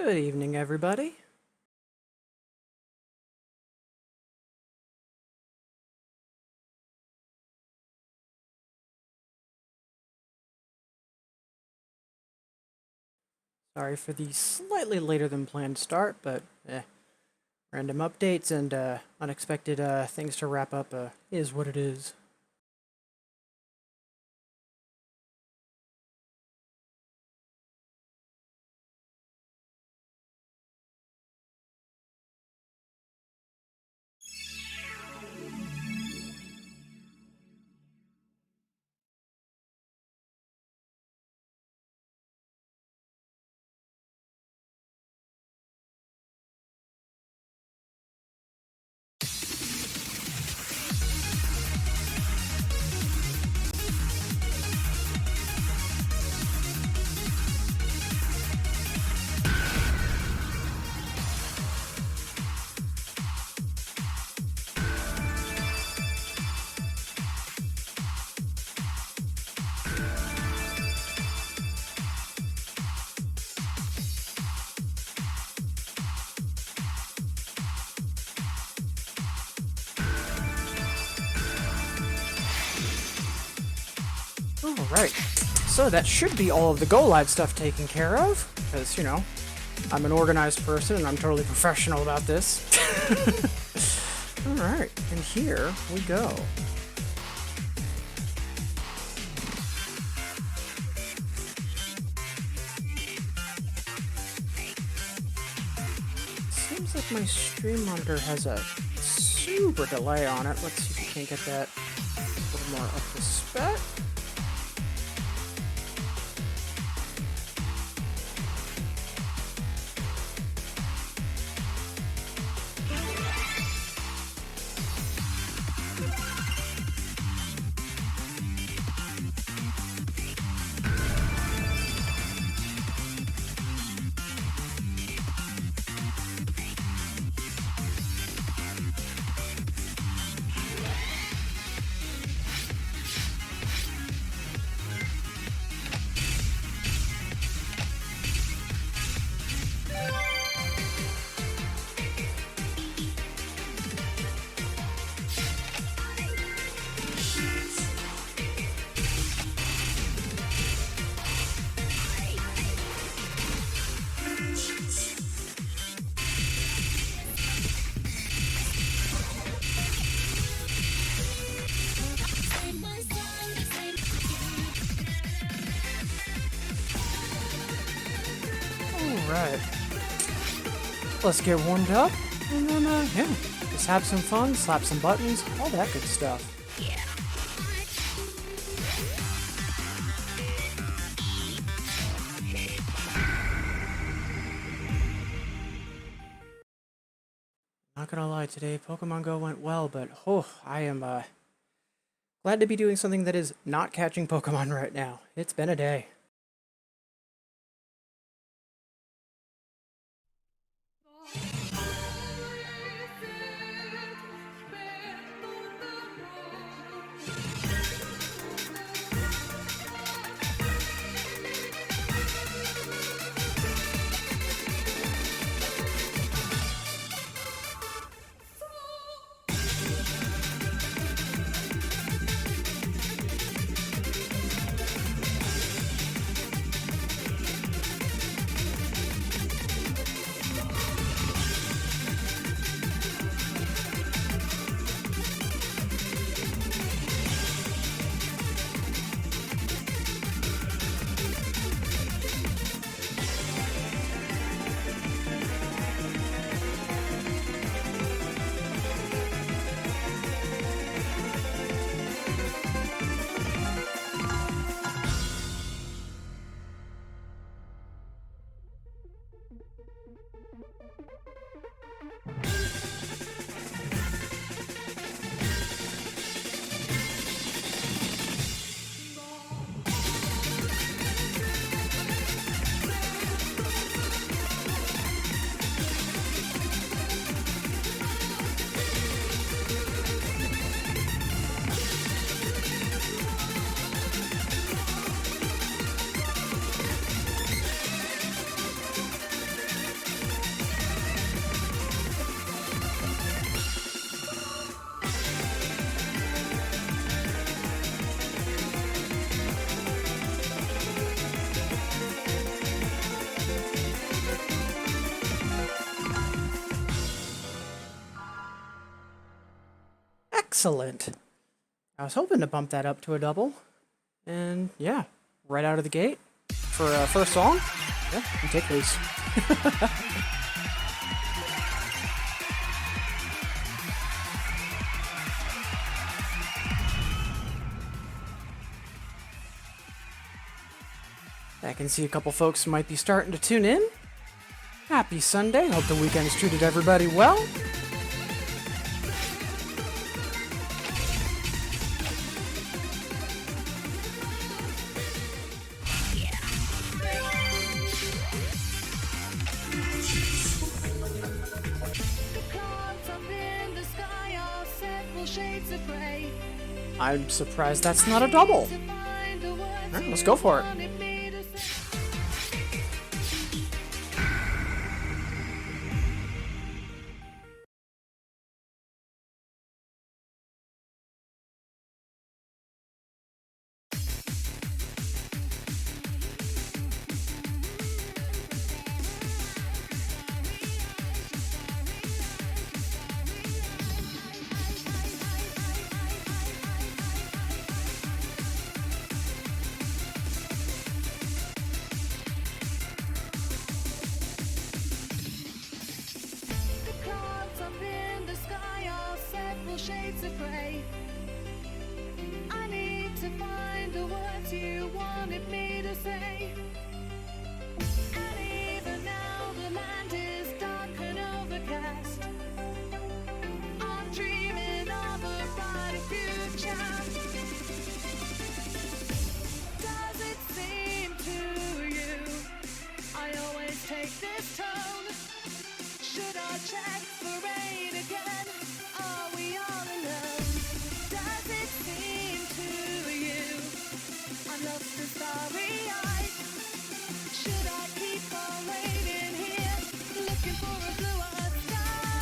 Good evening, everybody. Sorry for the slightly later than planned start, but random updates and unexpected things to wrap up is what it is. Alright, so that should be all of the Go Live stuff taken care of, because, you know, I'm an organized person and I'm totally professional about this. Alright, and here we go. Seems like my stream monitor has a super delay on it. Let's see if we can't get that a little more up to spec. Alright, let's get warmed up, and then, yeah, just have some fun, slap some buttons, all that good stuff. Yeah. Not gonna lie, today Pokemon Go went well, but, I am, glad to be doing something that is not catching Pokemon right now. It's been a day. Excellent. I was hoping to bump that up to a double. And yeah, right out of the gate for first song. Yeah, you take these. I can see a couple folks might be starting to tune in. Happy Sunday. Hope the weekend's treated everybody well. I'm surprised that's not a double. Alright, let's go for it. Shades of grey. I need to find the words you wanted me to say. And even now the land is dark and overcast. I'm dreaming of a brighter future. Does it seem to you I always take this tone? Should I check for rain again? Are we all alone? Does it seem to you I'm lost and starry-eyed? Should I keep on waiting here, looking for a bluer sky?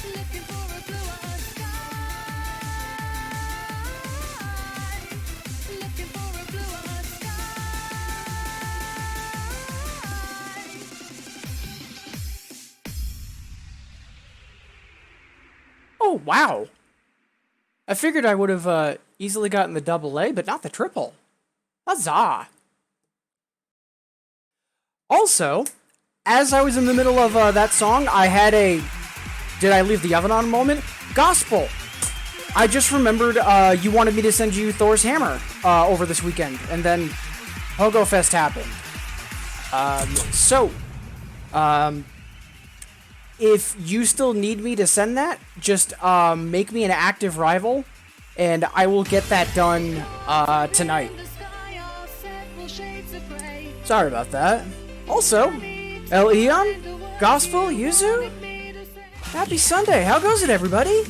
Looking for a bluer sky. Looking for a bluer sky. Oh, wow. I figured I would have easily gotten the double A, but not the triple. Huzzah. Also, as I was in the middle of that song, I had a did I leave the oven on moment? Gospel. I just remembered you wanted me to send you Thor's Hammer over this weekend, and then Pogo Fest happened. If you still need me to send that, just make me an active rival, and I will get that done tonight. Sorry about that. Also, El Eon, Gospel, Yuzu, happy Sunday. How goes it, everybody?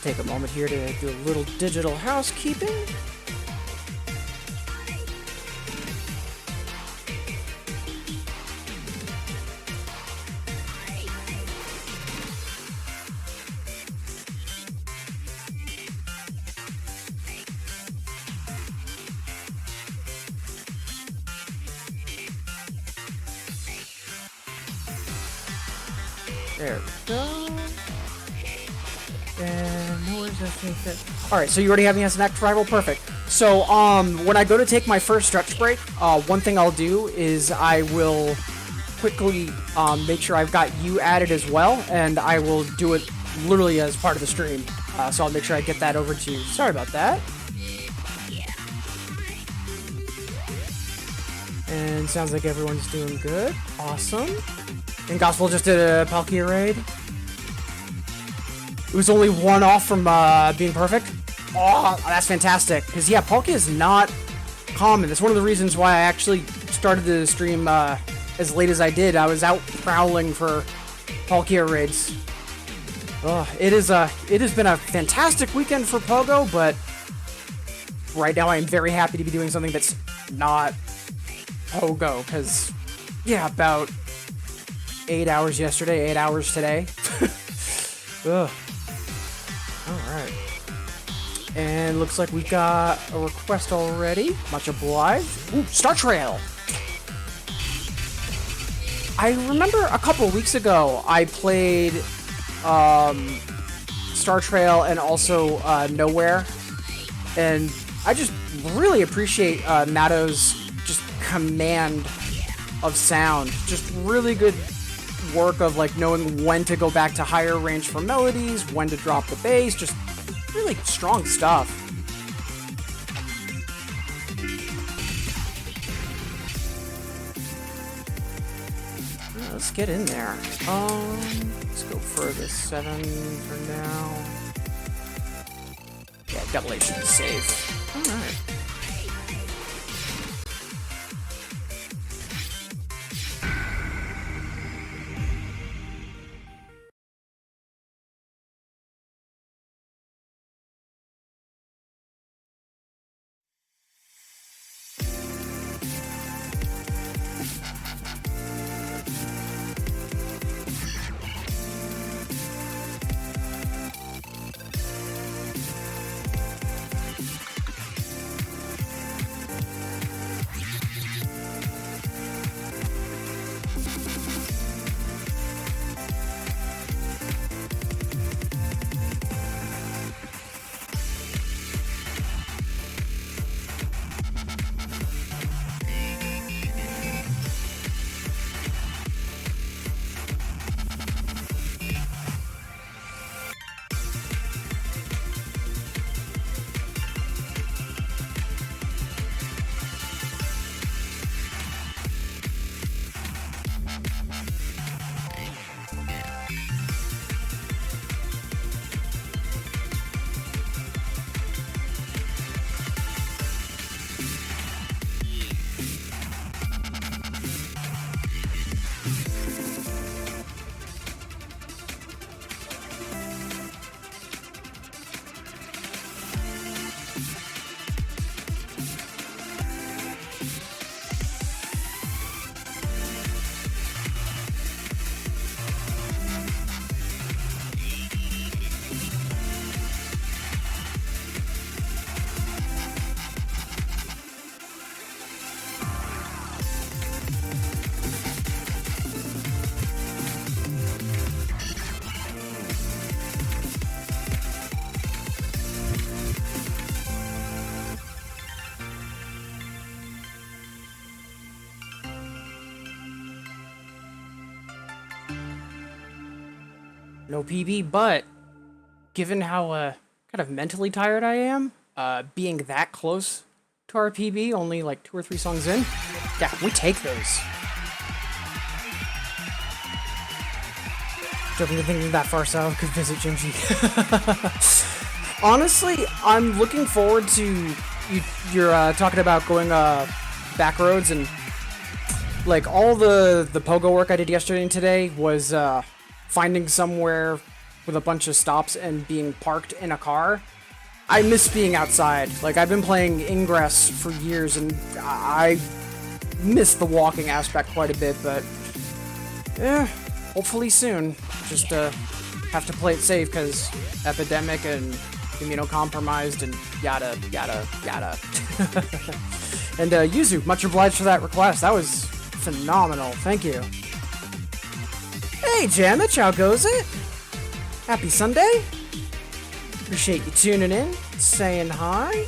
Take a moment here to do a little digital housekeeping. There we go. And where's that? Alright, so you already have me as an active rival? Perfect. So, when I go to take my first stretch break, one thing I'll do is I will quickly make sure I've got you added as well, and I will do it literally as part of the stream. So I'll make sure I get that over to you. Sorry about that. And sounds like everyone's doing good. Awesome. And Gospel just did a Palkia raid. It was only one off from being perfect. Oh, that's fantastic. Because, yeah, Palkia is not common. That's one of the reasons why I actually started the stream as late as I did. I was out prowling for Palkia raids. It has been a fantastic weekend for Pogo, but right now I am very happy to be doing something that's not Pogo, because Yeah, about 8 hours yesterday, 8 hours today. Ugh. Alright. And looks like we've got a request already. Much obliged. Ooh, Star Trail! I remember a couple weeks ago I played Star Trail and also Nowhere. And I just really appreciate Nato's just command of sound. Just really good work of like knowing when to go back to higher range for melodies, when to drop the bass, just really strong stuff. Yeah, let's get in there. Let's go for the 7 for now. Yeah, double A should be safe. Alright. No PB, but given how kind of mentally tired I am, being that close to our PB, only like 2 or 3 songs in, yeah, we take those. Joking to thinking that far south could visit Jim G. Honestly, I'm looking forward to you're talking about going back roads, and like all the pogo work I did yesterday and today was finding somewhere with a bunch of stops and being parked in a car. I miss being outside. Like, I've been playing Ingress for years, and I miss the walking aspect quite a bit, but yeah, hopefully soon. Just have to play it safe, because epidemic and immunocompromised and yada, yada, yada. And Yuzu, much obliged for that request. That was phenomenal. Thank you. Hey, Jamich, how goes it? Happy Sunday. Appreciate you tuning in, saying hi.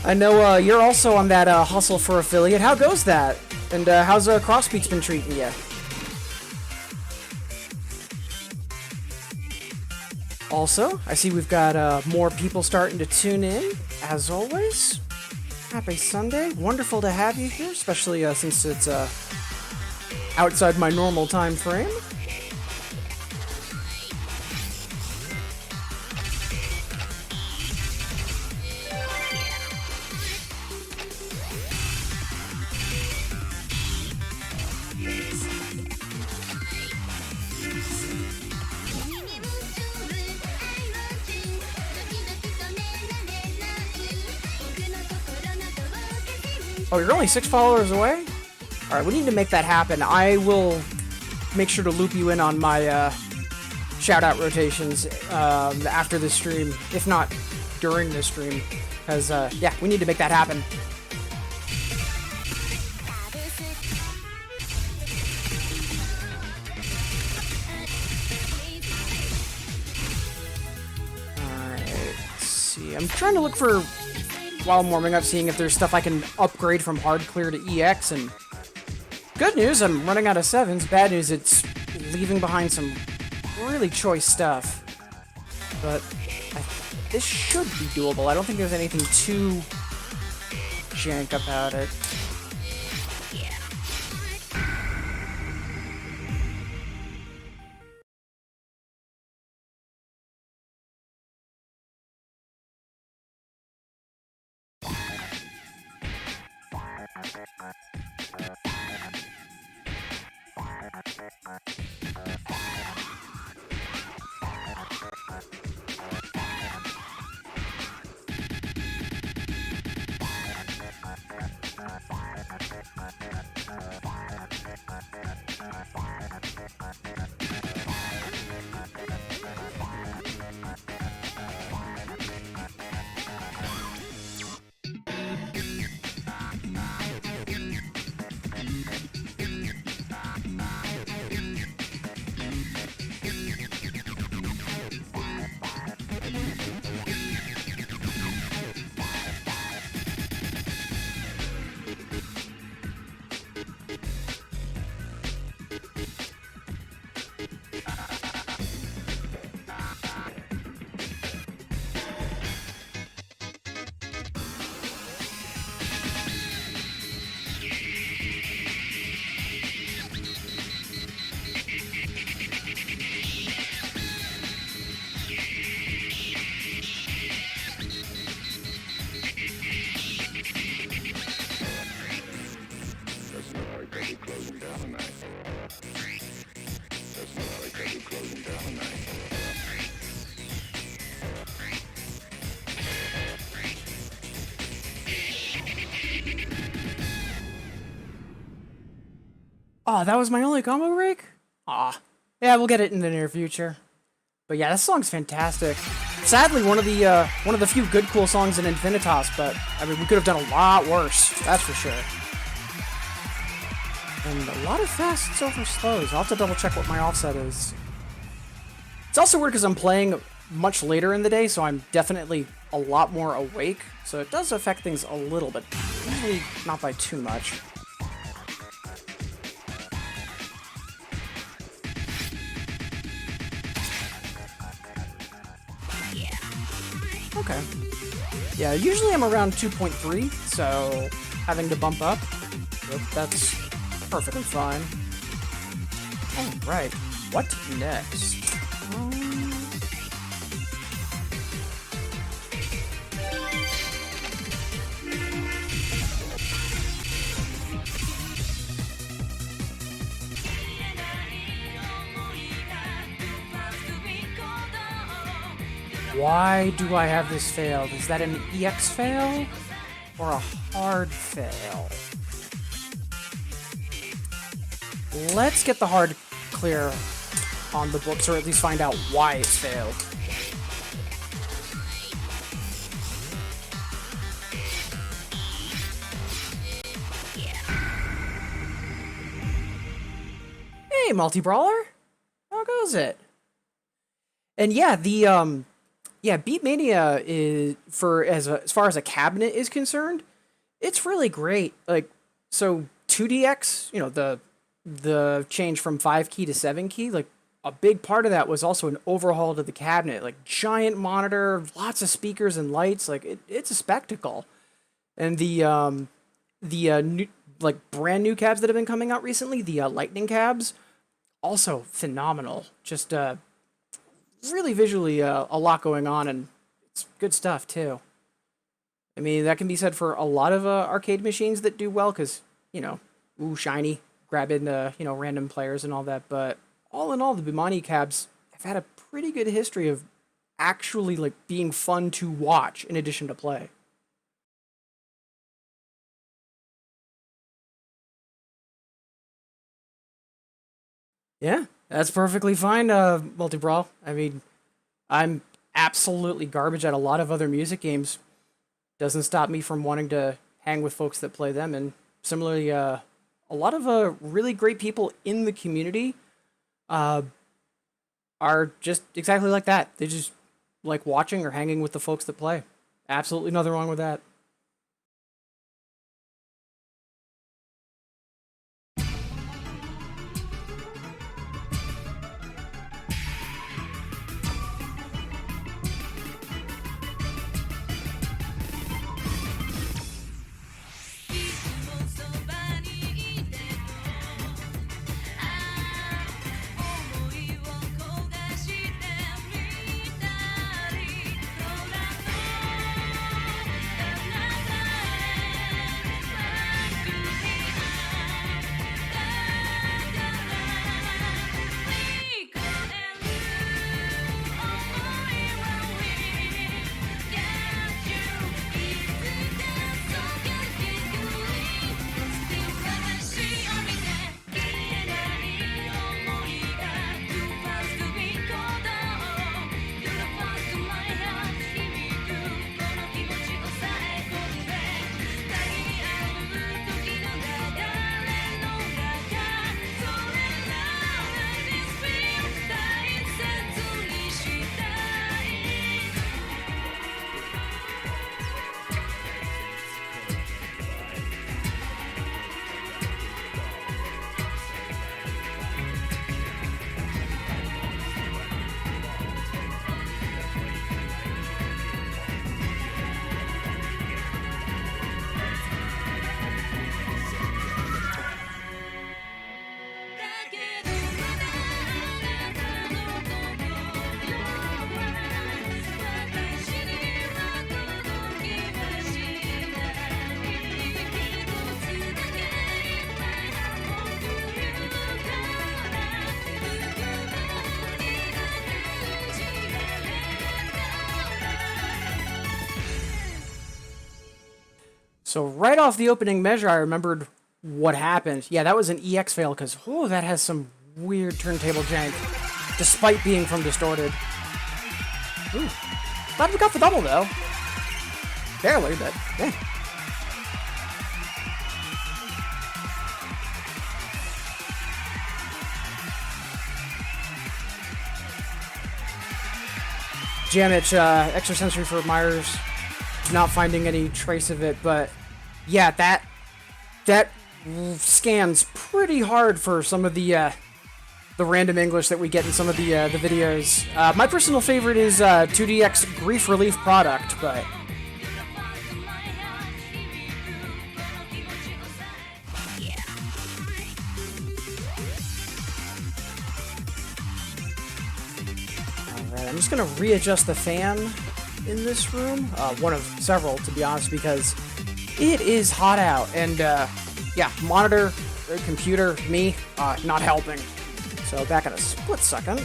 I know you're also on that hustle for affiliate. How goes that? And how's Crosspeaks been treating you? Also, I see we've got more people starting to tune in, as always. Happy Sunday. Wonderful to have you here, especially since it's outside my normal time frame. Oh, you're only 6 followers away? All right, we need to make that happen. I will make sure to loop you in on my shout-out rotations after the stream, if not during the stream, because, yeah, we need to make that happen. Alright, let's see. I'm trying to look for, while I'm warming up, seeing if there's stuff I can upgrade from hard clear to EX, and good news, I'm running out of 7s. Bad news, it's leaving behind some really choice stuff. But this should be doable. I don't think there's anything too jank about it. Oh, that was my only combo break? Aw. Yeah, we'll get it in the near future. But yeah, this song's fantastic. Sadly, one of the few good, cool songs in Infinitas, but I mean, we could have done a lot worse. That's for sure. And a lot of fasts over slows. I'll have to double check what my offset is. It's also weird because I'm playing much later in the day, so I'm definitely a lot more awake. So it does affect things a little bit. Usually not by too much. Okay. Yeah, usually I'm around 2.3, so having to bump up, that's perfectly fine. Alright, what next? Why do I have this failed? Is that an EX fail? Or a hard fail? Let's get the hard clear on the books, or at least find out why it failed. Hey, multi-brawler! How goes it? And yeah, the yeah, Beatmania is, as far as a cabinet is concerned, it's really great. Like, so 2DX, you know, the change from 5 key to 7 key, like a big part of that was also an overhaul to the cabinet, like giant monitor, lots of speakers and lights, like it's a spectacle. And the new, like brand new cabs that have been coming out recently, the lightning cabs, also phenomenal. Just really visually a lot going on, and it's good stuff too. I mean, that can be said for a lot of arcade machines that do well, because, you know, ooh, shiny, grab into, you know, random players and all that, but all in all, the Bimani cabs have had a pretty good history of actually, like, being fun to watch in addition to play. Yeah, that's perfectly fine, Multi Brawl. I mean, I'm absolutely garbage at a lot of other music games. Doesn't stop me from wanting to hang with folks that play them. And similarly, a lot of really great people in the community uh, are just exactly like that. They just like watching or hanging with the folks that play. Absolutely nothing wrong with that. So right off the opening measure, I remembered what happened. Yeah, that was an EX fail because oh, that has some weird turntable jank, despite being from Distorted. Ooh, glad we got the double though. Barely, but yeah. Jamich, extrasensory for Myers, not finding any trace of it, but yeah, that scans pretty hard for some of the random English that we get in some of the videos. My personal favorite is 2DX Grief Relief Product, but alright, I'm just gonna readjust the fan in this room, one of several to be honest, because it is hot out, and yeah, monitor, computer, me, not helping. So back in a split second.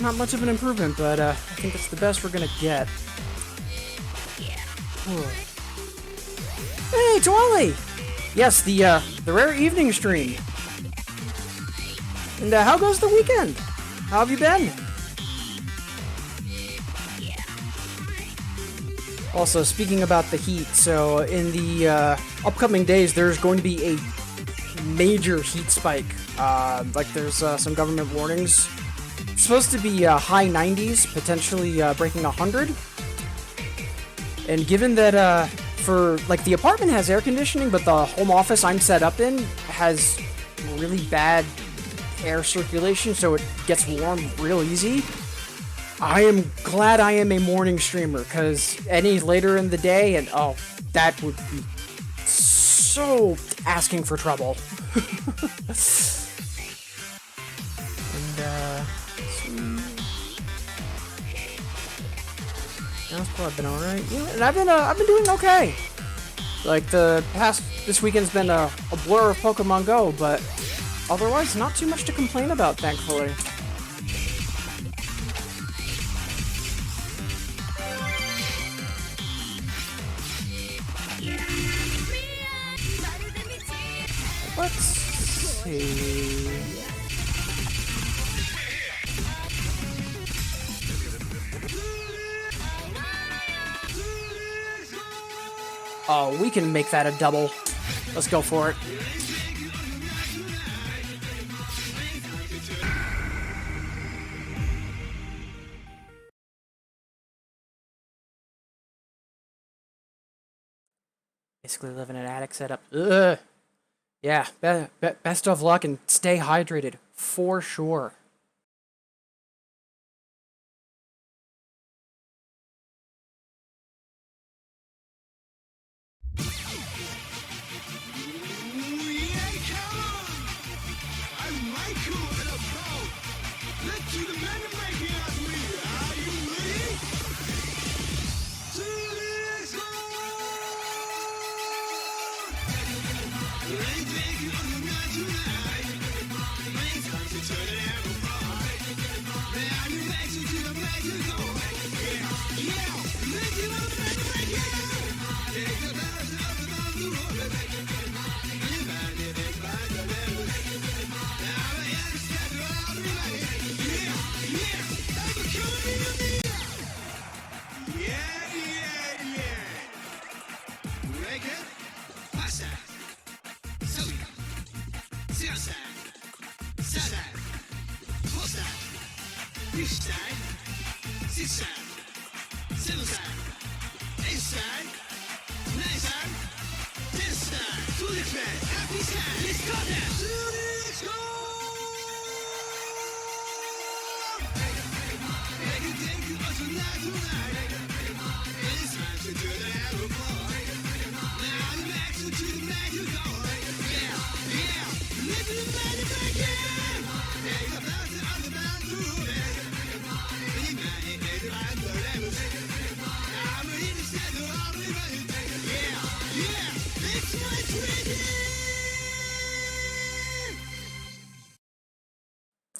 Not much of an improvement, but I think it's the best we're gonna get. Hey, Twally! Yes, the rare evening stream. And how goes the weekend? How have you been? Also, speaking about the heat, so in the upcoming days, there's going to be a major heat spike. Like there's some government warnings. It's supposed to be high 90s, potentially breaking 100. And given that for like the apartment has air conditioning, but the home office I'm set up in has really bad air circulation, so it gets warm real easy. I am glad I am a morning streamer, because any later in the day, and oh, that would be so asking for trouble. And That's probably been alright. And I've been doing okay. Like this weekend's been a blur of Pokemon Go, but otherwise not too much to complain about, thankfully. Let's see. Oh, we can make that a double. Let's go for it. Basically living an attic setup. Ugh. Yeah, best of luck and stay hydrated, for sure.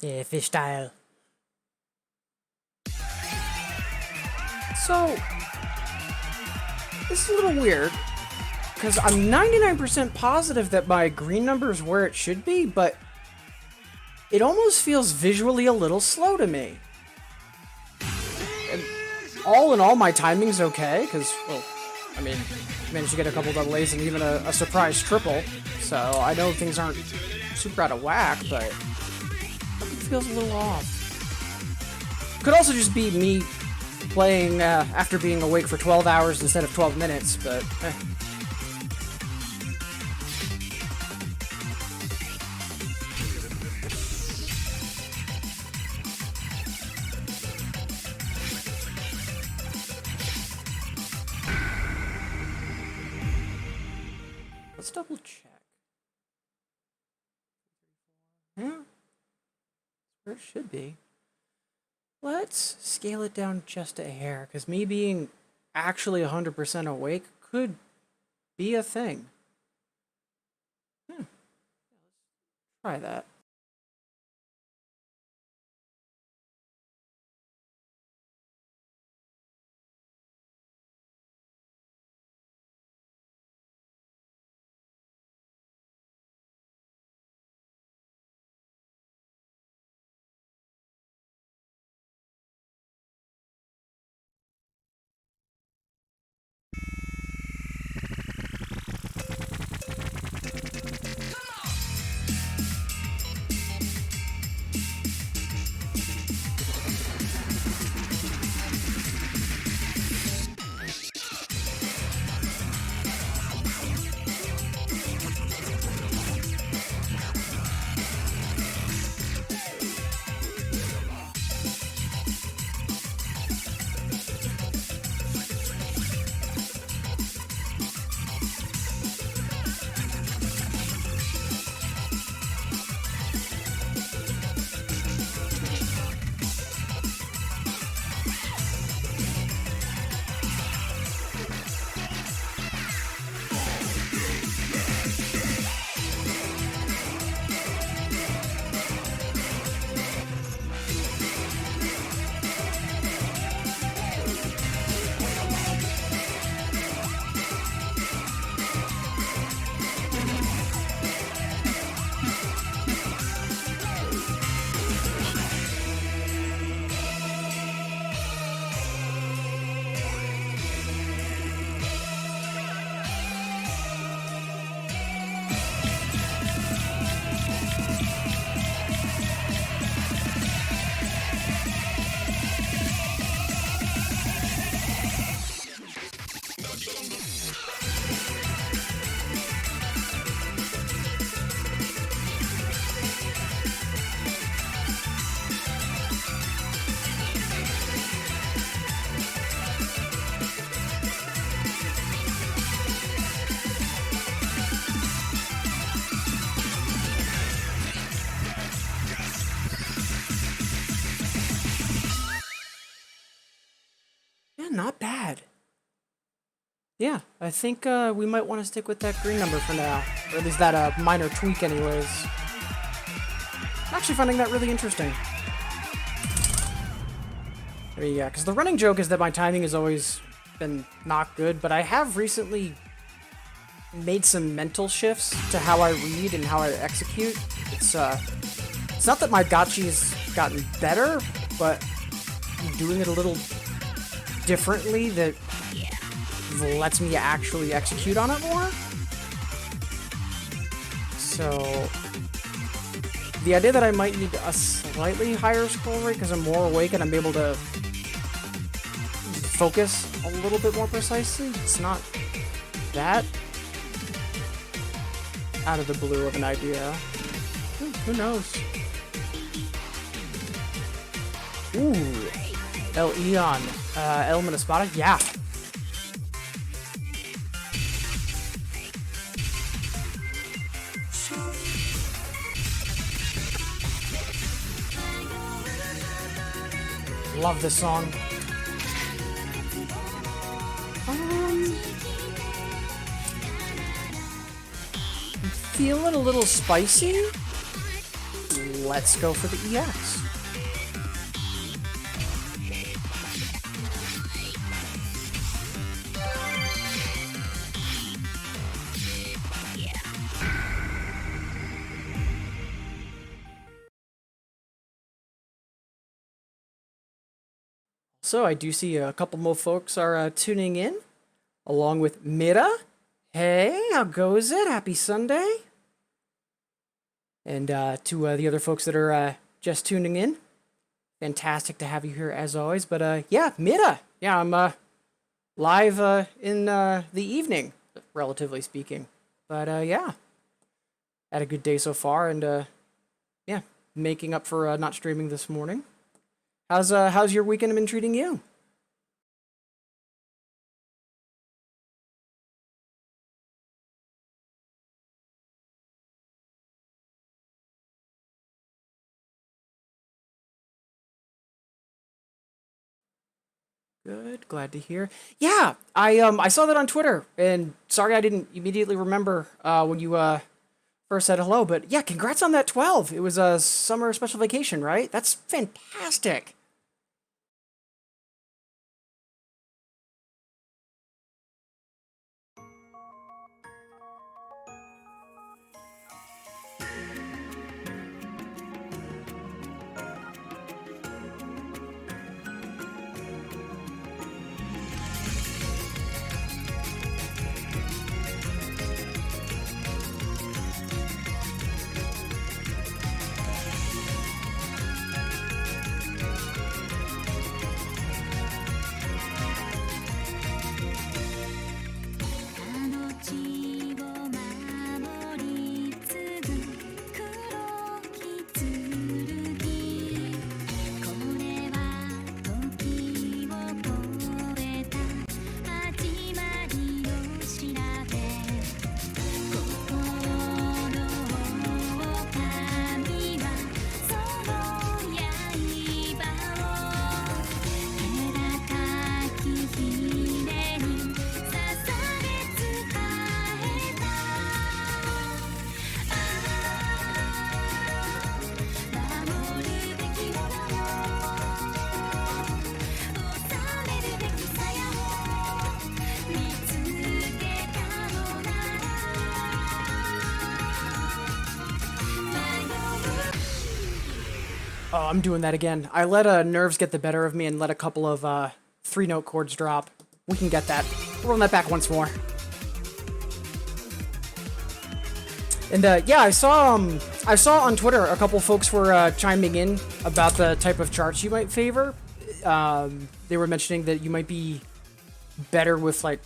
Yeah, fish style. So, this is a little weird, because I'm 99% positive that my green number is where it should be, but it almost feels visually a little slow to me. And all in all, my timing's okay, because, well, I mean, I managed to get a couple double A's and even a surprise triple, so I know things aren't super out of whack, but it feels a little off. Could also just be me playing after being awake for 12 hours instead of 12 minutes, but let's double check. Yeah, where it should be. Let's scale it down just a hair, because me being actually 100% awake could be a thing. Try that. not bad. Yeah, I think we might want to stick with that green number for now. Or at least that minor tweak anyways. I'm actually finding that really interesting. I mean, yeah, because the running joke is that my timing has always been not good, but I have recently made some mental shifts to how I read and how I execute. It's not that my gotchi's gotten better, but I'm doing it a little differently that lets me actually execute on it more. So the idea that I might need a slightly higher scroll rate because I'm more awake and I'm able to focus a little bit more precisely, it's not that out of the blue of an idea. Who knows? Ooh, El Eon, Element of Spotted, yeah. Love this song. I'm feeling a little spicy. Let's go for the EX. So I do see a couple more folks are tuning in, along with Mira. Hey, how goes it? Happy Sunday. And to the other folks that are just tuning in, fantastic to have you here as always. But yeah, Mira. Yeah, I'm live in the evening, relatively speaking. But yeah, had a good day so far, and yeah, making up for not streaming this morning. How's your weekend been treating you? Good, glad to hear. Yeah, I saw that on Twitter, and sorry I didn't immediately remember when you first said hello, but yeah, congrats on that 12. It was a summer special vacation, right? That's fantastic. Oh, I'm doing that again. I let nerves get the better of me and let a couple of 3-note chords drop. We can get that. Rolling that back once more. And yeah, I saw on Twitter a couple folks were chiming in about the type of charts you might favor. They were mentioning that you might be better with like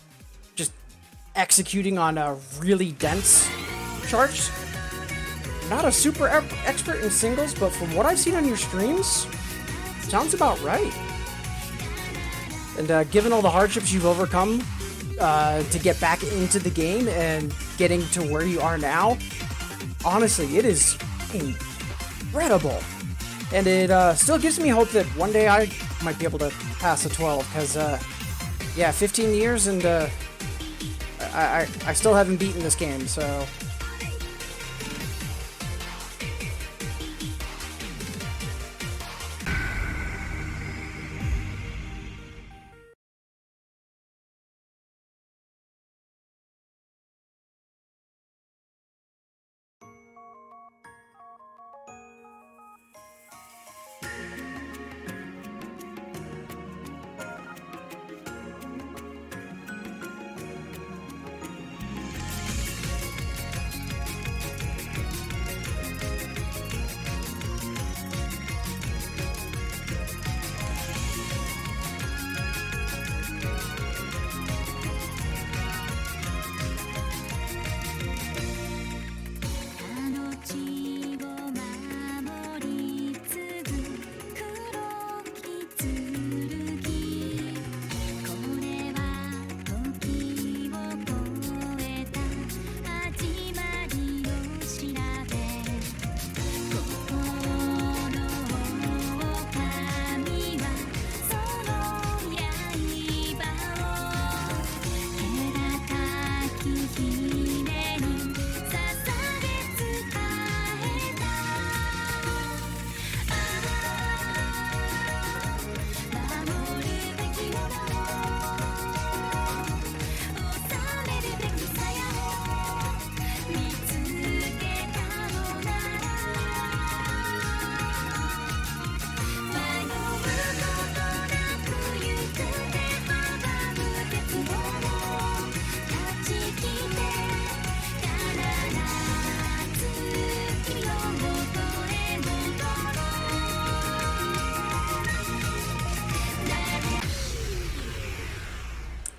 just executing on a really dense charts. Not a super expert in singles, but from what I've seen on your streams, sounds about right. And given all the hardships you've overcome to get back into the game and getting to where you are now, honestly, it is incredible. And it still gives me hope that one day I might be able to pass a 12, because Yeah, 15 years and I still haven't beaten this game, so.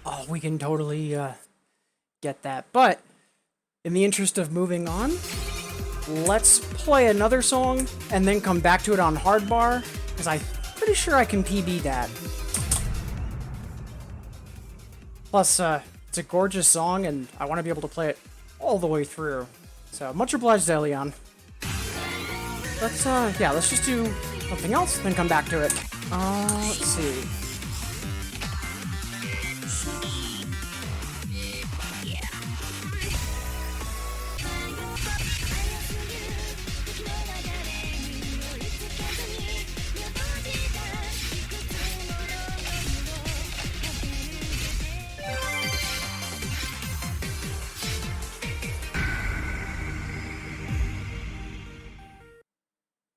Oh, we can totally get that. But in the interest of moving on, let's play another song and then come back to it on hardbar, because I'm pretty sure I can PB that. Plus, it's a gorgeous song, and I want to be able to play it all the way through. So, much obliged, Elion. Let's just do something else, then come back to it. Let's see.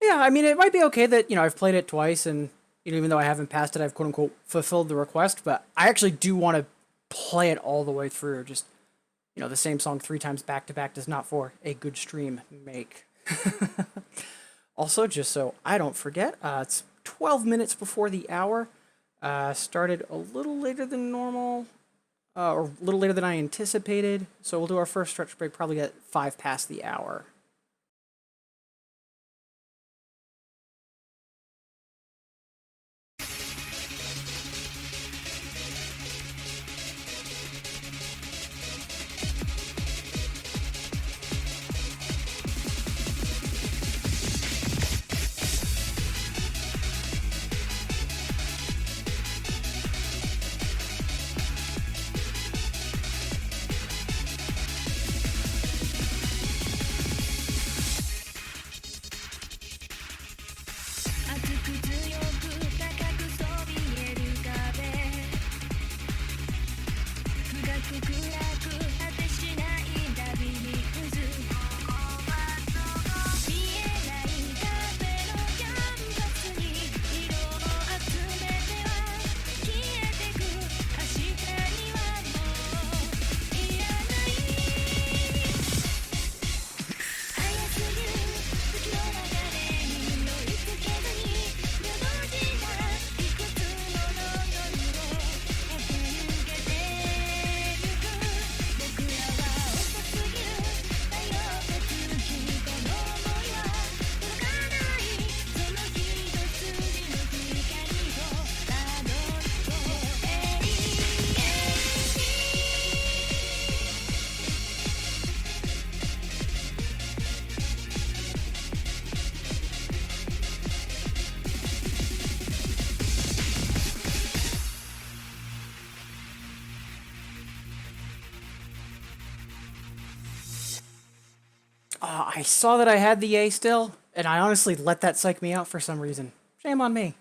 Yeah, I mean, it might be okay that, I've played it twice and, even though I haven't passed it, I've quote unquote fulfilled the request, but I actually do want to play it all the way through. Just, the same song 3 times back to back does not for a good stream make. Also, just so I don't forget, it's 12 minutes before the hour. Started a little later than normal, or a little later than I anticipated, so we'll do our first stretch break probably at 5 past the hour. I saw that I had the A still, and I honestly let that psych me out for some reason. Shame on me.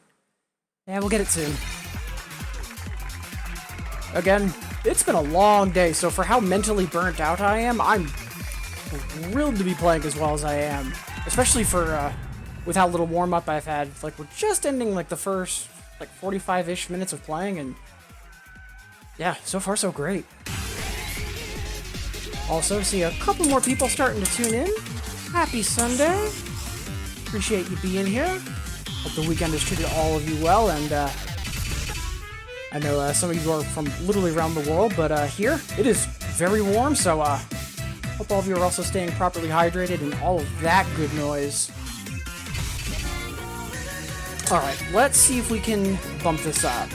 Yeah, we'll get it soon. Again, it's been a long day, so for how mentally burnt out I am, I'm thrilled to be playing as well as I am. Especially for, with how little warm-up I've had. Like, we're just ending, like, the first, like, 45-ish minutes of playing, and yeah, so far so great. Also, see a couple more people starting to tune in. Happy Sunday. Appreciate you being here. Hope the weekend has treated all of you well, and I know some of you are from literally around the world, but here it is very warm, so hope all of you are also staying properly hydrated and all of that good noise. Alright, let's see if we can bump this up.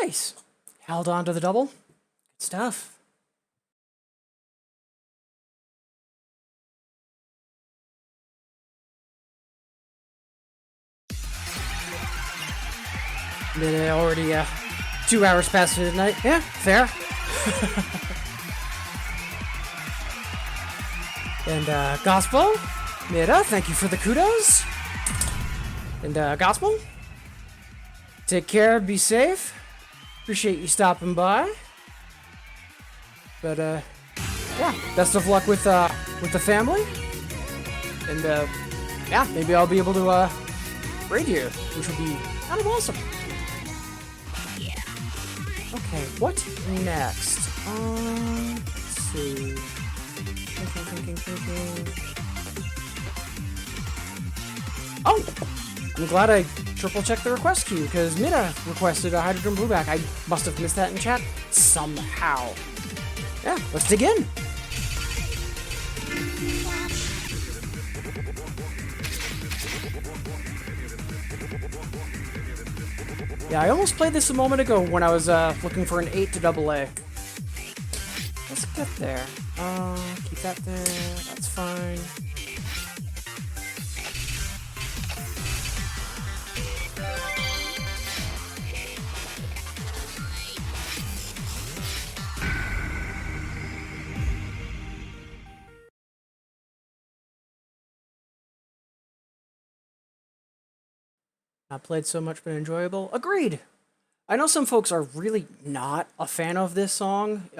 Nice. Held on to the double. Good stuff. Then already 2 hours past midnight. Yeah, fair. And Gospel, Mira, thank you for the kudos. And Gospel, take care, be safe. Appreciate you stopping by. But yeah, best of luck with the family. And yeah, maybe I'll be able to raid you, which would be kind of awesome. Okay, what next? Let's see. Thinking. Oh! I'm glad I triple checked the request queue, because Mina requested a Hydrogen Blueback. I must have missed that in chat somehow. Yeah, let's dig in. Yeah, I almost played this a moment ago when I was looking for an 8 to AA. Let's get there. Keep that there. That's fine. Not played so much, but enjoyable. Agreed. I know some folks are really not a fan of this song,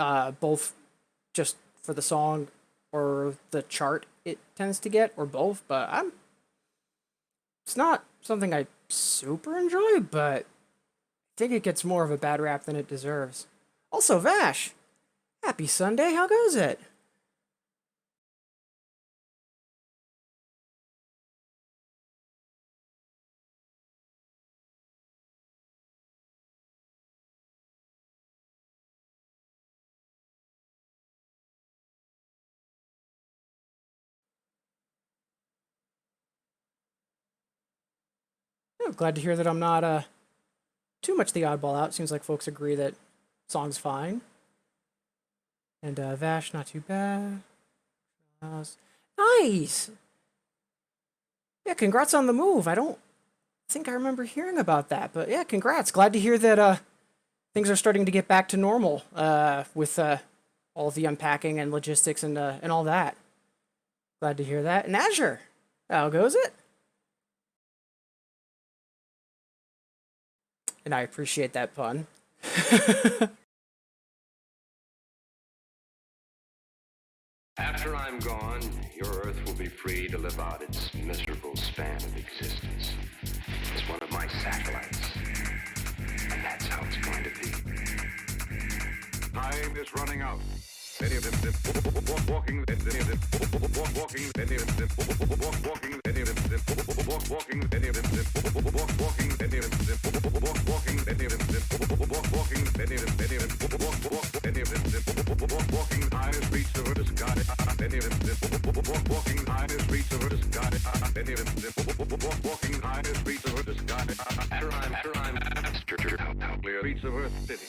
both just for the song or the chart it tends to get, or both, but it's not something I super enjoy, but I think it gets more of a bad rap than it deserves. Also, Vash, happy Sunday, how goes it? Yeah, glad to hear that I'm not too much the oddball out. Seems like folks agree that song's fine. And Vash, not too bad. Nice! Yeah, congrats on the move. I don't think I remember hearing about that, but yeah, congrats. Glad to hear that things are starting to get back to normal with all of the unpacking and logistics and all that. Glad to hear that. And Azure, how goes it? And I appreciate that pun. After I'm gone, your Earth will be free to live out its miserable span of existence. It's one of my satellites. And that's how it's going to be. Time is running out. Many of them walking, many of them walking, many of them walking, many of them walking, many of them walking, many of them walking, many of them walking, many of them walking, many of them walking, highest reach over the sky, many of them walking, highest reach over the sky, many of them walking, highest reach over the sky, after I'm clear reach of Earth City.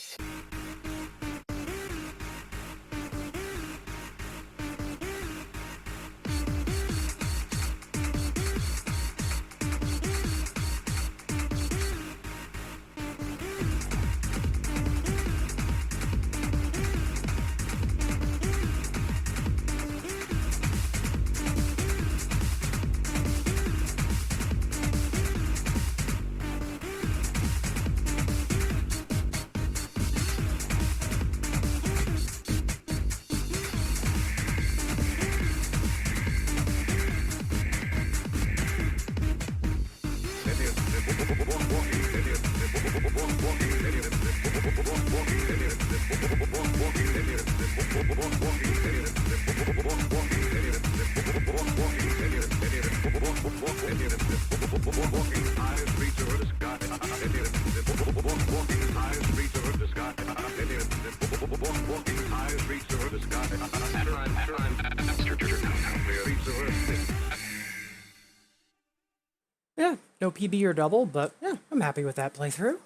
Yeah, no PB or double, but yeah, I'm happy with that playthrough.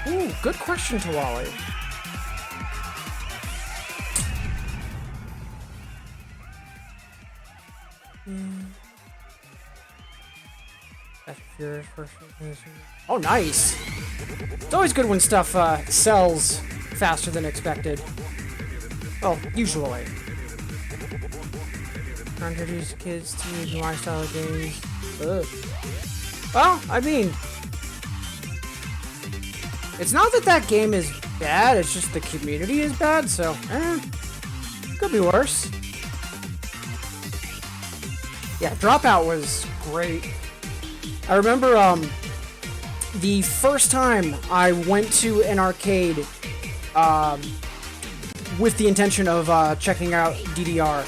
Ooh, good question, Tawali. Oh, nice! It's always good when stuff sells faster than expected. Well, usually. Trying to introduce kids to my style of games. Ugh. Well, I mean, it's not that that game is bad, it's just the community is bad, so, could be worse. Yeah, Dropout was great. I remember, the first time I went to an arcade, with the intention of, checking out DDR,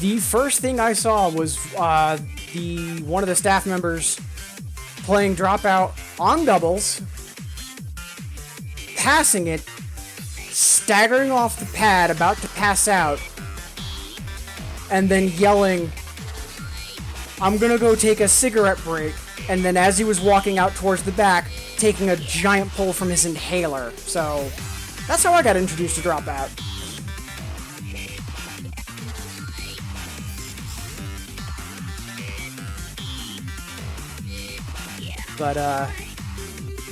the first thing I saw was, one of the staff members playing Dropout on doubles, passing it, staggering off the pad, about to pass out, and then yelling, "I'm gonna go take a cigarette break," and then as he was walking out towards the back, taking a giant pull from his inhaler. So, that's how I got introduced to Dropout. But,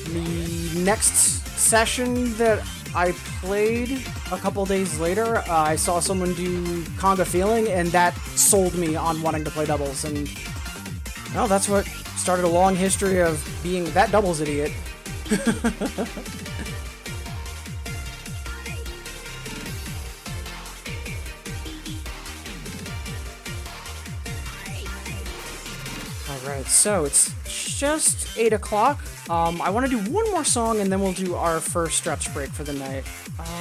the next session that I played a couple days later, I saw someone do Conga Feeling, and that sold me on wanting to play doubles. And well, that's what started a long history of being that doubles idiot. Alright, so it's just 8 o'clock. I want to do one more song and then we'll do our first stretch break for the night.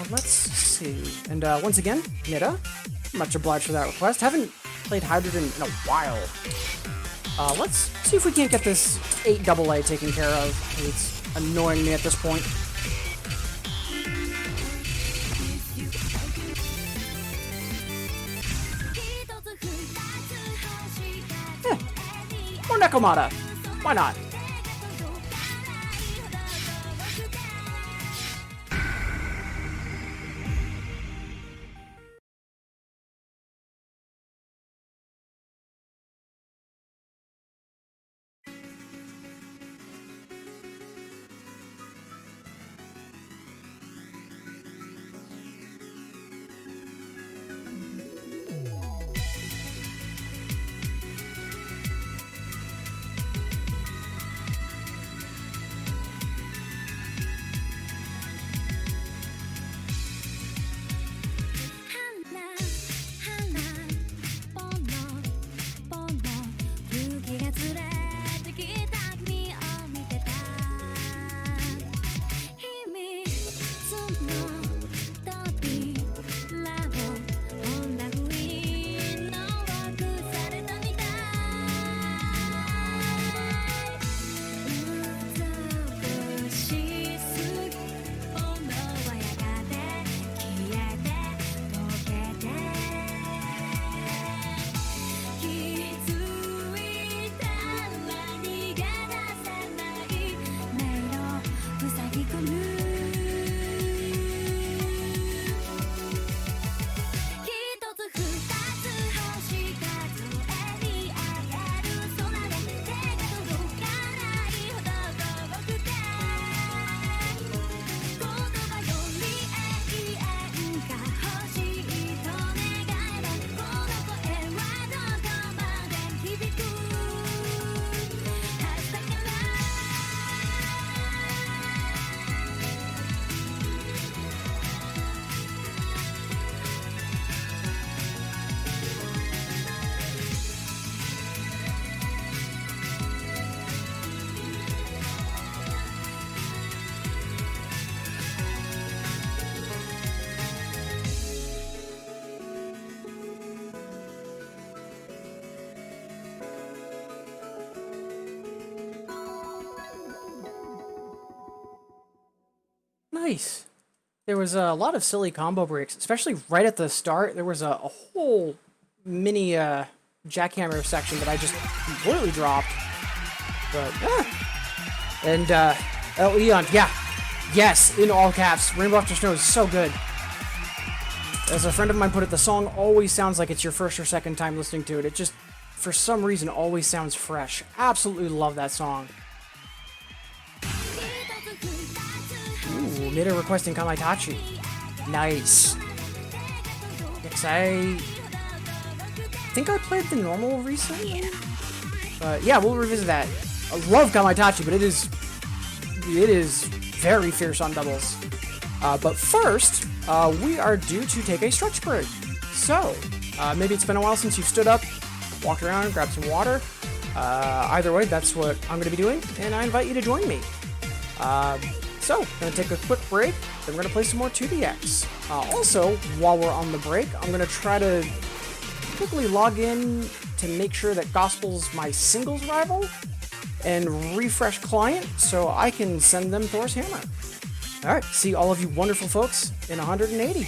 Let's see. And once again, Nita, much obliged for that request. Haven't played Hydrogen in a while. Let's see if we can't get this 8AA taken care of. It's annoying me at this point. Or Nekomata. Why not? Nice. There was a lot of silly combo breaks, especially right at the start. There was a whole mini jackhammer section that I just completely dropped. But, And, El Eon, yeah. Yes, in all caps. Rainbow After Snow is so good. As a friend of mine put it, the song always sounds like it's your first or second time listening to it. It just, for some reason, always sounds fresh. Absolutely love that song. Ooh, Nita requesting Kamaitachi. Nice. Because I think I played the normal recently. But yeah, we'll revisit that. I love Kamaitachi, but it is very fierce on doubles. But first, we are due to take a stretch break. So, maybe it's been a while since you've stood up, walked around, grabbed some water. Either way, that's what I'm going to be doing, and I invite you to join me. So, I'm going to take a quick break, then we're going to play some more 2DX. Also, while we're on the break, I'm going to try to quickly log in to make sure that Gospel's my singles rival, and refresh client so I can send them Thor's Hammer. Alright, see all of you wonderful folks in 180.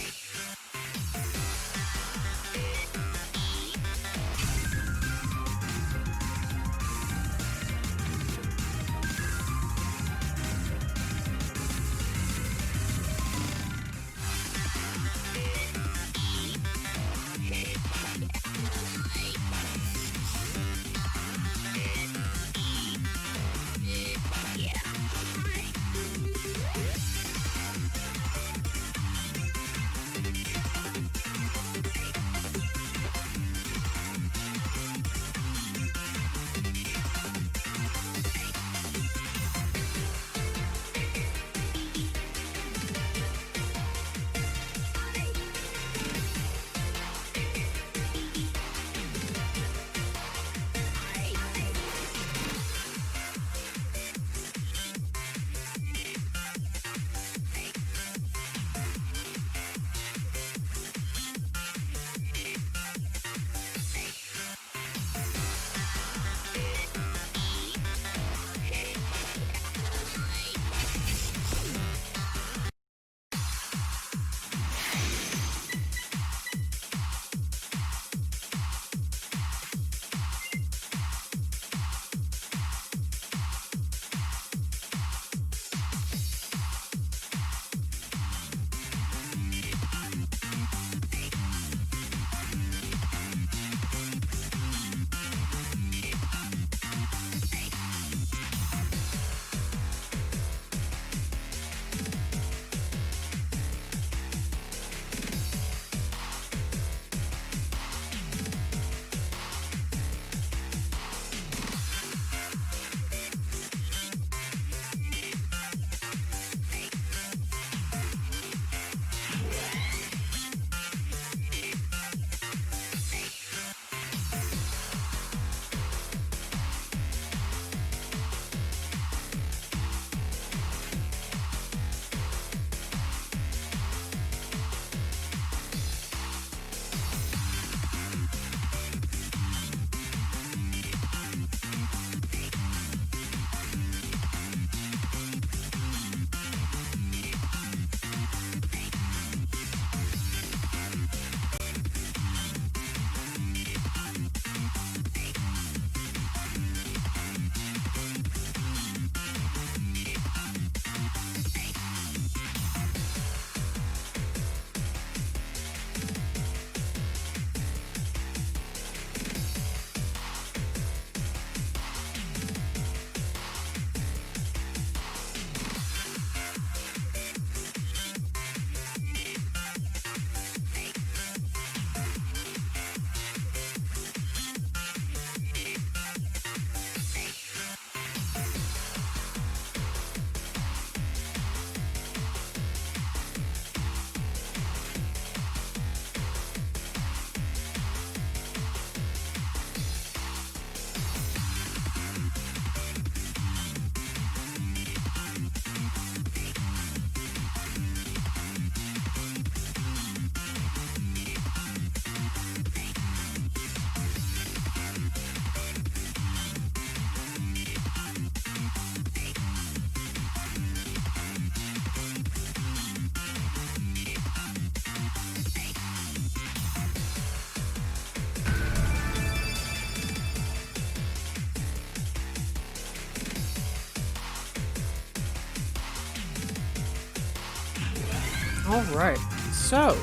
Alright, so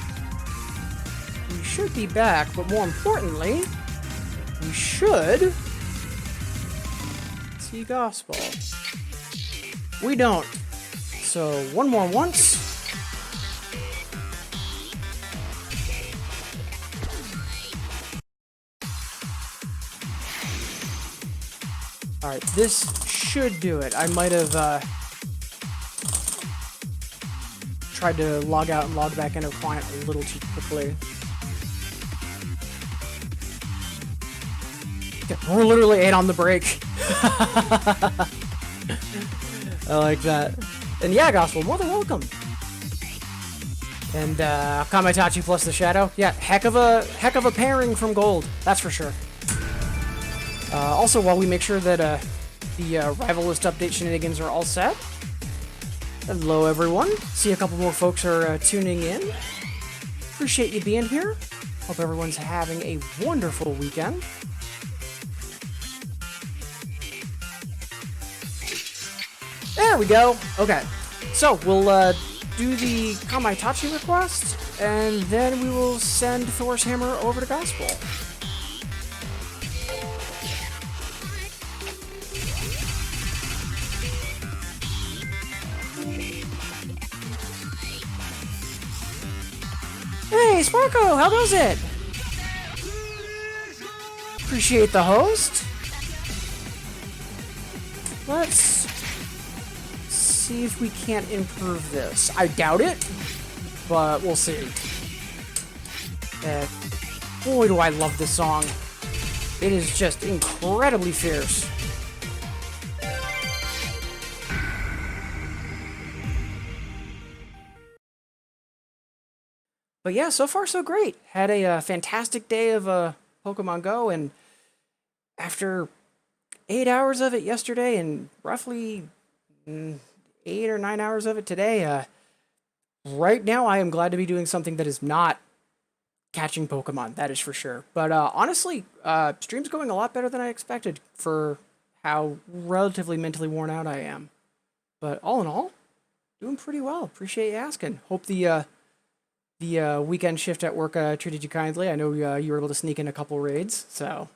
we should be back, but more importantly, we should see Gospel. We don't. So, one more once. Alright, this should do it. I might have tried to log out and log back into client a little too quickly. We're literally 8 on the break. I like that. And yeah, Gospel, more than welcome. And Kamitachi plus the Shadow. Yeah, heck of a pairing from Gold. That's for sure. Also, while we make sure that the rival list update shenanigans are all set. Hello, everyone. See a couple more folks are tuning in. Appreciate you being here. Hope everyone's having a wonderful weekend. There we go. Okay. So, we'll do the Kamaitachi request, and then we will send Thor's Hammer over to Gospel. Hey, Sparko, how goes it? Appreciate the host. Let's see if we can't improve this. I doubt it, but we'll see. Boy, do I love this song. It is just incredibly fierce. But yeah, so far so great. Had a fantastic day of Pokemon Go, and after 8 hours of it yesterday and roughly 8 or 9 hours of it today, right now I am glad to be doing something that is not catching Pokemon, that is for sure. But honestly, stream's going a lot better than I expected for how relatively mentally worn out I am. But all in all, doing pretty well. Appreciate you asking. Hope the weekend shift at work treated you kindly. I know you were able to sneak in a couple raids, so.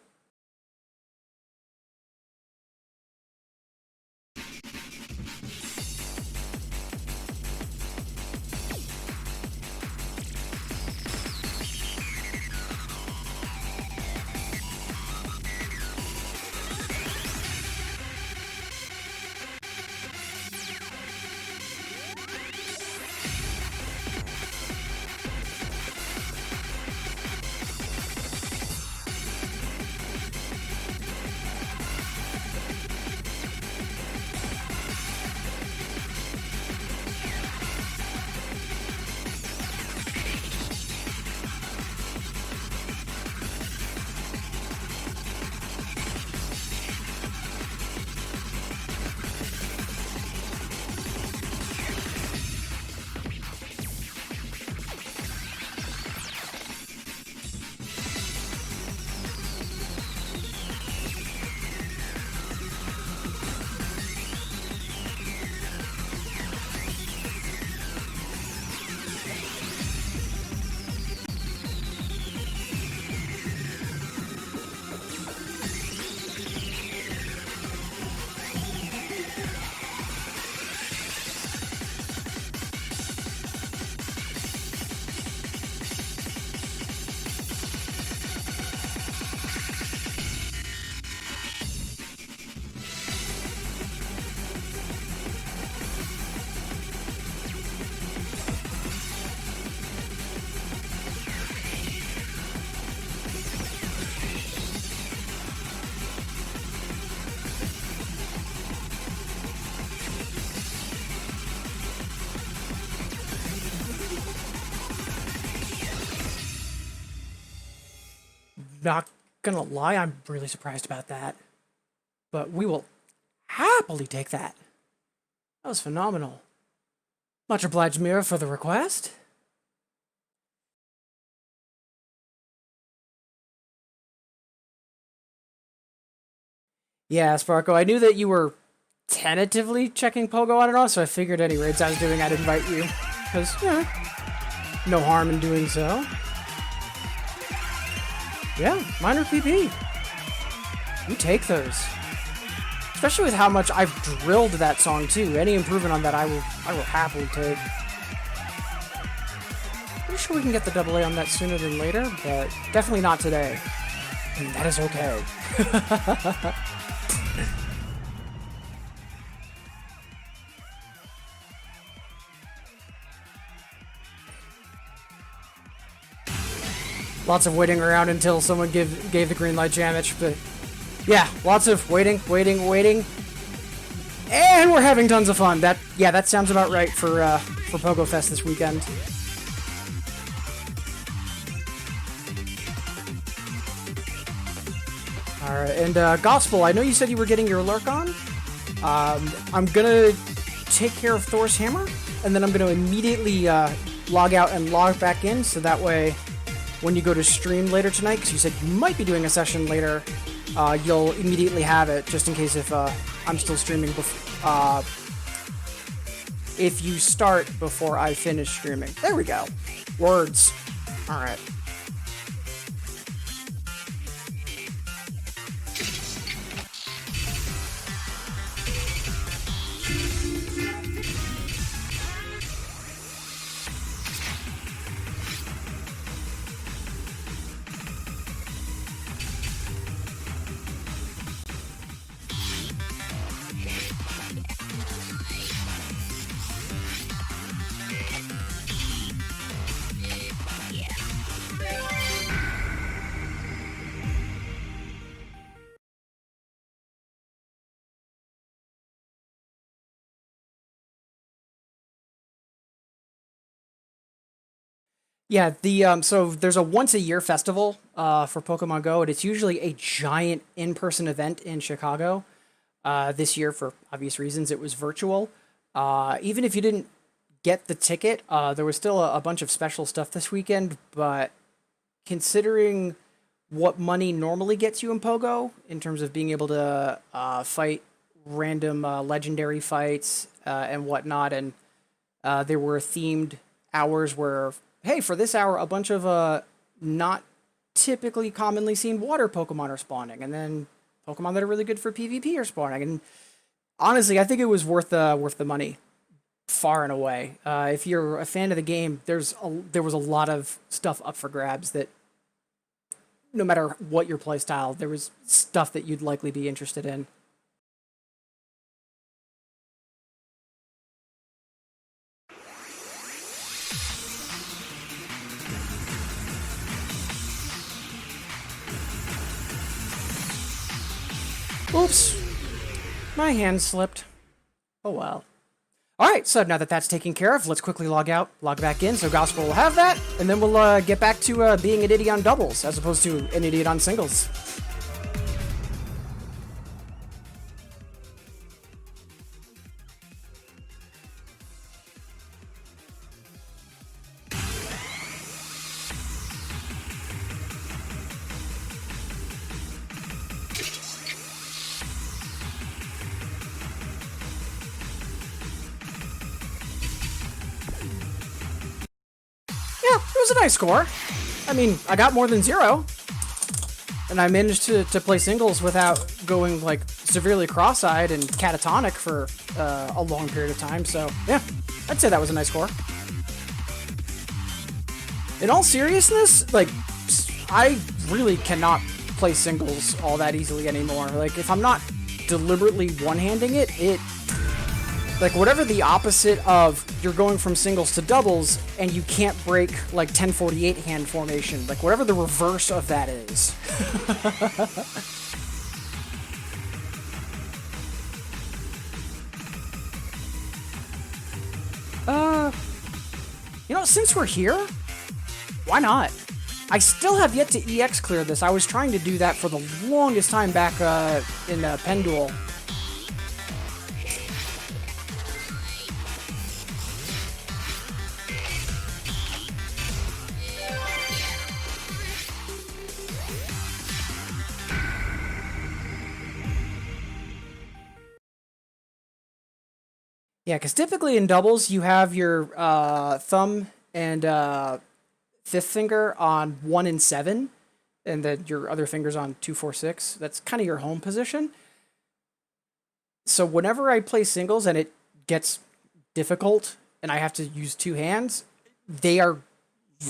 Not gonna lie, I'm really surprised about that. But we will happily take that. That was phenomenal. Much obliged, Mira, for the request. Yeah, Sparko, I knew that you were tentatively checking Pogo on and off, so I figured any raids I was doing, I'd invite you. Because, no harm in doing so. Yeah, minor PP. You take those. Especially with how much I've drilled that song too. Any improvement on that I will happily take. Pretty sure we can get the double A on that sooner than later, but definitely not today. And that is okay. Lots of waiting around until someone gave the green light damage, but yeah, lots of waiting. And we're having tons of fun. That sounds about right for Pogo Fest this weekend. Alright, and Gospel, I know you said you were getting your lurk on. I'm gonna take care of Thor's hammer, and then I'm gonna immediately log out and log back in, so that way when you go to stream later tonight, because you said you might be doing a session later, you'll immediately have it, just in case if I'm still streaming if you start before I finish streaming. There we go. Words. Alright. Yeah, so there's a once a year festival for Pokemon Go, and it's usually a giant in-person event in Chicago. This year, for obvious reasons, it was virtual. Even if you didn't get the ticket, there was still a bunch of special stuff this weekend. But considering what money normally gets you in Pogo, in terms of being able to fight random legendary fights and whatnot, and there were themed hours where, hey, for this hour, a bunch of not typically commonly seen water Pokemon are spawning, and then Pokemon that are really good for PvP are spawning. And honestly, I think it was worth the money, far and away. If you're a fan of the game, there was a lot of stuff up for grabs that, no matter what your playstyle, there was stuff that you'd likely be interested in. Oops. My hand slipped. Oh well. Alright, so now that that's taken care of, let's quickly log out, log back in, so Gospel will have that, and then we'll get back to being an idiot on doubles, as opposed to an idiot on singles. Yeah, it was a nice score. I mean, I got more than 0. And I managed to play singles without going, like, severely cross-eyed and catatonic for a long period of time. So, yeah, I'd say that was a nice score. In all seriousness, like, I really cannot play singles all that easily anymore. Like, if I'm not deliberately one-handing it, like, whatever the opposite of you're going from singles to doubles and you can't break, like, 1048 hand formation, like, whatever the reverse of that is. You know, since we're here, why not? I still have yet to EX clear this. I was trying to do that for the longest time back in Penduel. Yeah, because typically in doubles, you have your thumb and fifth finger on 1 and 7, and then your other fingers on 2, 4, 6. That's kind of your home position. So whenever I play singles and it gets difficult and I have to use 2 hands, they are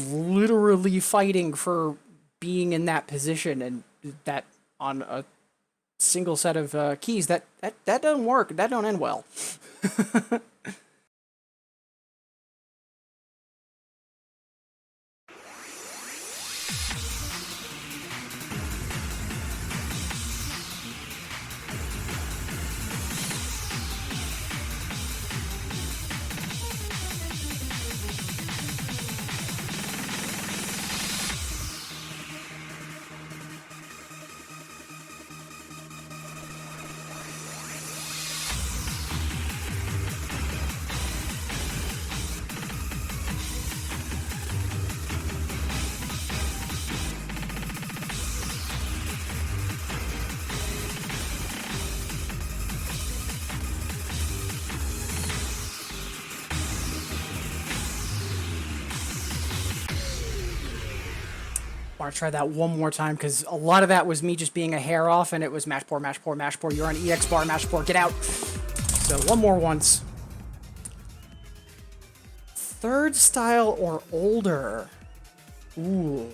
literally fighting for being in that position, and that on a single set of keys, that doesn't work. That don't end well. I want to try that one more time because a lot of that was me just being a hair off, and it was mash pour, mash pour, mash pour. You're on EX bar, mash pour, get out. So one more once. Third style or older. Ooh.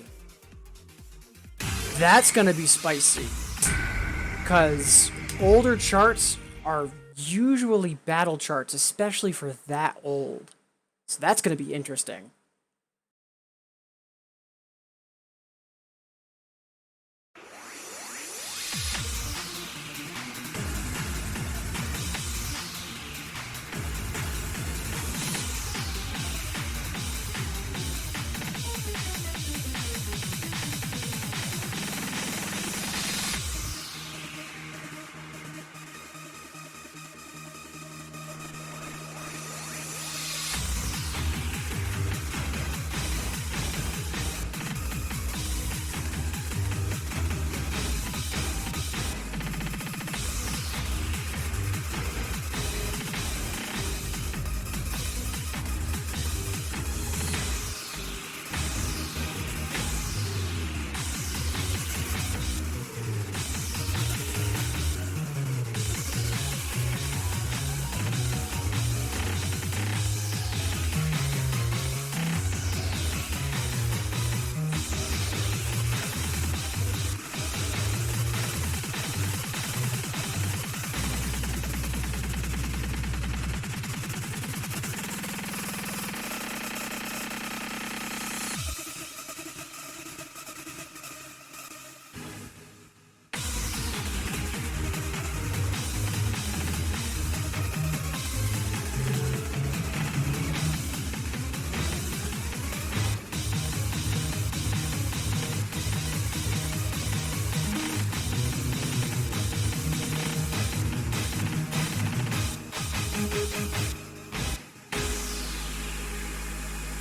That's going to be spicy. Because older charts are usually battle charts, especially for that old. So that's going to be interesting.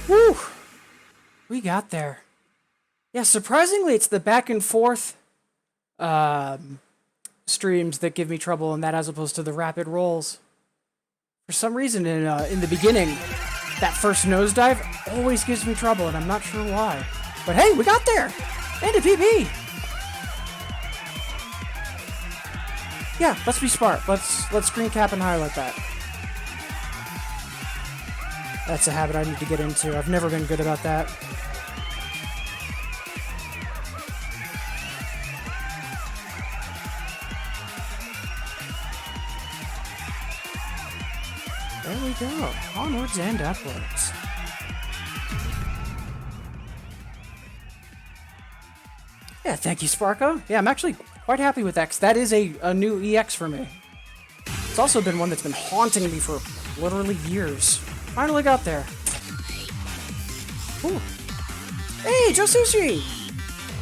Woo! We got there. Yeah, surprisingly, it's the back and forth streams that give me trouble in that, as opposed to the rapid rolls. For some reason, in the beginning, that first nosedive always gives me trouble, and I'm not sure why. But hey, we got there! And a PB! Yeah, let's be smart. Let's screen cap and highlight that. That's a habit I need to get into. I've never been good about that. There we go. Onwards and upwards. Yeah, thank you, Sparko. Yeah, I'm actually quite happy with that, 'cause that is a new EX for me. It's also been one that's been haunting me for literally years. Finally got there. Ooh. Hey, Joe Sushi!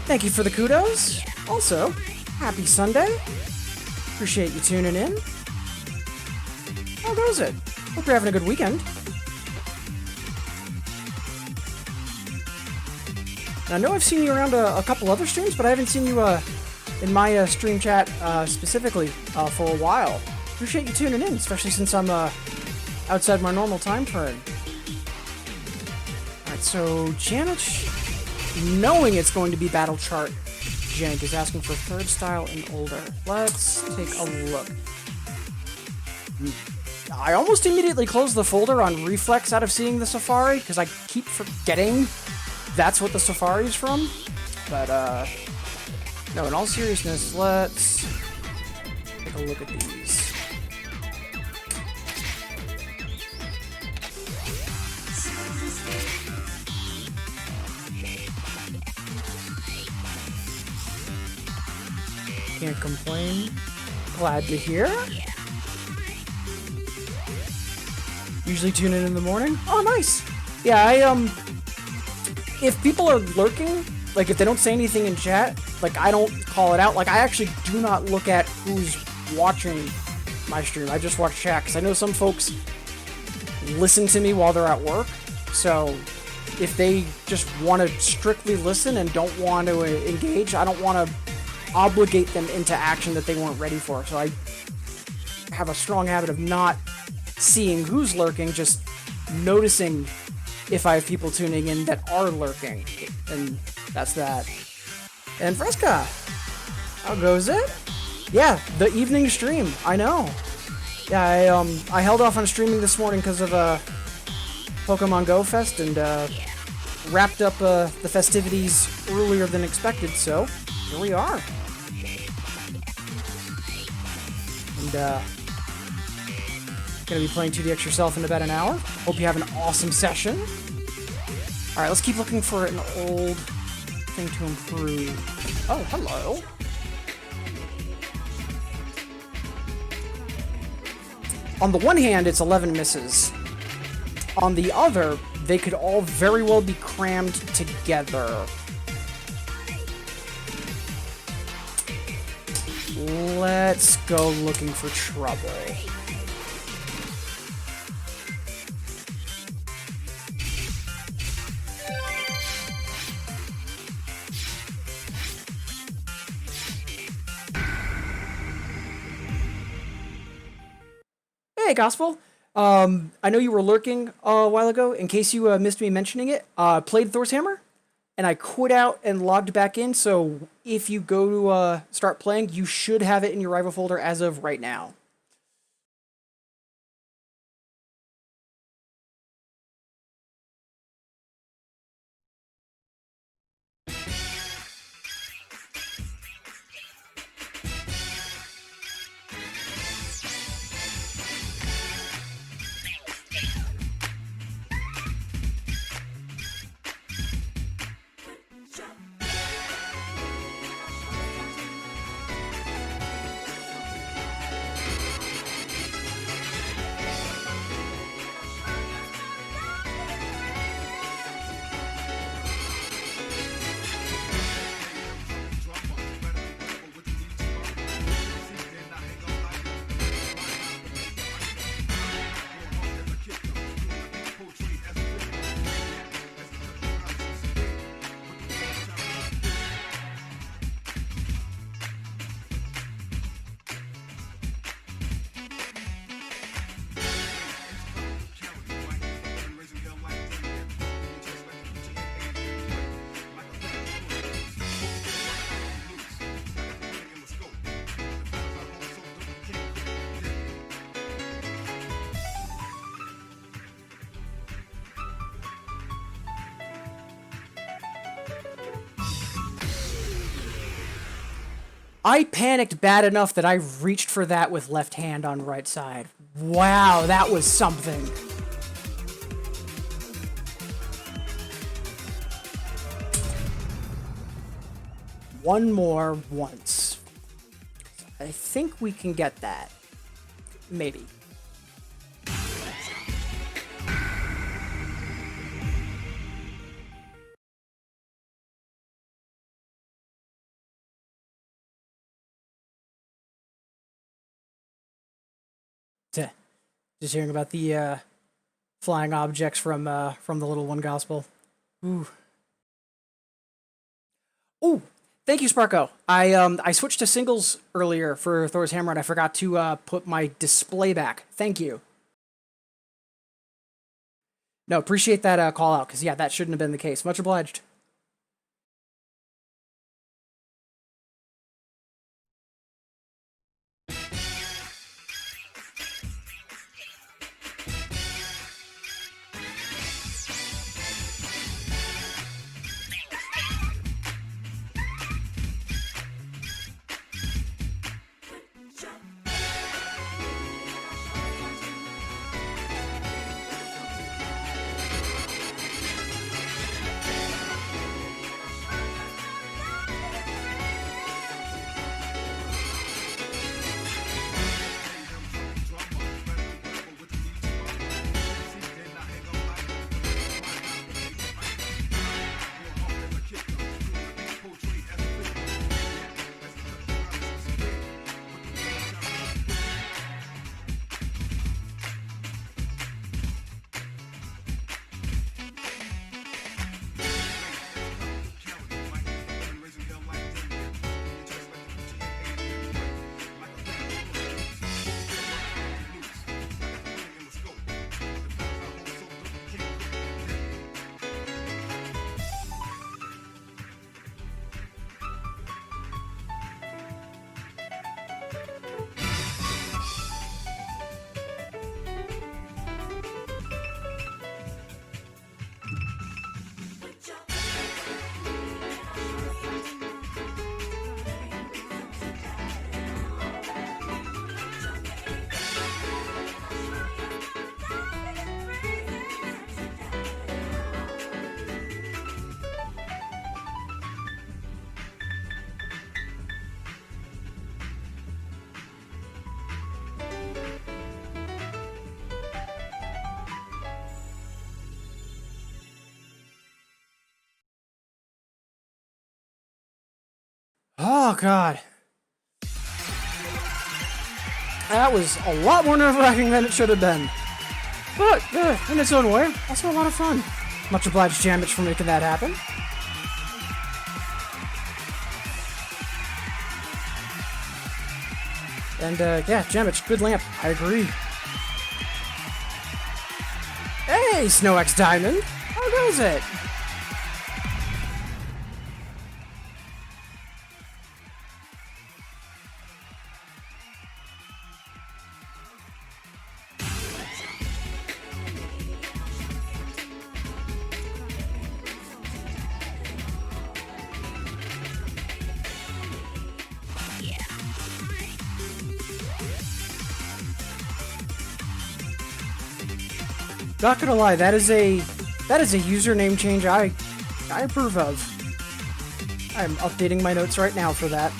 Thank you for the kudos. Also, happy Sunday. Appreciate you tuning in. How goes it? Hope you're having a good weekend. I know I've seen you around a couple other streams, but I haven't seen you in my stream chat specifically for a while. Appreciate you tuning in, especially since I'm outside my normal time frame. Alright, So Janet, knowing it's going to be battle chart jank, is asking for third style and older. Let's take a look. I almost immediately closed the folder on Reflex out of seeing the Safari, because I keep forgetting that's what the Safari is from. But, no, in all seriousness, let's take a look at these. Can't complain. Glad to hear. Usually tune in the morning. Oh, nice. Yeah, if people are lurking, like if they don't say anything in chat, like I don't call it out. Like I actually do not look at who's watching my stream. I just watch chat because I know some folks listen to me while they're at work. So if they just want to strictly listen and don't want to engage, I don't want to obligate them into action that they weren't ready for. So I have a strong habit of not seeing who's lurking, just noticing if I have people tuning in that are lurking. And that's that. And Fresca, how goes it? Yeah, the evening stream, I know. Yeah, I held off on streaming this morning because of Pokemon Go Fest and wrapped up the festivities earlier than expected, so here we are. And gonna be playing 2DX yourself in about an hour. Hope you have an awesome session. Alright, let's keep looking for an old thing to improve. Oh, hello. On the one hand, it's 11 misses. On the other, they could all very well be crammed together. Let's go looking for trouble. Hey, Gospel. I know you were lurking a while ago. In case you missed me mentioning it, played Thor's Hammer, and I quit out and logged back in, so if you go to start playing, you should have it in your rival folder as of right now. I panicked bad enough that I reached for that with left hand on right side. Wow, that was something. One more once. I think we can get that. Maybe. Just hearing about the flying objects from the little one gospel. Ooh. Ooh. Thank you, Sparko. I switched to singles earlier for Thor's Hammer, and I forgot to put my display back. Thank you. No, appreciate that call out, because yeah, that shouldn't have been the case. Much obliged. Oh, God. That was a lot more nerve-wracking than it should have been. But, in its own way, also a lot of fun. Much obliged, Jamich, for making that happen. And, yeah, Jamich, good lamp. I agree. Hey, Snow X Diamond! How goes it? Not gonna lie, that is a username change I approve of. I'm updating my notes right now for that.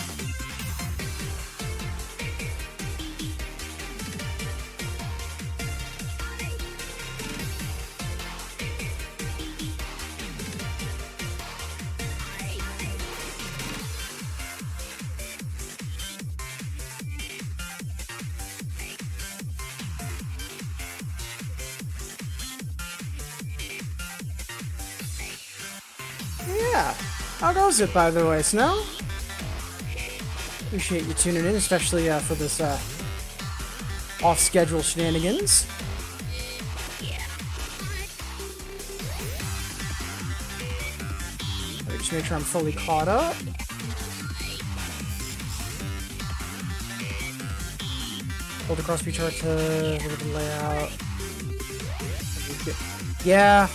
Yeah. How goes it, by the way, Snow? Appreciate you tuning in, especially for this off-schedule shenanigans. Let me just make sure I'm fully caught up. Hold the cross-speed chart to look at the layout. Yeah,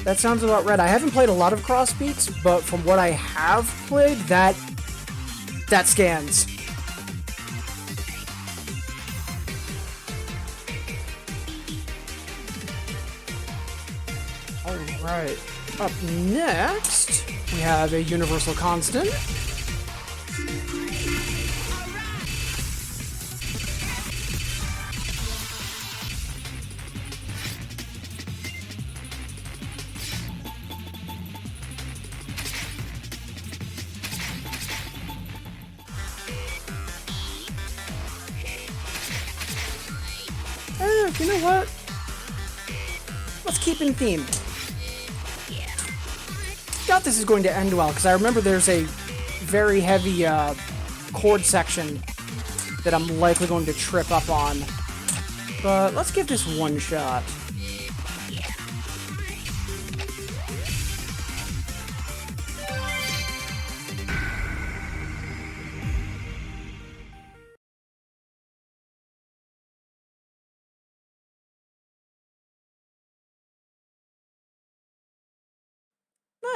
that sounds about right. I haven't played a lot of cross beats, but from what I have played, that scans. Alright. Up next, we have a universal constant. You know what? Let's keep in theme. Doubt this is going to end well, because I remember there's a very heavy chord section that I'm likely going to trip up on. But let's give this one shot.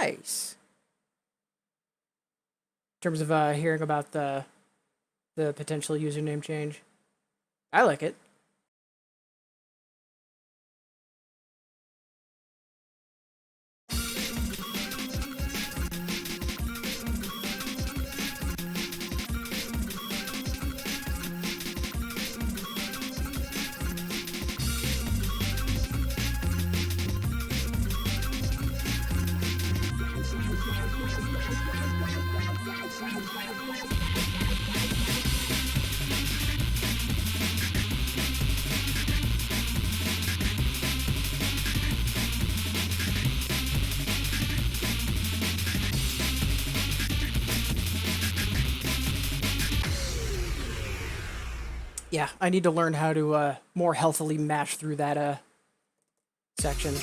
Nice. In terms of hearing about the potential username change. I like it. Yeah, I need to learn how to more healthily mash through that section.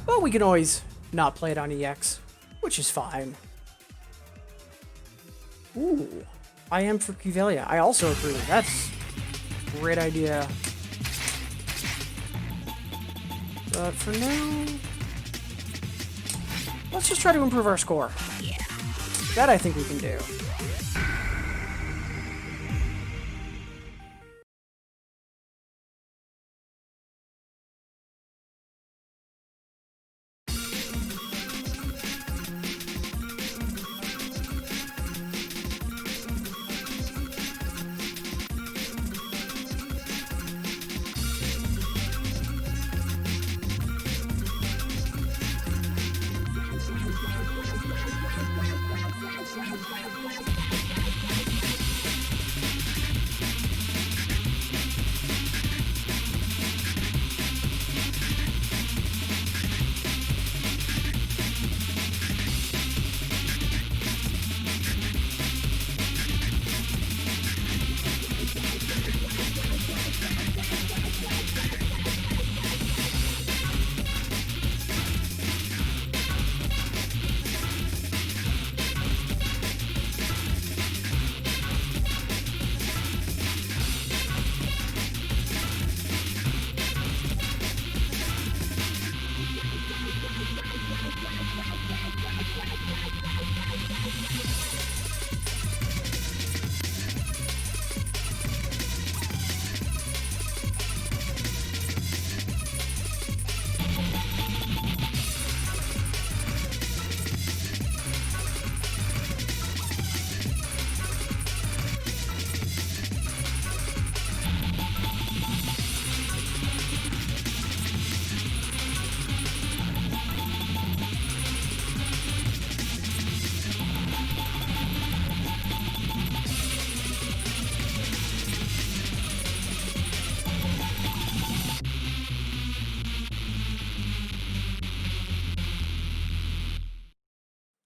But we can always not play it on EX, which is fine. Ooh, I am for Cuvelia. I also agree. That's a great idea. But for now, let's just try to improve our score. That I think we can do.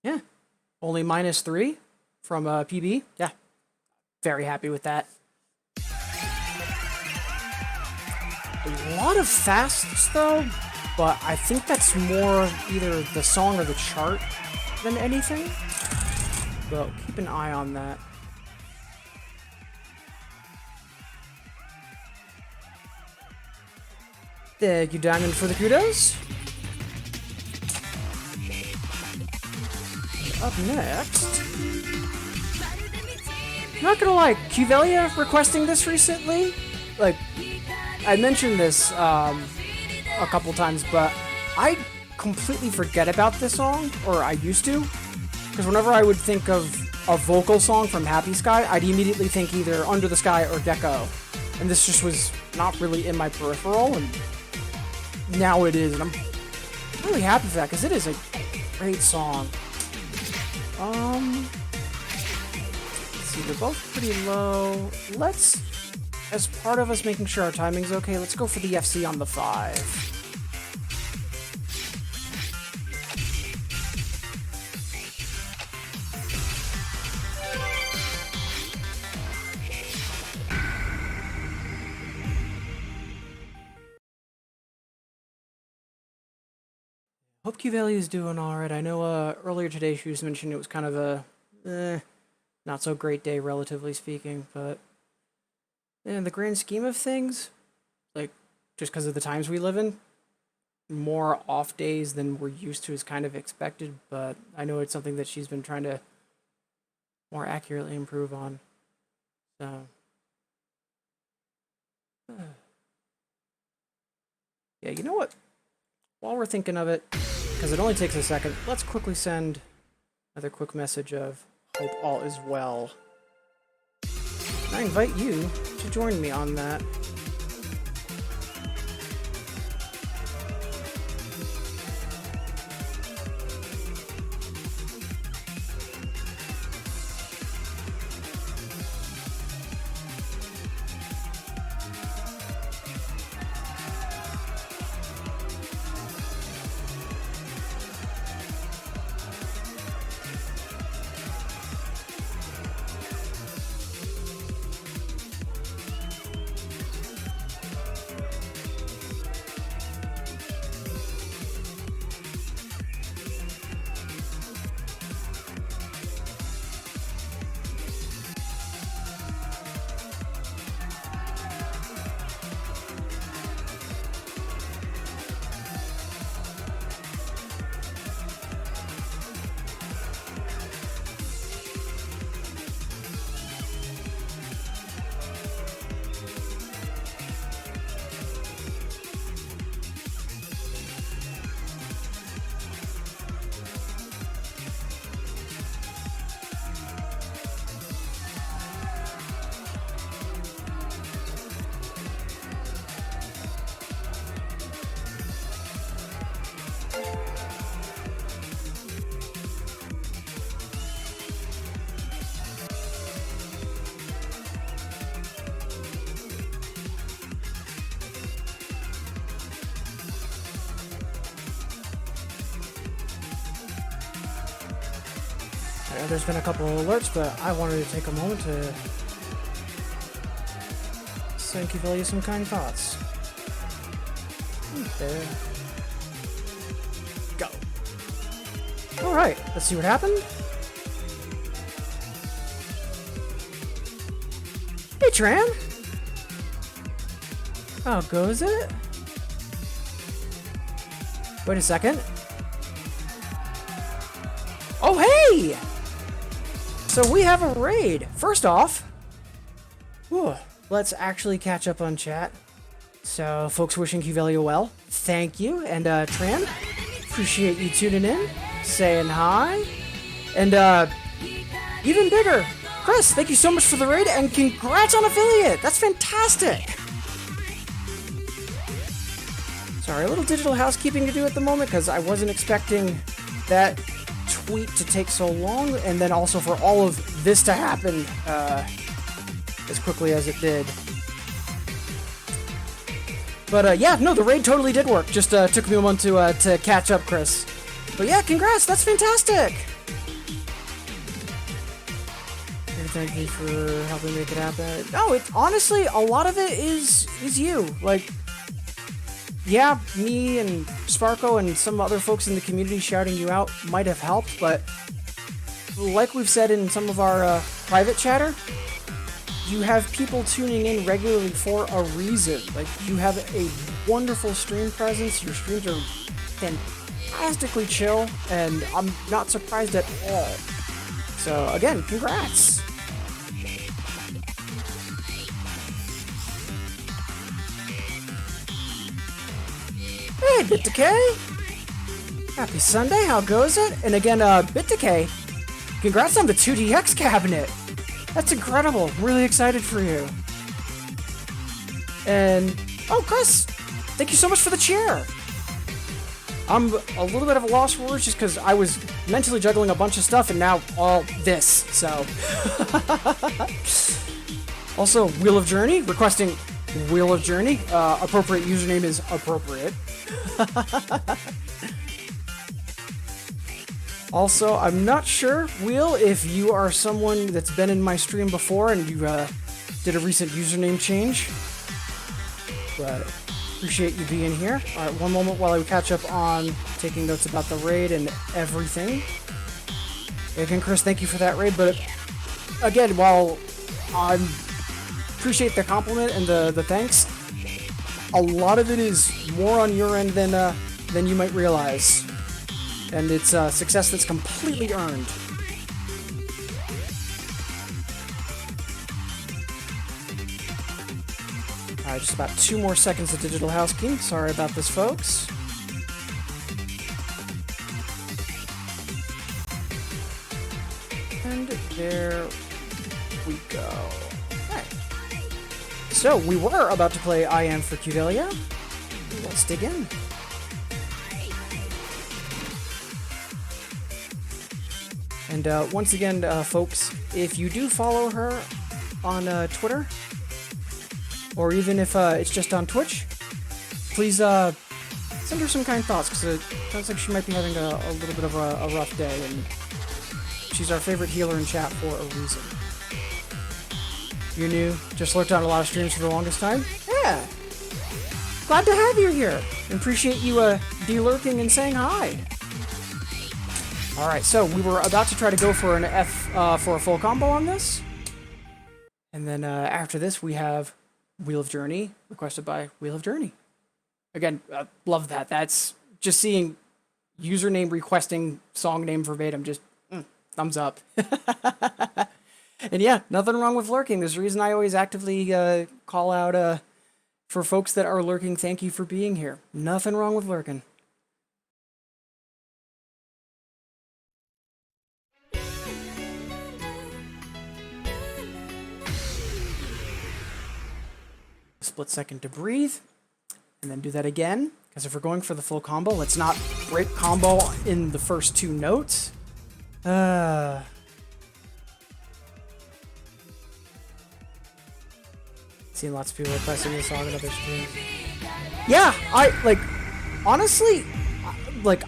Yeah. Only -3 from PB. Yeah. Very happy with that. A lot of fasts, though, but I think that's more either the song or the chart than anything. So keep an eye on that. Thank you, Diamond, for the kudos. Up next... Not gonna lie, Cuvelia requesting this recently, like, I mentioned this a couple times, but I completely forget about this song, or I used to, because whenever I would think of a vocal song from Happy Sky, I'd immediately think either Under the Sky or Gecko, and this just was not really in my peripheral, and now it is, and I'm really happy for that, because it is a great song. See, they're both pretty low. Let's, as part of us making sure our timing's okay, let's go for the FC on the 5. Hope Cuvelia is doing alright. I know earlier today she was mentioning it was kind of a not so great day, relatively speaking, but in the grand scheme of things, like, just because of the times we live in, more off days than we're used to is kind of expected, but I know it's something that she's been trying to more accurately improve on. So, yeah, you know what? While we're thinking of it, because it only takes a second, let's quickly send another quick message of hope all is well. I invite you to join me on that. I know there's been a couple of alerts, but I wanted to take a moment to send Kivelia some kind thoughts. There. Go. Alright, let's see what happened. Hey, Tran! How goes it? Wait a second. Oh, hey! So we have a raid. First off, let's actually catch up on chat. So, folks wishing Kivelia well, thank you. And, Tran, appreciate you tuning in, saying hi. And, even bigger, Chris, thank you so much for the raid, and congrats on affiliate! That's fantastic! Sorry, a little digital housekeeping to do at the moment, because I wasn't expecting that tweet to take so long, and then also for all of this to happen as quickly as it did. But yeah, no, the raid totally did work. Just took me a moment to catch up, Chris. But yeah, congrats, that's fantastic. And thank you for helping make it happen. No, it honestly, a lot of it is you. Like, yeah, me and Sparko and some other folks in the community shouting you out might have helped, but like we've said in some of our private chatter, you have people tuning in regularly for a reason. Like, you have a wonderful stream presence, your streams are fantastically chill, and I'm not surprised at all. So, again, congrats! Hey, BitDecay! Happy Sunday, how goes it? And again, BitDecay, congrats on the 2DX cabinet! That's incredible, I'm really excited for you. And, oh, Chris, thank you so much for the cheer! I'm a little bit of a loss for words just because I was mentally juggling a bunch of stuff and now all this, so. Also, Wheel of Journey, requesting Wheel of Journey. Appropriate username is appropriate. Also, I'm not sure, Wheel, if you are someone that's been in my stream before and you did a recent username change. But appreciate you being here. Alright, one moment while I catch up on taking notes about the raid and everything. Again, Chris, thank you for that raid, but again, while I appreciate the compliment and the thanks, a lot of it is more on your end than than you might realize. And it's a success that's completely earned. Alright, just about 2 more seconds of digital housekeeping. Sorry about this, folks. And there we go. Okay. So, we were about to play I Am for Cudelia. Let's dig in. And once again, folks, if you do follow her on Twitter, or even if it's just on Twitch, please send her some kind thoughts, because it sounds like she might be having a little bit of a rough day, and she's our favorite healer in chat for a reason. You're new, just lurked on a lot of streams for the longest time? Yeah! Glad to have you here, and appreciate you de-lurking and saying hi. Alright, so we were about to try to go for an F for a full combo on this. And then after this we have Wheel of Journey, requested by Wheel of Journey. Again, love that. That's just seeing username requesting song name verbatim, just thumbs up. And yeah, nothing wrong with lurking. There's a reason I always actively call out for folks that are lurking, thank you for being here. Nothing wrong with lurking. Split second to breathe, and then do that again, because if we're going for the full combo, let's not break combo in the first 2 notes. Seen lots of people requesting this song in other streams. Yeah, honestly,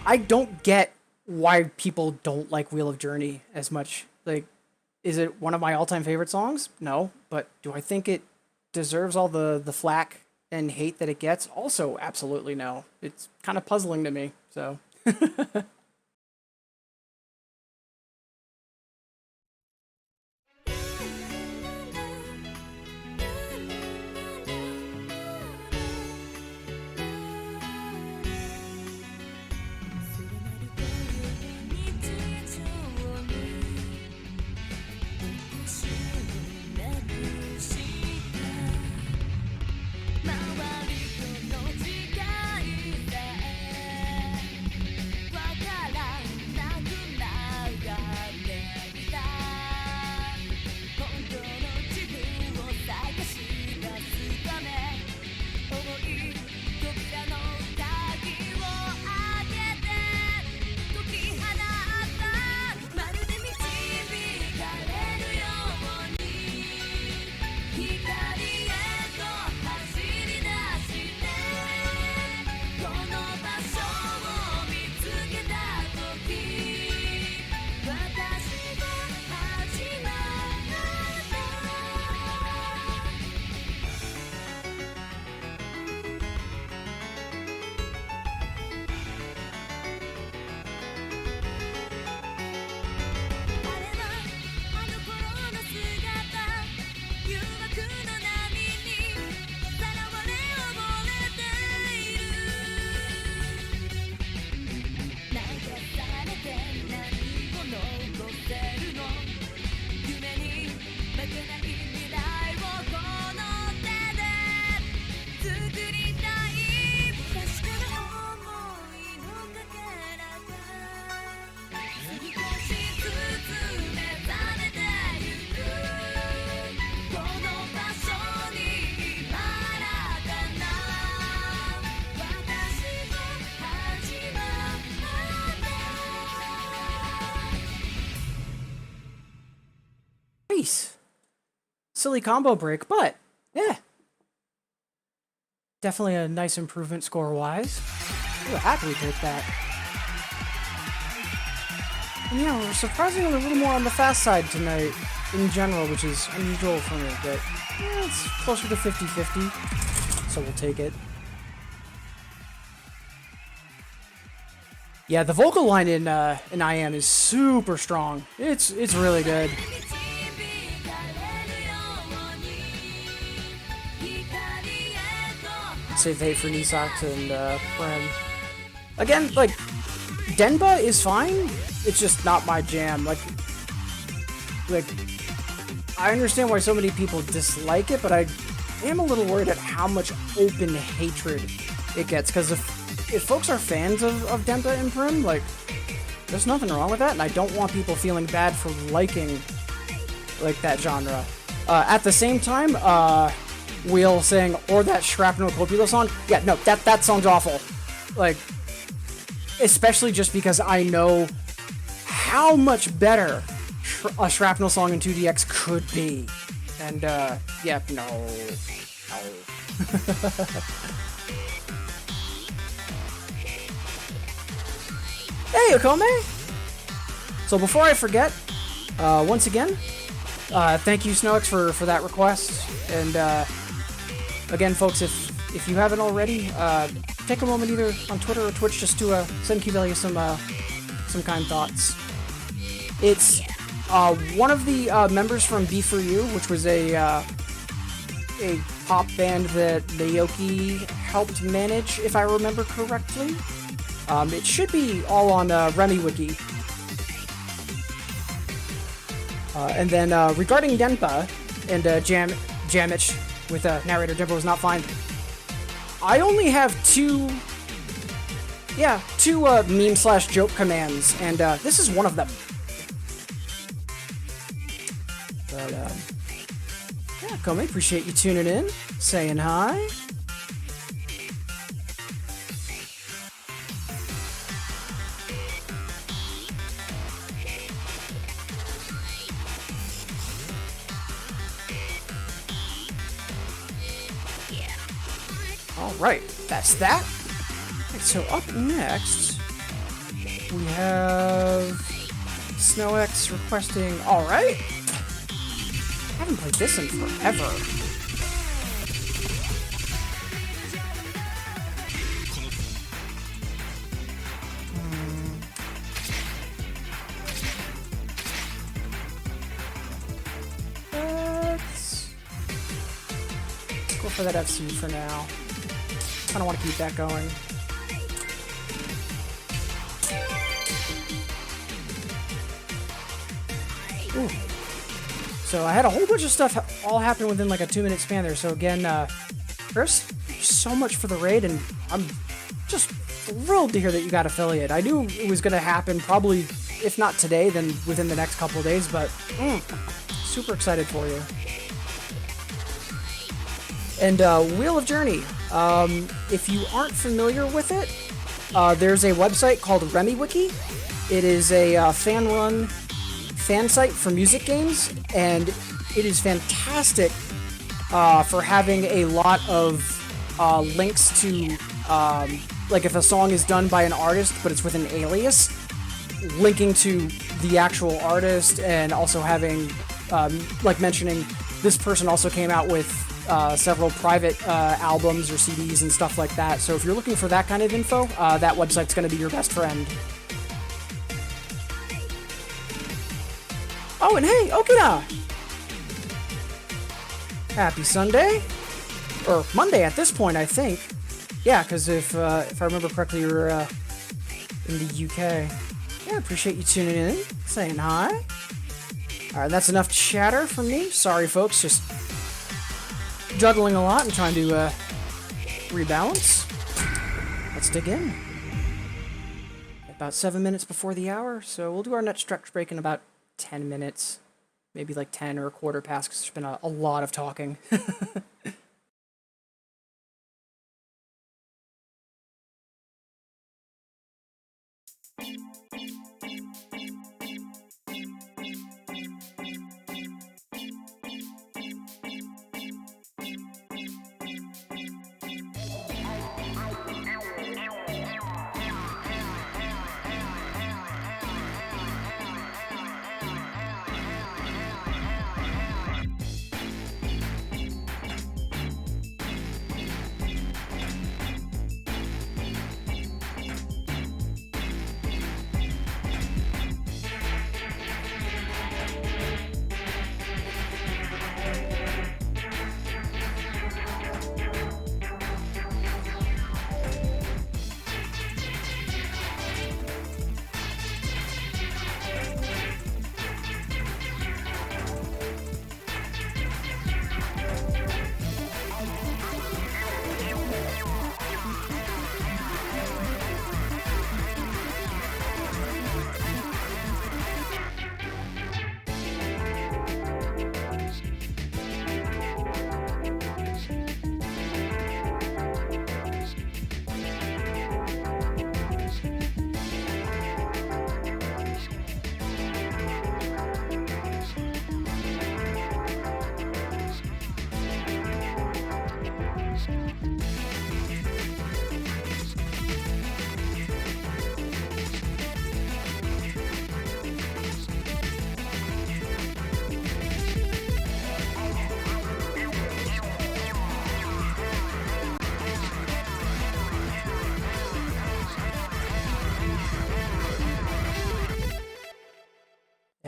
I don't get why people don't like Wheel of Journey as much. Like, is it one of my all-time favorite songs? No, but do I think it deserves all the flack and hate that it gets? Also, absolutely no. It's kind of puzzling to me, so. Nice. Silly combo break, but yeah. Definitely a nice improvement score-wise. We'll happily take that. And yeah, we're surprisingly a little more on the fast side tonight in general, which is unusual for me, but yeah, it's closer to 50-50, so we'll take it. Yeah, the vocal line in I Am is super strong. It's really good. Save hate for Nisox and Prem. Again, like, Denba is fine. It's just not my jam. Like, I understand why so many people dislike it, but I am a little worried at how much open hatred it gets. Because if folks are fans of Denba and Prim, like, there's nothing wrong with that, and I don't want people feeling bad for liking, like, that genre. At the same time, Wheel saying, or that Shrapnel Copula song, yeah, no, that song's awful. Like, especially just because I know how much better a Shrapnel song in 2DX could be. And, yeah, no. Hey, Okome! So before I forget, once again, thank you, SnowX, for that request. And, again, folks, if you haven't already, take a moment either on Twitter or Twitch just to send Kivelia some kind thoughts. It's one of the members from B4U, which was a pop band that Naoki helped manage, if I remember correctly. It should be all on Remy Wiki. And then regarding Denpa and Jamich with narrator Denpa was not fine. I only have two meme/joke commands, and this is one of them. But yeah, Kome, appreciate you tuning in, saying hi. Alright, that's that. Right, so up next, we have SnowX requesting, alright. I haven't played this in forever. Let's go for that FC for now. I don't want to keep that going. Ooh. So I had a whole bunch of stuff all happen within like a 2-minute span there. So again, Chris, so much for the raid, and I'm just thrilled to hear that you got affiliate. I knew it was going to happen probably, if not today, then within the next couple of days, but super excited for you. And Wheel of Journey, if you aren't familiar with it, there's a website called RemyWiki. It is a fan-run fan site for music games, and it is fantastic for having a lot of links to, like if a song is done by an artist but it's with an alias, linking to the actual artist, and also having, like mentioning, this person also came out with several private albums or CDs and stuff like that. So if you're looking for that kind of info, that website's going to be your best friend. Oh, and hey, Okina! Happy Sunday? Or Monday at this point, I think. Yeah, because if I remember correctly, you're in the UK. Yeah, appreciate you tuning in, saying hi. Alright, that's enough chatter from me. Sorry, folks, just juggling a lot and trying to rebalance. Let's dig in. About 7 minutes before the hour, so we'll do our next stretch break in about 10 minutes. Maybe like 10 or a quarter past, because there's been a lot of talking.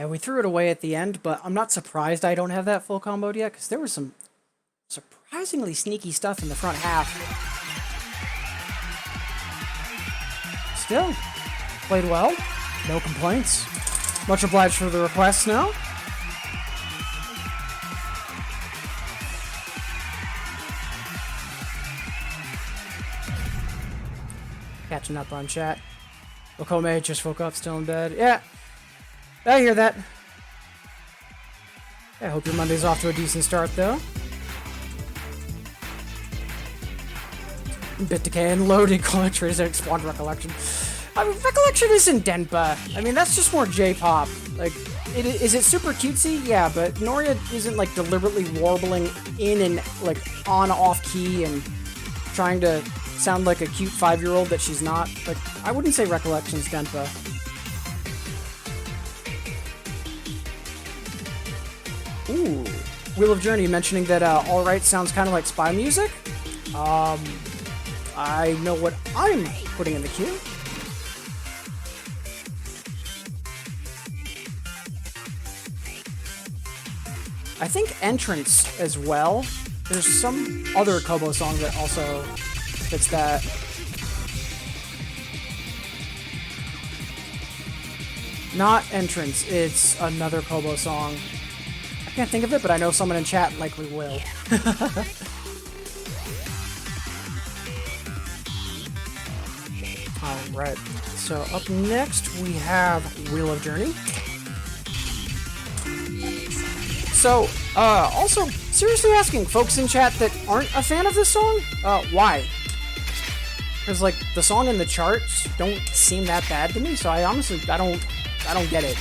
we threw it away at the end, but I'm not surprised I don't have that full comboed yet, because there was some surprisingly sneaky stuff in the front half. Still, played well. No complaints. Much obliged for the requests now. Catching up on chat. Okome just woke up, still in bed. Yeah, I hear that. I hope your Monday's off to a decent start, though. Bit decay and loading collectors and spawned recollection. I mean, recollection isn't Denpa. I mean, that's just more J-pop. Like, is it super cutesy? Yeah, but Noria isn't like deliberately warbling in and like on-off key and trying to sound like a cute 5-year-old that she's not. Like, I wouldn't say recollection's Denpa. Ooh, Wheel of Journey mentioning that All Right sounds kind of like spy music. I know what I'm putting in the queue. I think Entrance as well. There's some other Kobo song that also fits that. Not Entrance, it's another Kobo song. I can't think of it, but I know someone in chat likely will. Alright, so up next we have Wheel of Journey. So, also, seriously asking folks in chat that aren't a fan of this song, why? Because, like, the song and the charts don't seem that bad to me, so I honestly, I don't get it.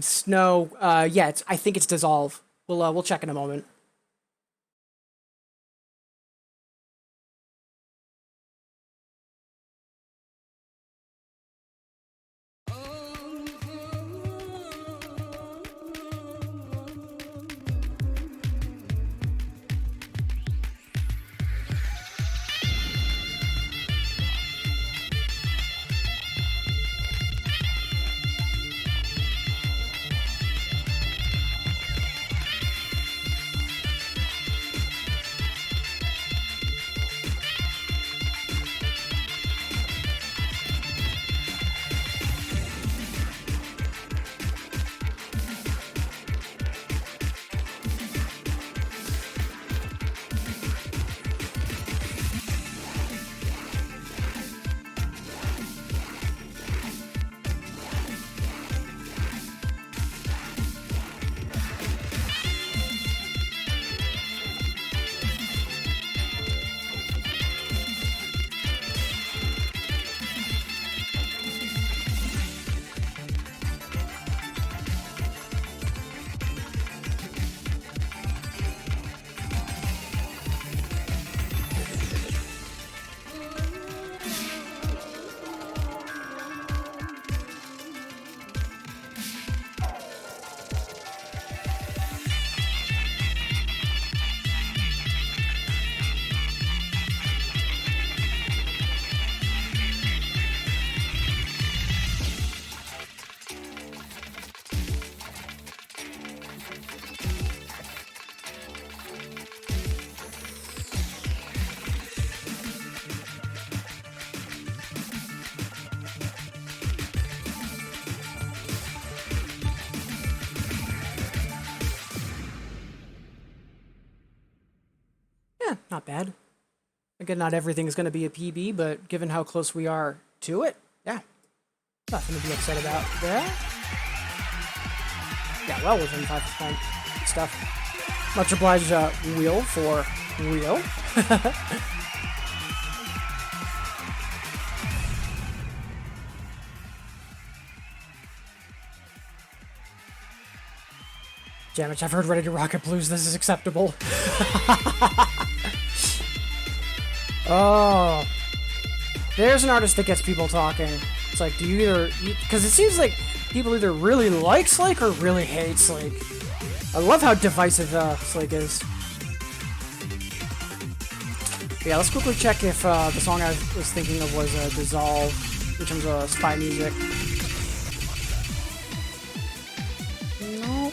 Snow, yeah, I think it's Dissolve. We'll check in a moment. Yeah, not bad. Again, not everything is going to be a PB, but given how close we are to it, yeah, nothing to be upset about there. Yeah, well within 5% stuff. Much obliged, Wheel for Wheel. Damage, I've heard Ready to Rocket Blues, this is acceptable. Oh. There's an artist that gets people talking. It's like, do you either... Because it seems like people either really like Slake or really hate Slake. I love how divisive Slake is. But yeah, let's quickly check if the song I was thinking of was Dissolve in terms of spy music. No.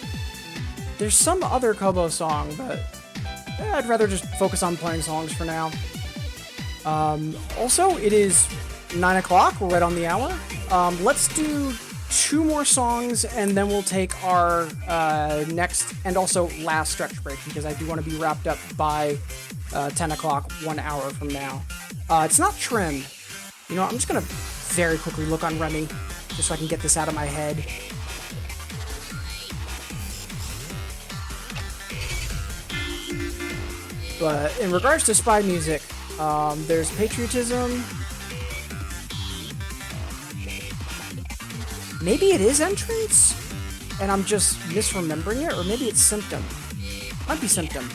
There's some other Kobo song, but I'd rather just focus on playing songs for now. Also, it is 9 o'clock. We're right on the hour. Let's do 2 more songs, and then we'll take our next and also last stretch break, because I do want to be wrapped up by 10 o'clock, 1 hour from now. It's not trimmed. You know, I'm just going to very quickly look on Remy, just so I can get this out of my head. But in regards to spy music, there's Patriotism. Maybe it is Entrance, and I'm just misremembering it, or maybe it's Symptom. Might be Symptom.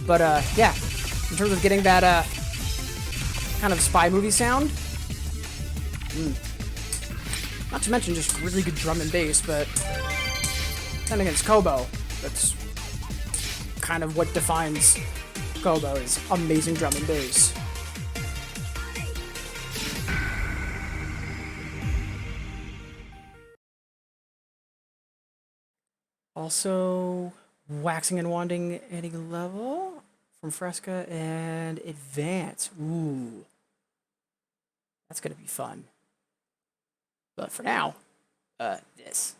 But yeah, in terms of getting that kind of spy movie sound, not to mention just really good drum and bass, but then against Kobo, that's kind of what defines Kobo, is amazing drum and bass. Also, Waxing and Wanding any level from Fresca and Advance. Ooh. That's gonna be fun. But for now, this.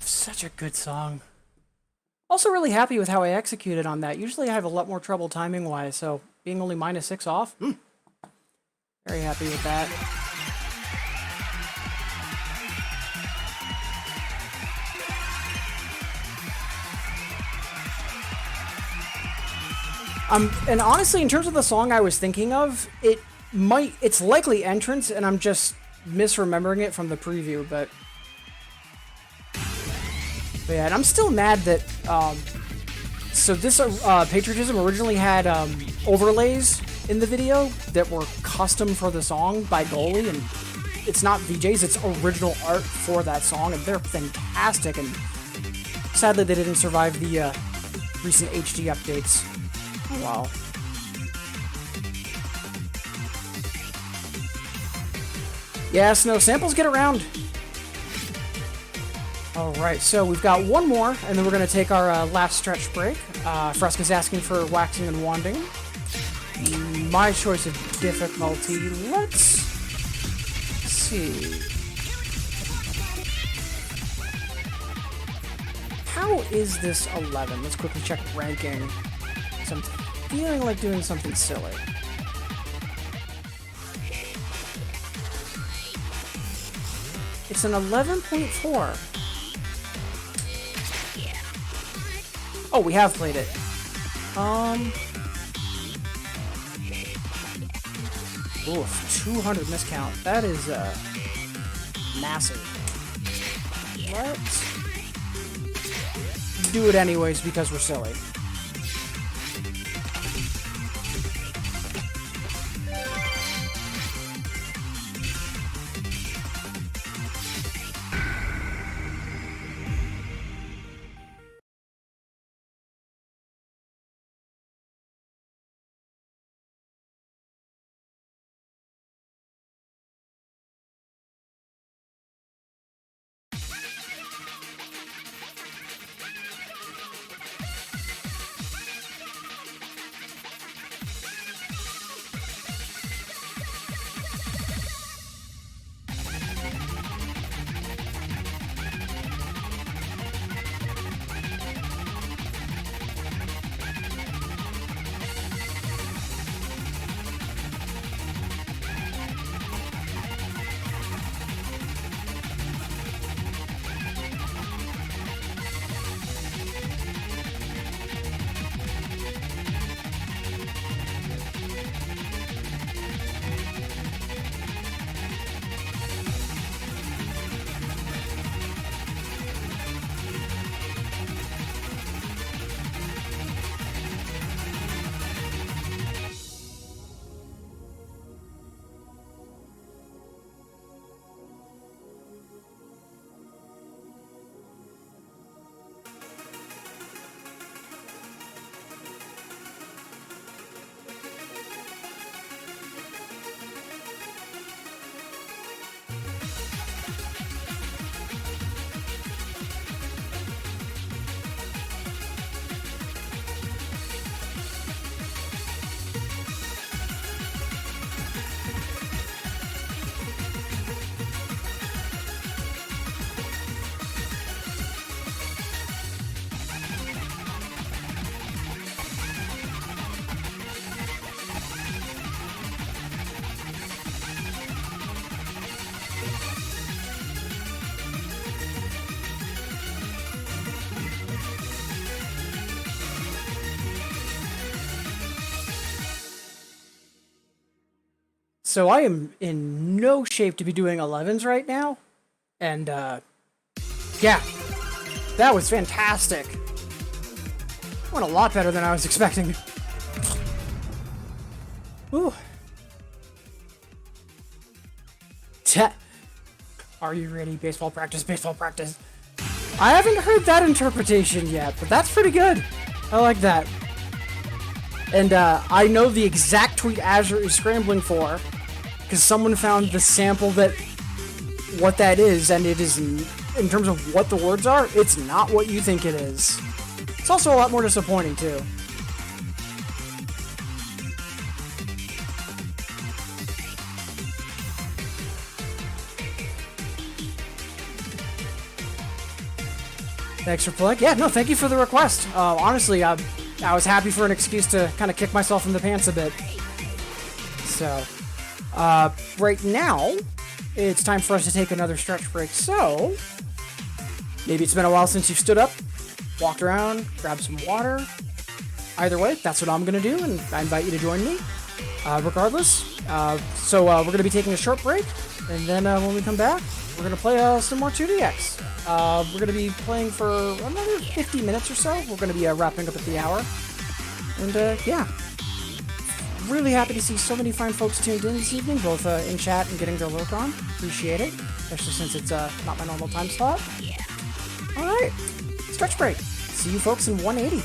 Such a good song. Also really happy with how I executed on that. Usually I have a lot more trouble timing-wise, so being only -6 off, very happy with that. And honestly, in terms of the song I was thinking of, it's likely Entrance, and I'm just misremembering it from the preview, but yeah, and I'm still mad that, so this Patriotism originally had overlays in the video that were custom for the song by Goalie, and it's not VJs, it's original art for that song, and they're fantastic, and sadly they didn't survive the recent HD updates. Oh wow. Yes, no, samples get around. Alright, so we've got one more, and then we're going to take our last stretch break. Fresca's asking for Waxing and Wanding. My choice of difficulty, let's see. How is this 11? Let's quickly check ranking. So I'm feeling like doing something silly. It's an 11.4. Oh, we have played it. Oof, 200 miscount. That is, massive. Let's do it anyways because we're silly. So I am in no shape to be doing 11s right now. And, yeah, that was fantastic. Went a lot better than I was expecting. Ooh. Are you ready? Baseball practice, baseball practice. I haven't heard that interpretation yet, but that's pretty good. I like that. And I know the exact tweet Azure is scrambling for, because someone found the sample that what that is, and it is, in terms of what the words are, it's not what you think it is. It's also a lot more disappointing, too. Thanks for playing. Yeah, no, thank you for the request. Honestly, I was happy for an excuse to kind of kick myself in the pants a bit. So, right now, it's time for us to take another stretch break. So, maybe it's been a while since you've stood up, walked around, grabbed some water. Either way, that's what I'm going to do, and I invite you to join me, regardless. So we're going to be taking a short break, and then when we come back, we're going to play some more 2DX. We're going to be playing for another 50 minutes or so. We're going to be wrapping up at the hour. And, yeah. Really happy to see so many fine folks tuned in this evening, both in chat and getting their lurk on. Appreciate it, especially since it's not my normal time slot. Alright, stretch break. See you folks in 180.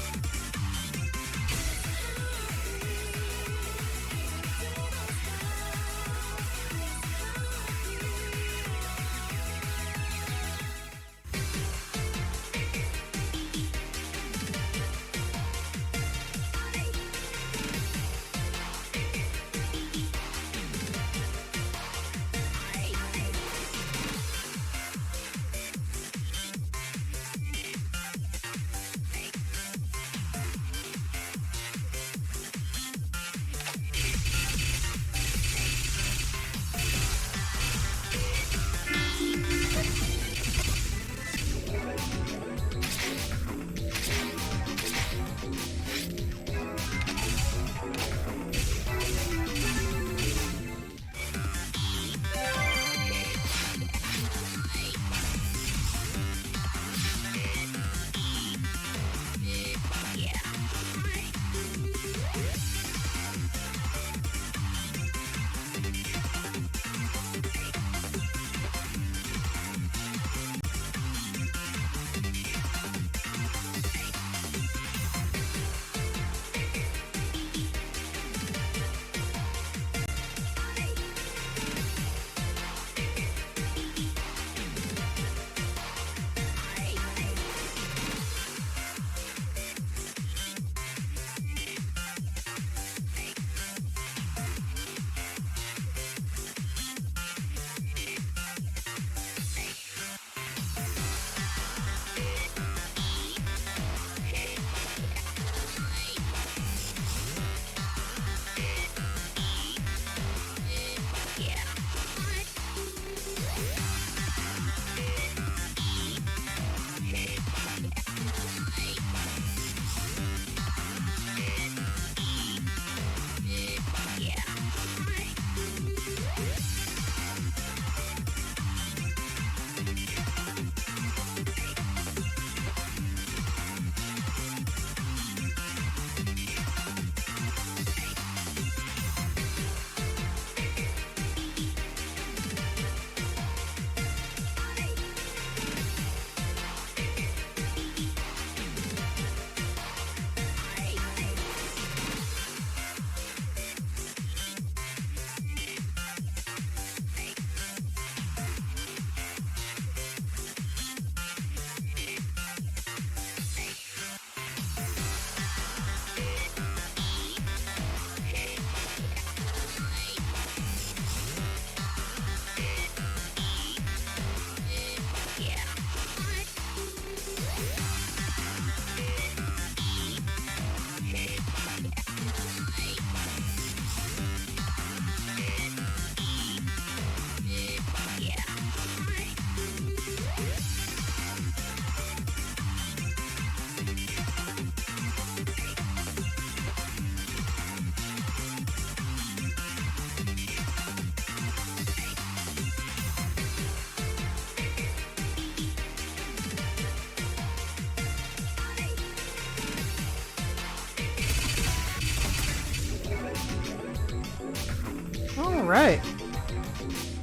right.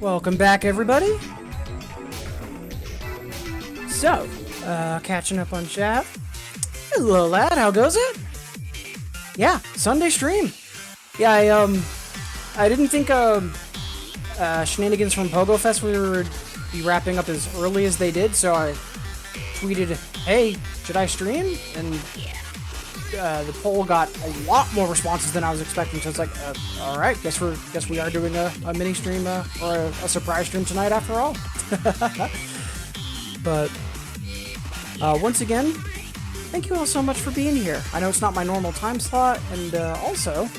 Welcome back, everybody. So, catching up on chat. Hello, lad. How goes it? Yeah, Sunday stream. Yeah, I didn't think Shenanigans from Pogo Fest would be wrapping up as early as they did, so I tweeted, "Hey, should I stream?" And the poll got a lot more responses than I was expecting. So it's like, all right, guess we are doing a mini stream or a surprise stream tonight after all. But once again, thank you all so much for being here. I know it's not my normal time slot, and also,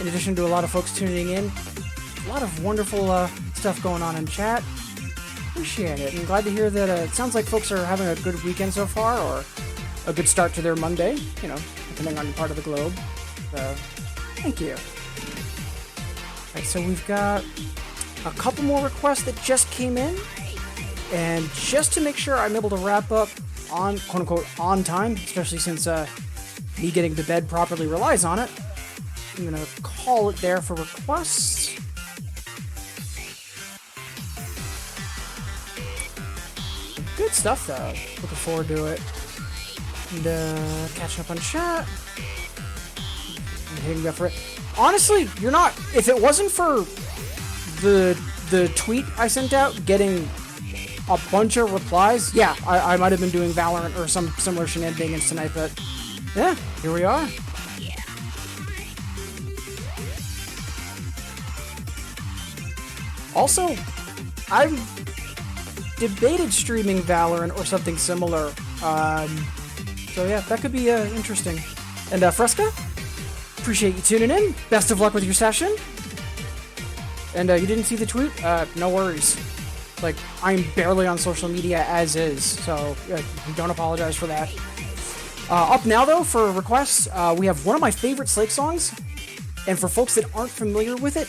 in addition to a lot of folks tuning in, a lot of wonderful stuff going on in chat. Appreciate it. I'm glad to hear that it sounds like folks are having a good weekend so far, or a good start to their Monday, you know, depending on your part of the globe. So, thank you. Alright, so we've got a couple more requests that just came in, and just to make sure I'm able to wrap up on, quote-unquote, on time, especially since me getting to bed properly relies on it, I'm gonna call it there for requests. Good stuff, though. Looking forward to it. And catching up on chat. And hitting up for it. Honestly, you're not. If it wasn't for the tweet I sent out getting a bunch of replies, yeah, I might have been doing Valorant or some similar shenanigans tonight. But yeah, here we are. Also, I've debated streaming Valorant or something similar. So yeah, that could be interesting. And Fresca, appreciate you tuning in. Best of luck with your session. And you didn't see the tweet? No worries. Like, I'm barely on social media as is, so don't apologize for that. Up now, though, for requests, we have one of my favorite Slake songs. And for folks that aren't familiar with it,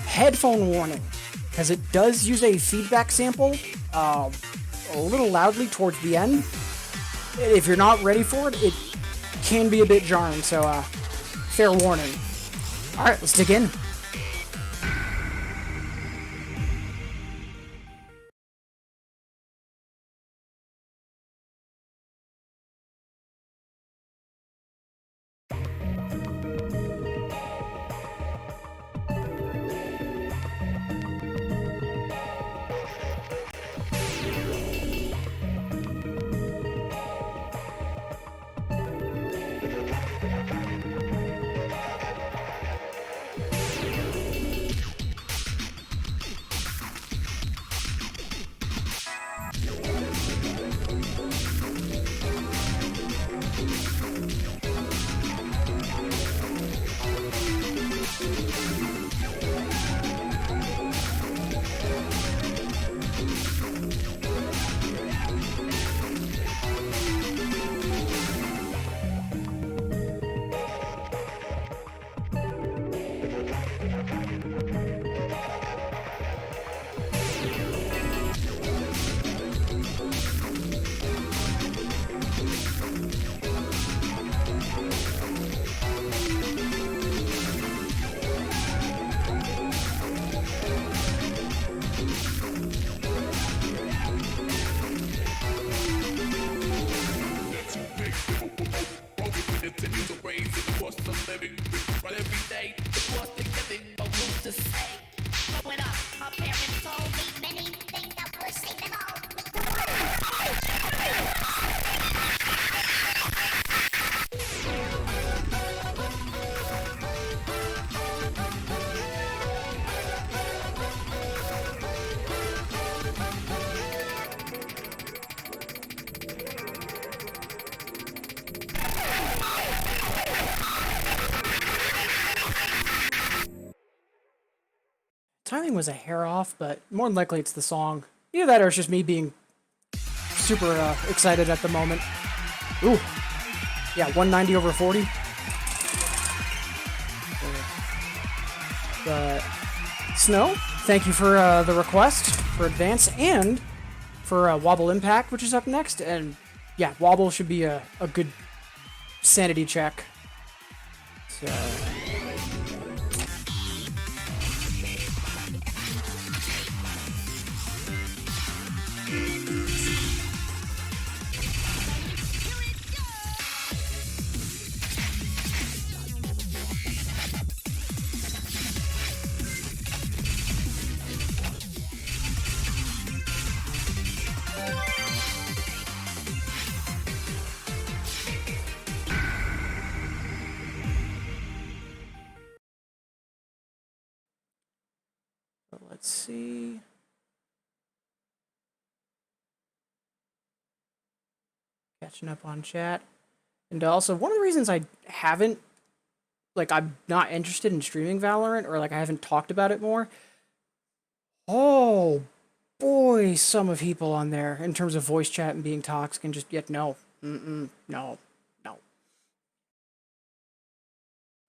headphone warning, because it does use a feedback sample a little loudly towards the end. If you're not ready for it, it can be a bit jarring, so fair warning. Alright, let's dig in. Timing was a hair off, but more than likely it's the song. Either that or it's just me being super excited at the moment. Ooh. Yeah, 190 over 40. But Snow, thank you for the request for Advance and for Wobble Impact, which is up next. And yeah, Wobble should be a good sanity check. So... So let's see. Catching up on chat. And also, one of the reasons I haven't, like, I'm not interested in streaming Valorant, or like I haven't talked about it more. Oh boy, some of people on there in terms of voice chat and being toxic and just yet no, no.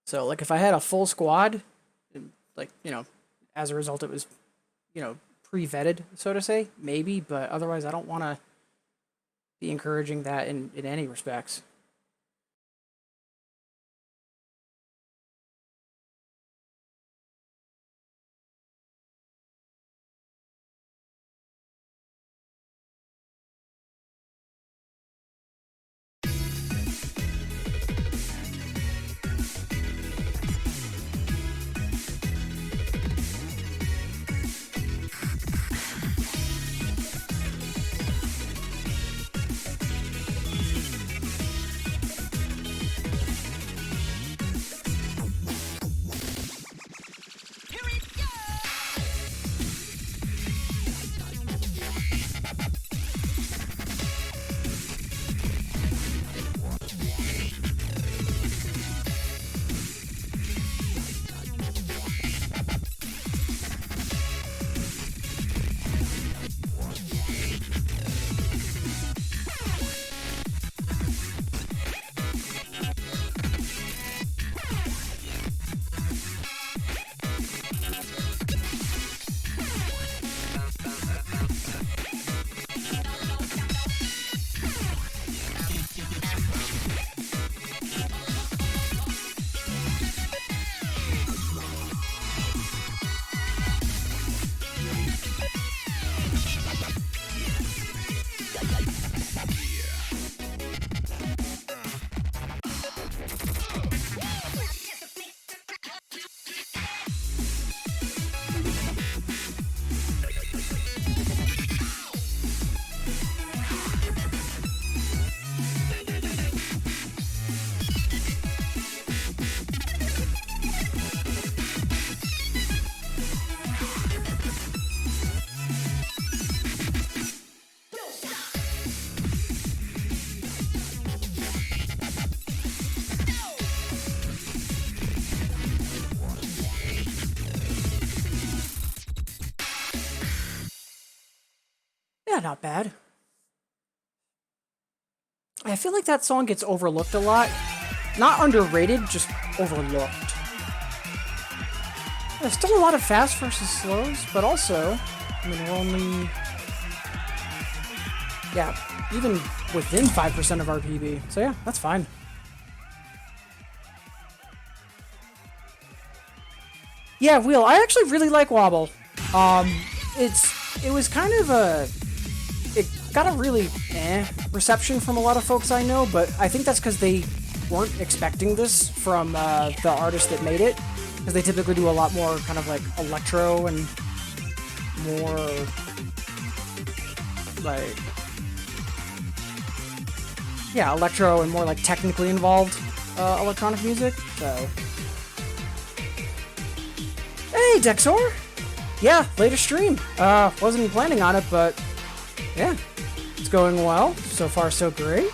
So like if I had a full squad, like as a result it was, pre-vetted so to say, maybe, but otherwise I don't want to be encouraging that in any respects. Yeah, not bad. I feel like that song gets overlooked a lot. Not underrated, just overlooked. There's still a lot of fast versus slows, but also, I mean, we're only... Yeah, even within 5% of our PB. So yeah, that's fine. Yeah, Wheel, I actually really like Wobble. It was kind of a... It got a really reception from a lot of folks I know, but I think that's because they weren't expecting this from the artist that made it, because they typically do a lot more kind of like electro and more like, yeah, electro and more like technically involved electronic music. So, hey, Dexor! Yeah, latest stream. Wasn't planning on it, but yeah, it's going well. So far, so great.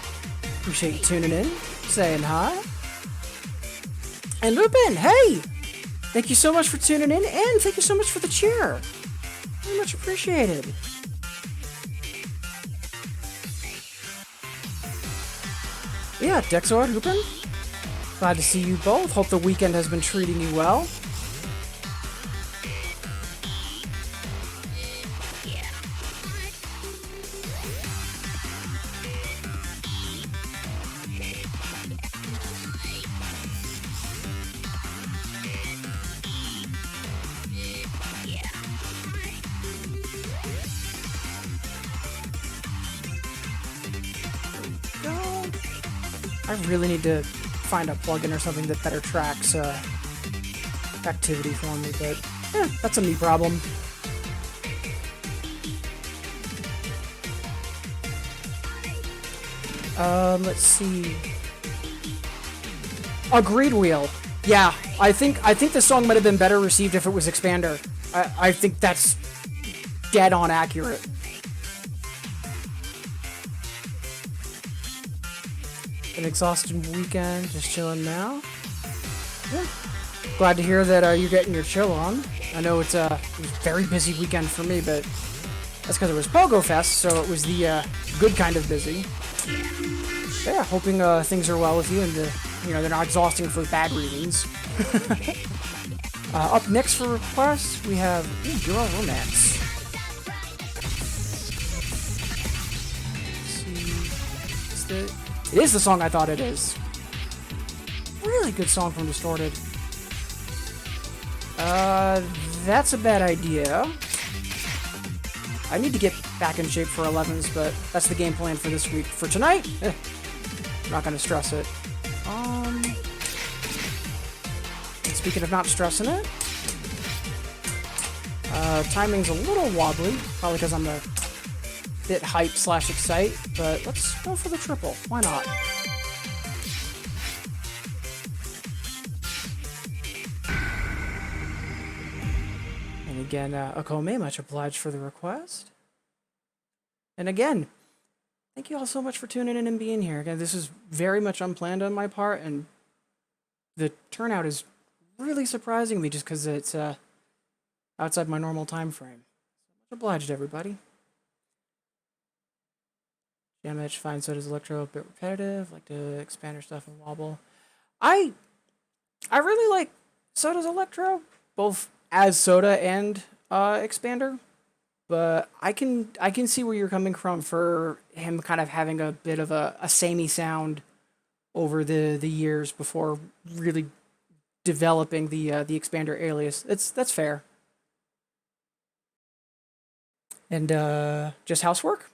Appreciate you tuning in, saying hi. And Lupin, hey! Thank you so much for tuning in, and thank you so much for the cheer. Very much appreciated. Yeah, Dexor, Lupin. Glad to see you both. Hope the weekend has been treating you well. I really need to find a plugin or something that better tracks activity for me, but that's a me problem. Let's see. Agreed Wheel. Yeah, I think the song might have been better received if it was Expander. I think that's dead on accurate. An exhausted weekend, just chilling now. Yeah. Glad to hear that you're getting your chill on. I know it was a very busy weekend for me, but that's because it was Pogo Fest, so it was the good kind of busy. But yeah, hoping things are well with you and they're not exhausting for bad reasons. Up next for requests, we have Euro Romance. Let's see. It is the song I thought it is. Really good song from Distorted. That's a bad idea. I need to get back in shape for 11s, but that's the game plan for this week. For tonight, I'm not gonna stress it. Speaking of not stressing it, timing's a little wobbly, probably because I'm a bit hype / excite, but let's go for the triple. Why not? And again, Akome, much obliged for the request. And again, thank you all so much for tuning in and being here. Again, this is very much unplanned on my part, and the turnout is really surprising me just because it's outside my normal time frame. Much obliged, everybody. Jam Edge finds Soda's Electro a bit repetitive, like to expand her stuff and wobble. I really like Soda's Electro, both as Soda and Expander, but I can see where you're coming from for him kind of having a bit of a samey sound over the years before really developing the Expander alias. That's fair. And just housework?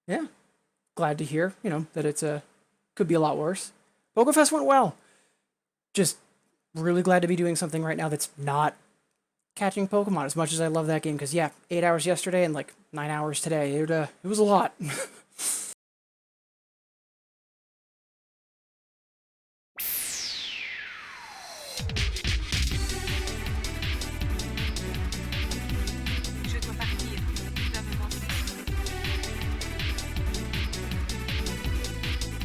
Yeah. Glad to hear, that it's could be a lot worse. PokeFest went well. Just really glad to be doing something right now that's not catching Pokemon, as much as I love that game, because 8 hours yesterday and like 9 hours today. It was a lot. Je dois partir. Tu dois me manquer.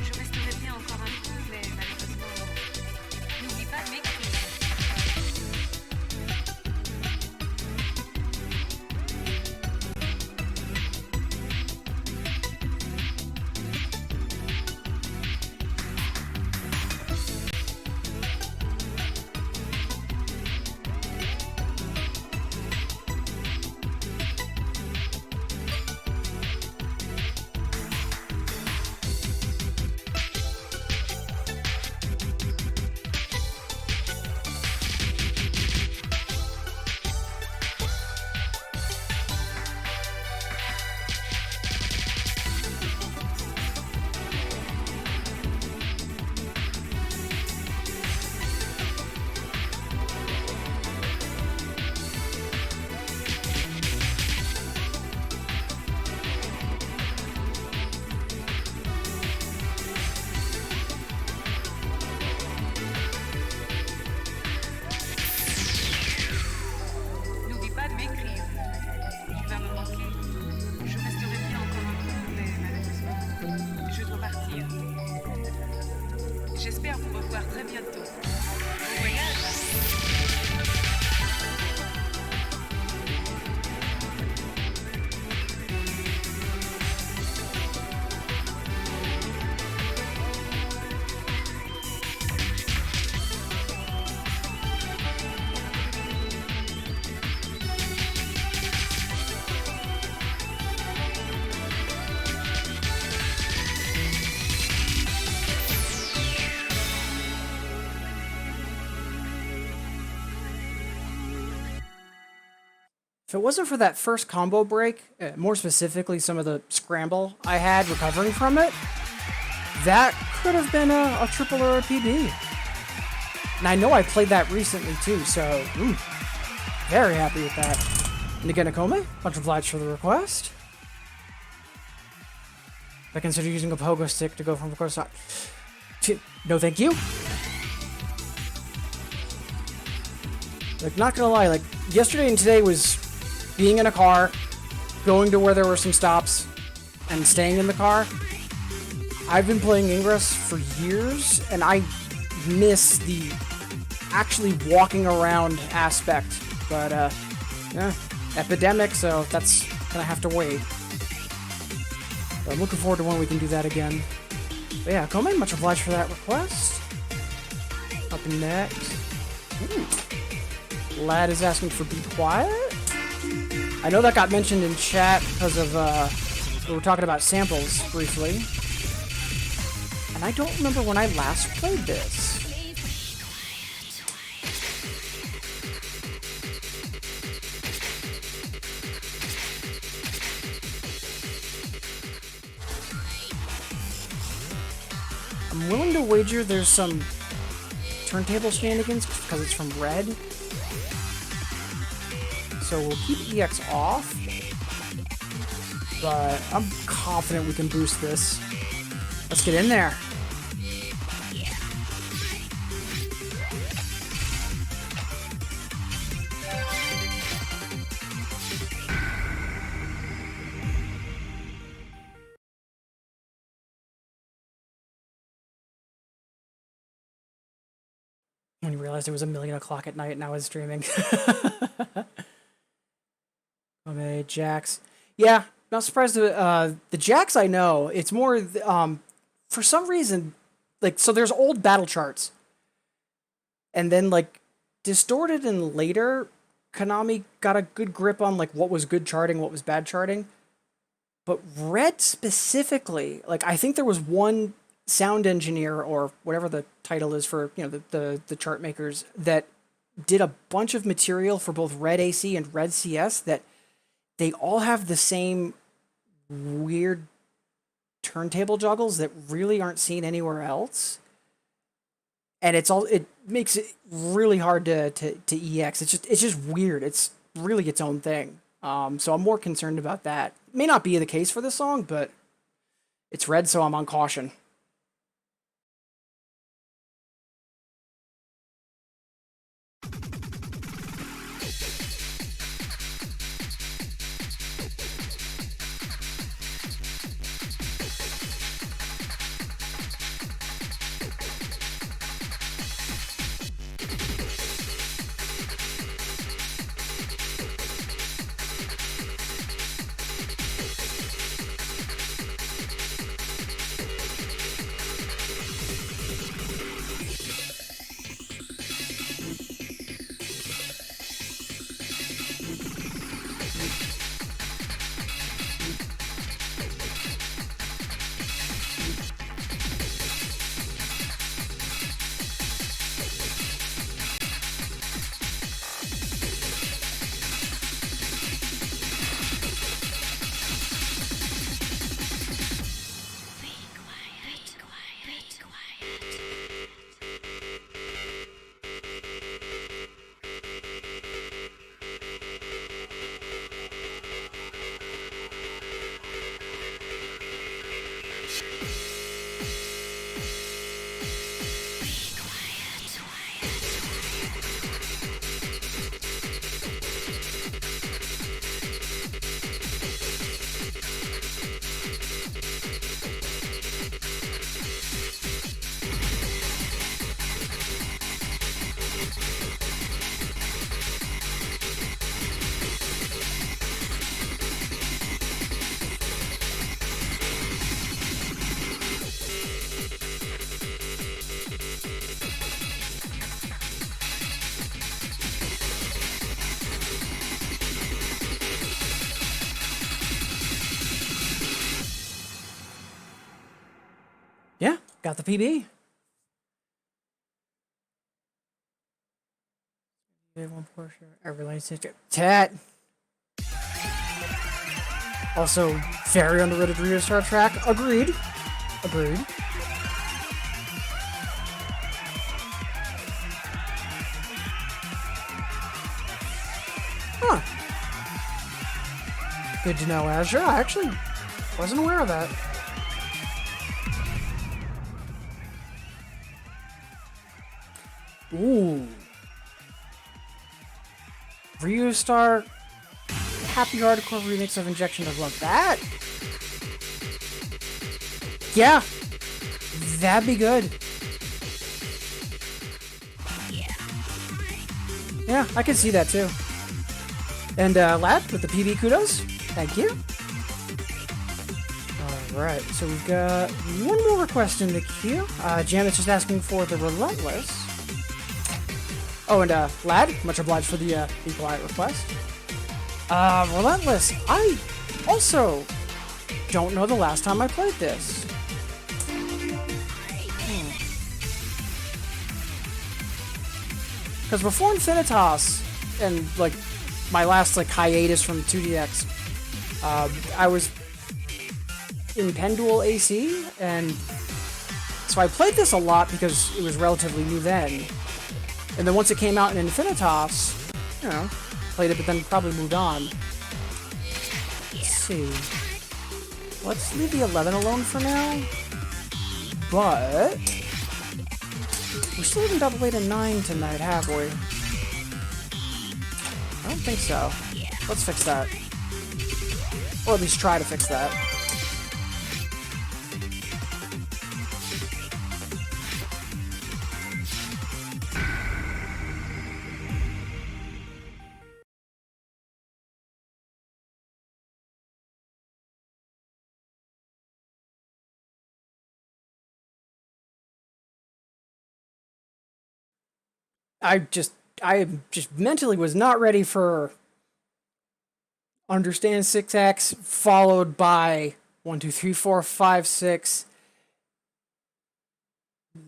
Je resterai bien encore un peu, mais malheureusement, n'oublie pas de m'écrire. N'oublie pas de m'écrire. Tu vas me manquer. Je resterai bien encore un peu, mais malheureusement, je dois partir. J'espère vous revoir très bientôt. Bon voyage. If it wasn't for that first combo break, more specifically some of the scramble I had recovering from it, that could have been a triple or a PB. And I know I played that recently too, so very happy with that. And again, Akome, much obliged for the request. I consider using a pogo stick to go from course not. No, thank you. Like, not gonna lie, like, yesterday and today was being in a car, going to where there were some stops, and staying in the car. I've been playing Ingress for years, and I miss the actually walking around aspect. But, yeah, epidemic, so that's gonna have to wait. But I'm looking forward to when we can do that again. But yeah, Komen, much obliged for that request. Up next. Ooh. Lad is asking for Be Quiet. I know that got mentioned in chat because of, we were talking about samples briefly. And I don't remember when I last played this. I'm willing to wager there's some turntable shenanigans because it's from Red. So we'll keep EX off. But I'm confident we can boost this. Let's get in there. When you realized it was 1,000,000 at night and I was streaming. Okay, Jax. Yeah, not surprised. The Jax I know. It's more, for some reason, like, so there's old battle charts. And then, like, Distorted and later, Konami got a good grip on, like, what was good charting, what was bad charting. But Red specifically, like, I think there was one sound engineer or whatever the title is for, you know, the chart makers that did a bunch of material for both Red AC and Red CS that they all have the same weird turntable juggles that really aren't seen anywhere else. And it makes it really hard to EX. It's just weird. It's really its own thing. So I'm more concerned about that. May not be the case for this song, but it's Red, so I'm on caution. Yeah, got the PB. One portion. Everybody Tat. Also, very underrated restart track. Agreed. Good to know, Azure. I actually wasn't aware of that. Ooh. Ryu Star Happy Hardcore remix of Injection. I love that. Yeah. That'd be good. Yeah, I can see that too. And Lad with the PB kudos. Thank you. Alright, so we've got one more request in the queue. Janet's just asking for the Relentless. Oh, and Lad, much obliged for the Be Quiet request. Relentless, I also don't know the last time I played this. Because before Infinitas, and like my last like hiatus from 2DX, I was in Pendual AC, and so I played this a lot because it was relatively new then. And then once it came out in Infinitas, you know, played it, but then probably moved on. Let's see. Let's leave the 11 alone for now. But we're still in double 8 and 9 tonight, have we? I don't think so. Let's fix that. Or at least try to fix that. I just mentally was not ready for understand 6x followed by 1, 2, 3, 4, 5, 6.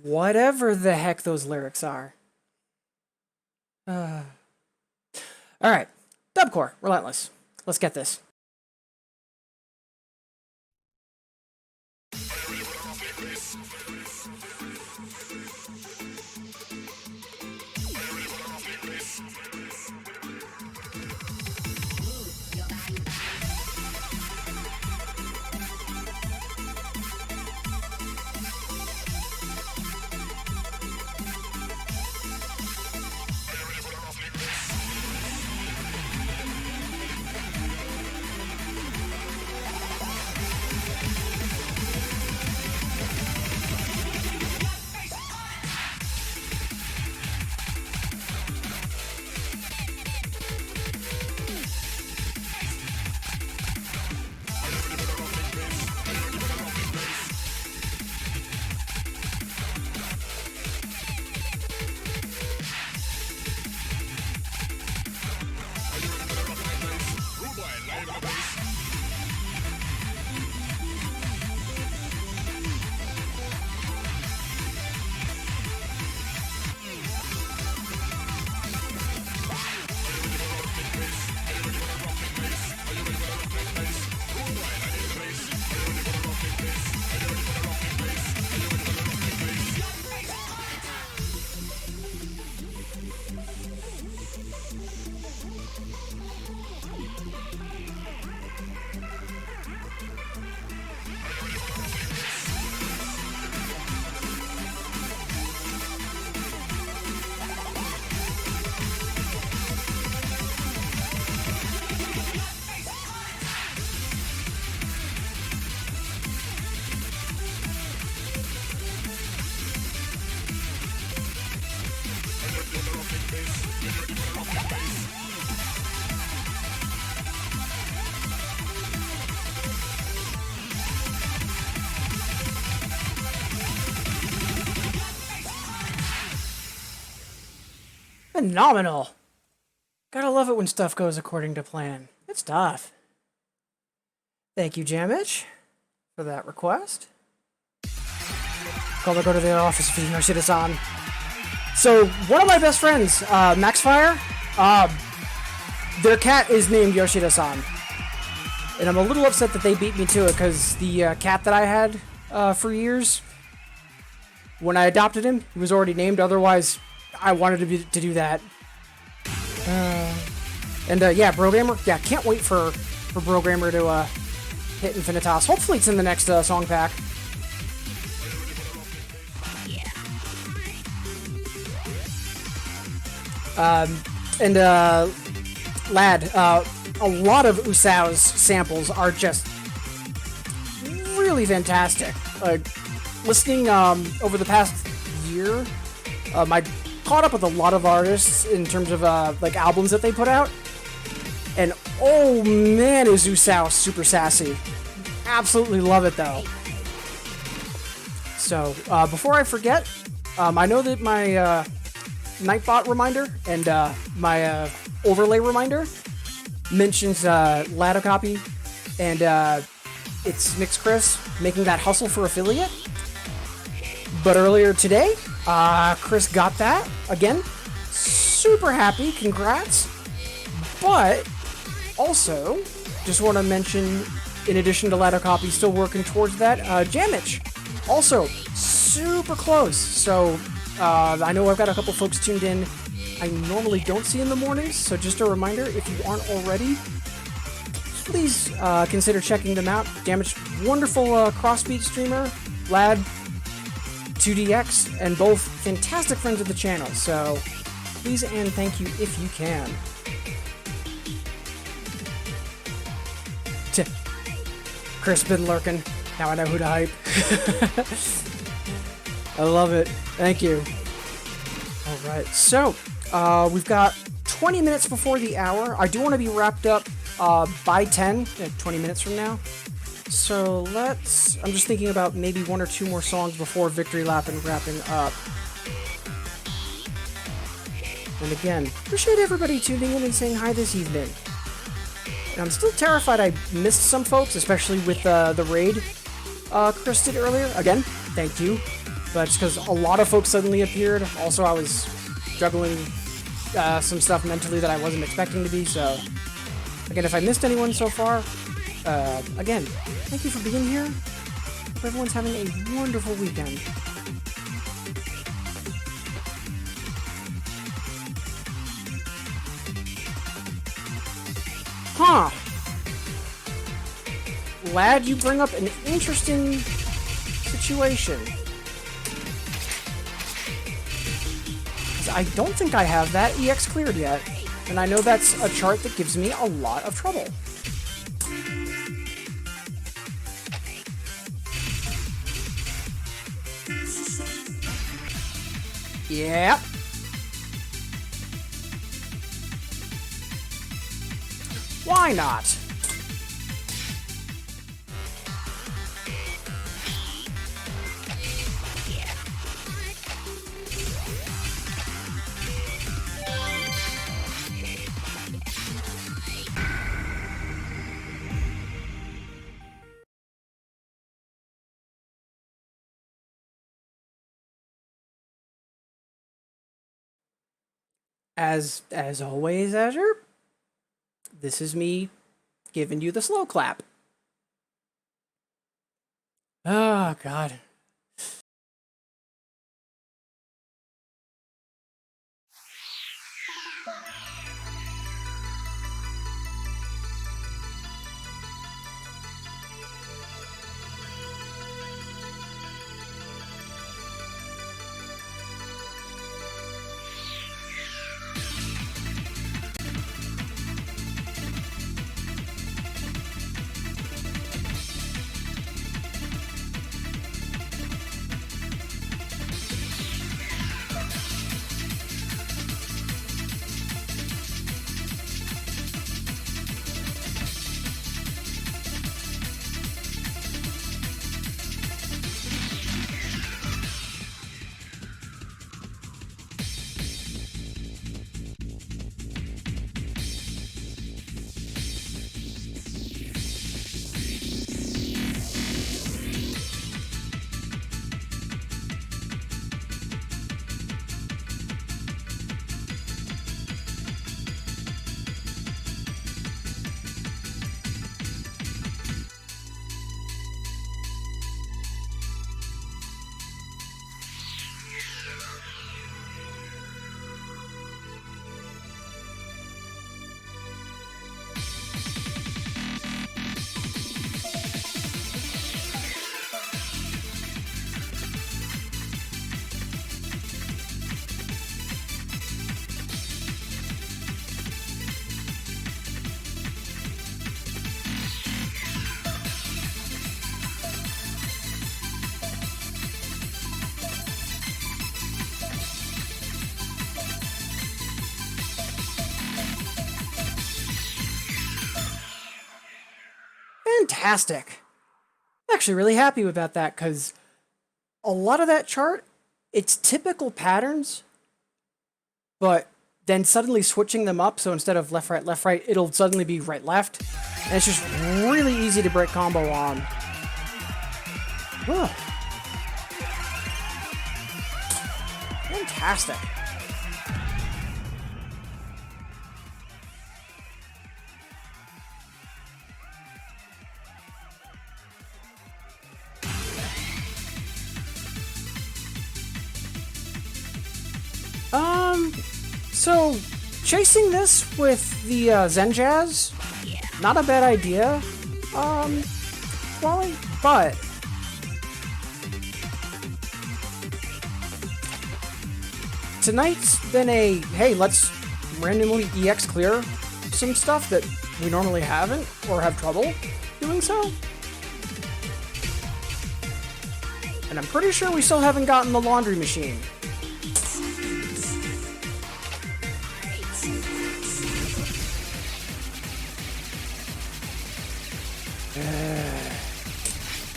Whatever the heck those lyrics are. Alright. Dubcore, Relentless. Let's get this. Phenomenal. Gotta love it when stuff goes according to plan. It's tough. Thank you, Jamich, for that request. Call to go to the office if you know shit is on. So, one of my best friends, Maxfire, their cat is named Yoshida-san. And I'm a little upset that they beat me to it, because the cat that I had for years, when I adopted him, he was already named. Otherwise, I wanted to do that. Yeah, Bro Gamer, yeah, can't wait for for Programmer to hit Infinitas. Hopefully it's in the next song pack. And Lad, a lot of Usao's samples are just really fantastic. Listening over the past year, I caught up with a lot of artists in terms of like albums that they put out, and oh man, is Usao super sassy. Absolutely love it though. So before I forget, I know that my Nightbot reminder and my overlay reminder mentions Latocopy and it's Mix Chris making that hustle for affiliate. But earlier today, Chris got that again. Super happy, congrats. But also, just want to mention, in addition to Latocopy, still working towards that, Jamich. Also, super close. So I know I've got a couple folks tuned in I normally don't see in the mornings, so just a reminder, if you aren't already, please consider checking them out. Damage, wonderful crossbeat streamer, Lad, 2DX, and both fantastic friends of the channel, so please and thank you if you can. Chris been lurking, now I know who to hype. I love it, thank you. Alright, so we've got 20 minutes before the hour. I do want to be wrapped up by 10, 20 minutes from now. So I'm just thinking about maybe one or two more songs before Victory Lap and wrapping up. And again, appreciate everybody tuning in and saying hi this evening. And I'm still terrified I missed some folks, especially with the raid Chris did earlier. Again, thank you. But it's because a lot of folks suddenly appeared. Also, I was juggling some stuff mentally that I wasn't expecting to be, so again, if I missed anyone so far, again, thank you for being here. Hope everyone's having a wonderful weekend. Huh. Lad, you bring up an interesting situation. I don't think I have that EX cleared yet, and I know that's a chart that gives me a lot of trouble. Yep. Why not? As always, Azure, this is me giving you the slow clap. Oh, God. fantastic. I'm actually really happy about that, because a lot of that chart, it's typical patterns, but then suddenly switching them up, so instead of left, right, it'll suddenly be right, left. And it's just really easy to break combo on. Whew. Fantastic. So, chasing this with the Zen Jazz, not a bad idea, Wally, but tonight's been a, hey, let's randomly EX clear some stuff that we normally haven't, or have trouble doing so. And I'm pretty sure we still haven't gotten the laundry machine.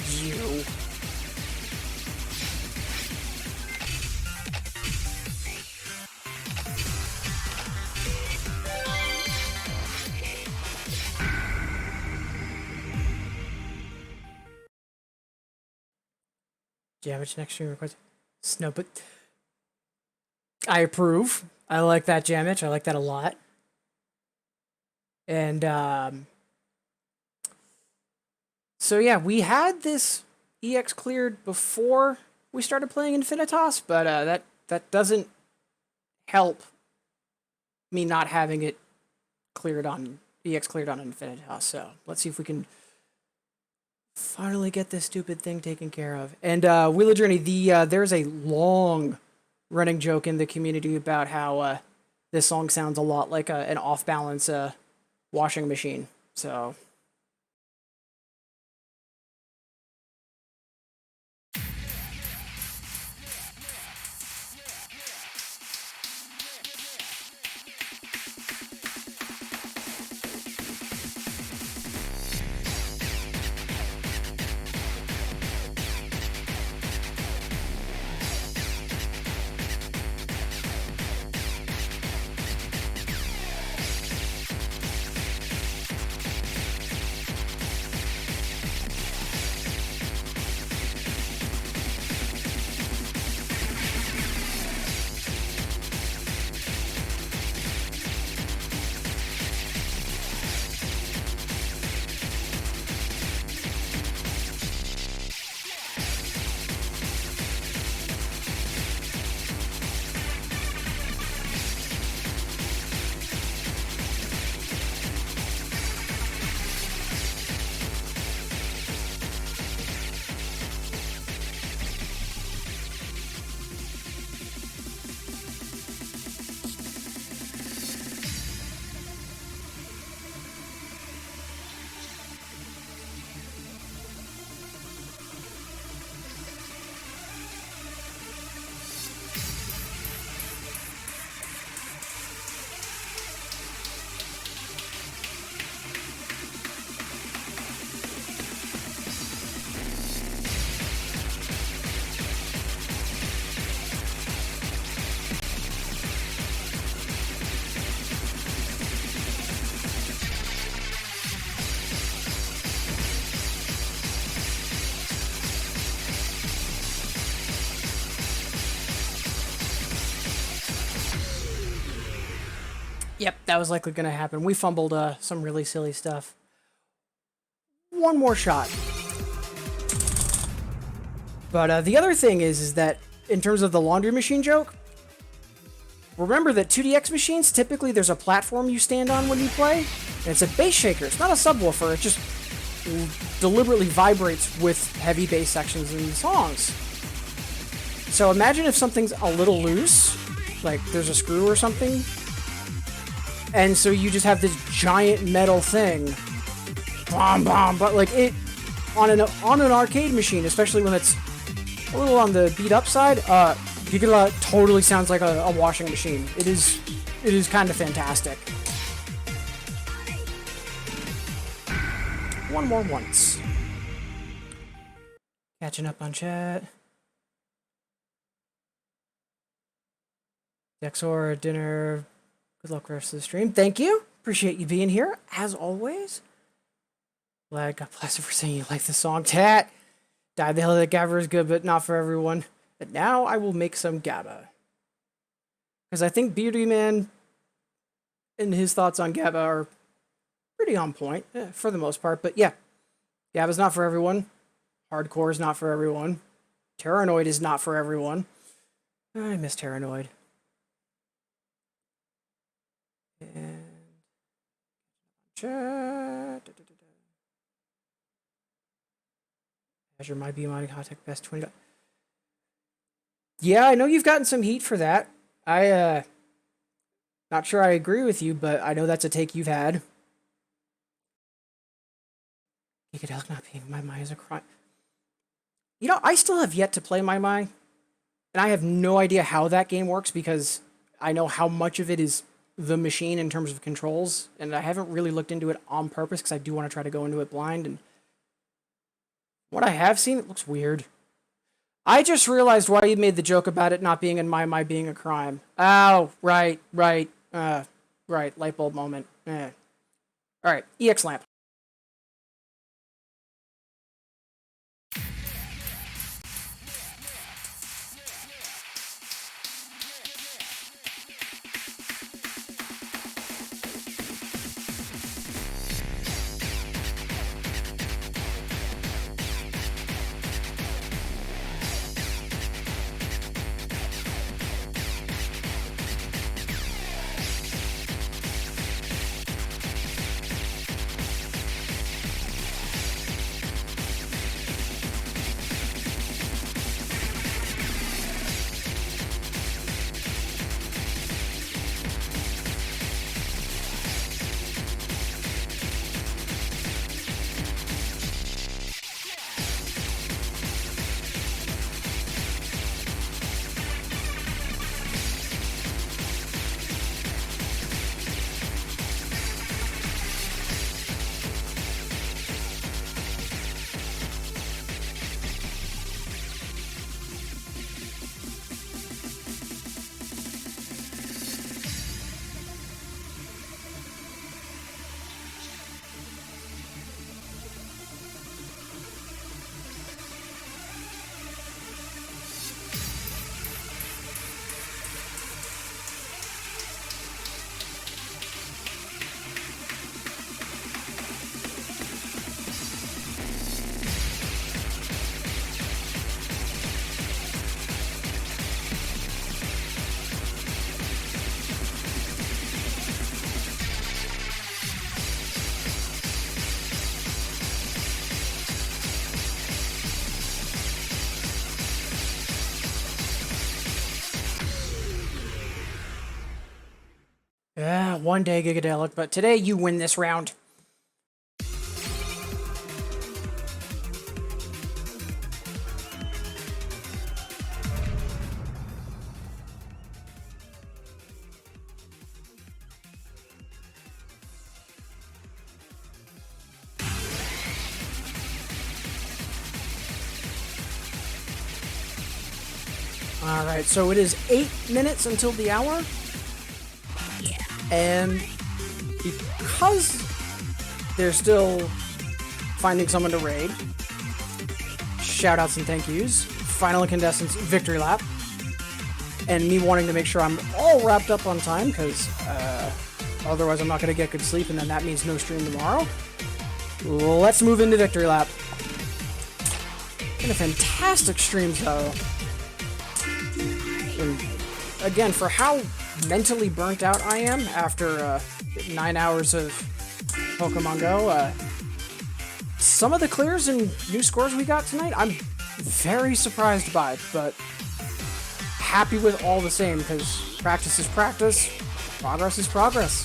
You. Damage next stream request. Snow, but I approve. I like that damage. I like that a lot. And so yeah, we had this EX cleared before we started playing Infinitas, but that doesn't help me not having it cleared on EX cleared on Infinitas. So let's see if we can finally get this stupid thing taken care of. And Wheel of Journey, there's a long running joke in the community about how this song sounds a lot like an off balance washing machine. So. Yep, that was likely going to happen. We fumbled some really silly stuff. One more shot. But the other thing is that in terms of the laundry machine joke, remember that 2DX machines, typically there's a platform you stand on when you play, and it's a bass shaker. It's not a subwoofer. It just deliberately vibrates with heavy bass sections in the songs. So imagine if something's a little loose, like there's a screw or something, and so you just have this giant metal thing, but like it on an arcade machine, especially when it's a little on the beat up side, Giga totally sounds like a washing machine. It is kind of fantastic. one more once. Catching up on chat. Dexor, dinner. Good luck rest of the stream. Thank you. Appreciate you being here, as always. Glad got blasted for saying you like the song. Tat! Died the hell that GABA is good, but not for everyone. But now I will make some GABA. Because I think Beardy Man and his thoughts on GABA are pretty on point, for the most part. But yeah, GABA's not for everyone. Hardcore is not for everyone. Terranoid is not for everyone. I miss Terranoid. And chat. Azure might be my contact best 20. Yeah, I know you've gotten some heat for that. Not sure I agree with you, but I know that's a take you've had. Gigadelic not being my mind is a crime. You know, I still have yet to play my mind, and I have no idea how that game works because I know how much of it is the machine in terms of controls, and I haven't really looked into it on purpose because I do want to try to go into it blind, and what I have seen, it looks weird. I just realized why you made the joke about it not being in my mind being a crime. Oh, right. Right, light bulb moment. Alright, EX lamp. Yeah, one day, Gigadelic, but today you win this round. Alright, so it is 8 minutes until the hour. And because they're still finding someone to raid, shoutouts and thank yous, Final Incandescence Victory Lap, and me wanting to make sure I'm all wrapped up on time, because otherwise I'm not going to get good sleep, and then that means no stream tomorrow. Let's move into Victory Lap. Been a fantastic streams, though. And again, for how mentally burnt out I am after 9 hours of Pokemon Go, some of the clears and new scores we got tonight, I'm very surprised by, but happy with all the same, because practice is practice, progress is progress.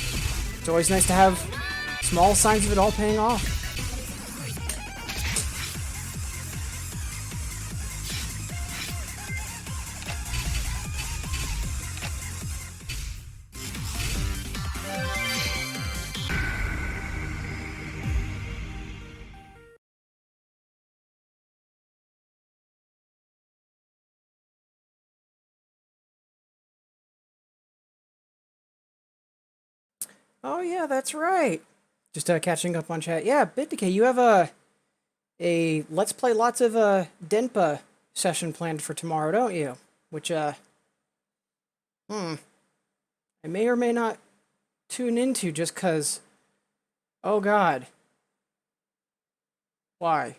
It's always nice to have small signs of it all paying off. Oh yeah, that's right. Just catching up on chat. Yeah, BitDecay, you have a Let's Play Lots of Denpa session planned for tomorrow, don't you? Which I may or may not tune into just 'cause. Oh God. Why?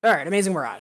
All right, Amazing Mirage.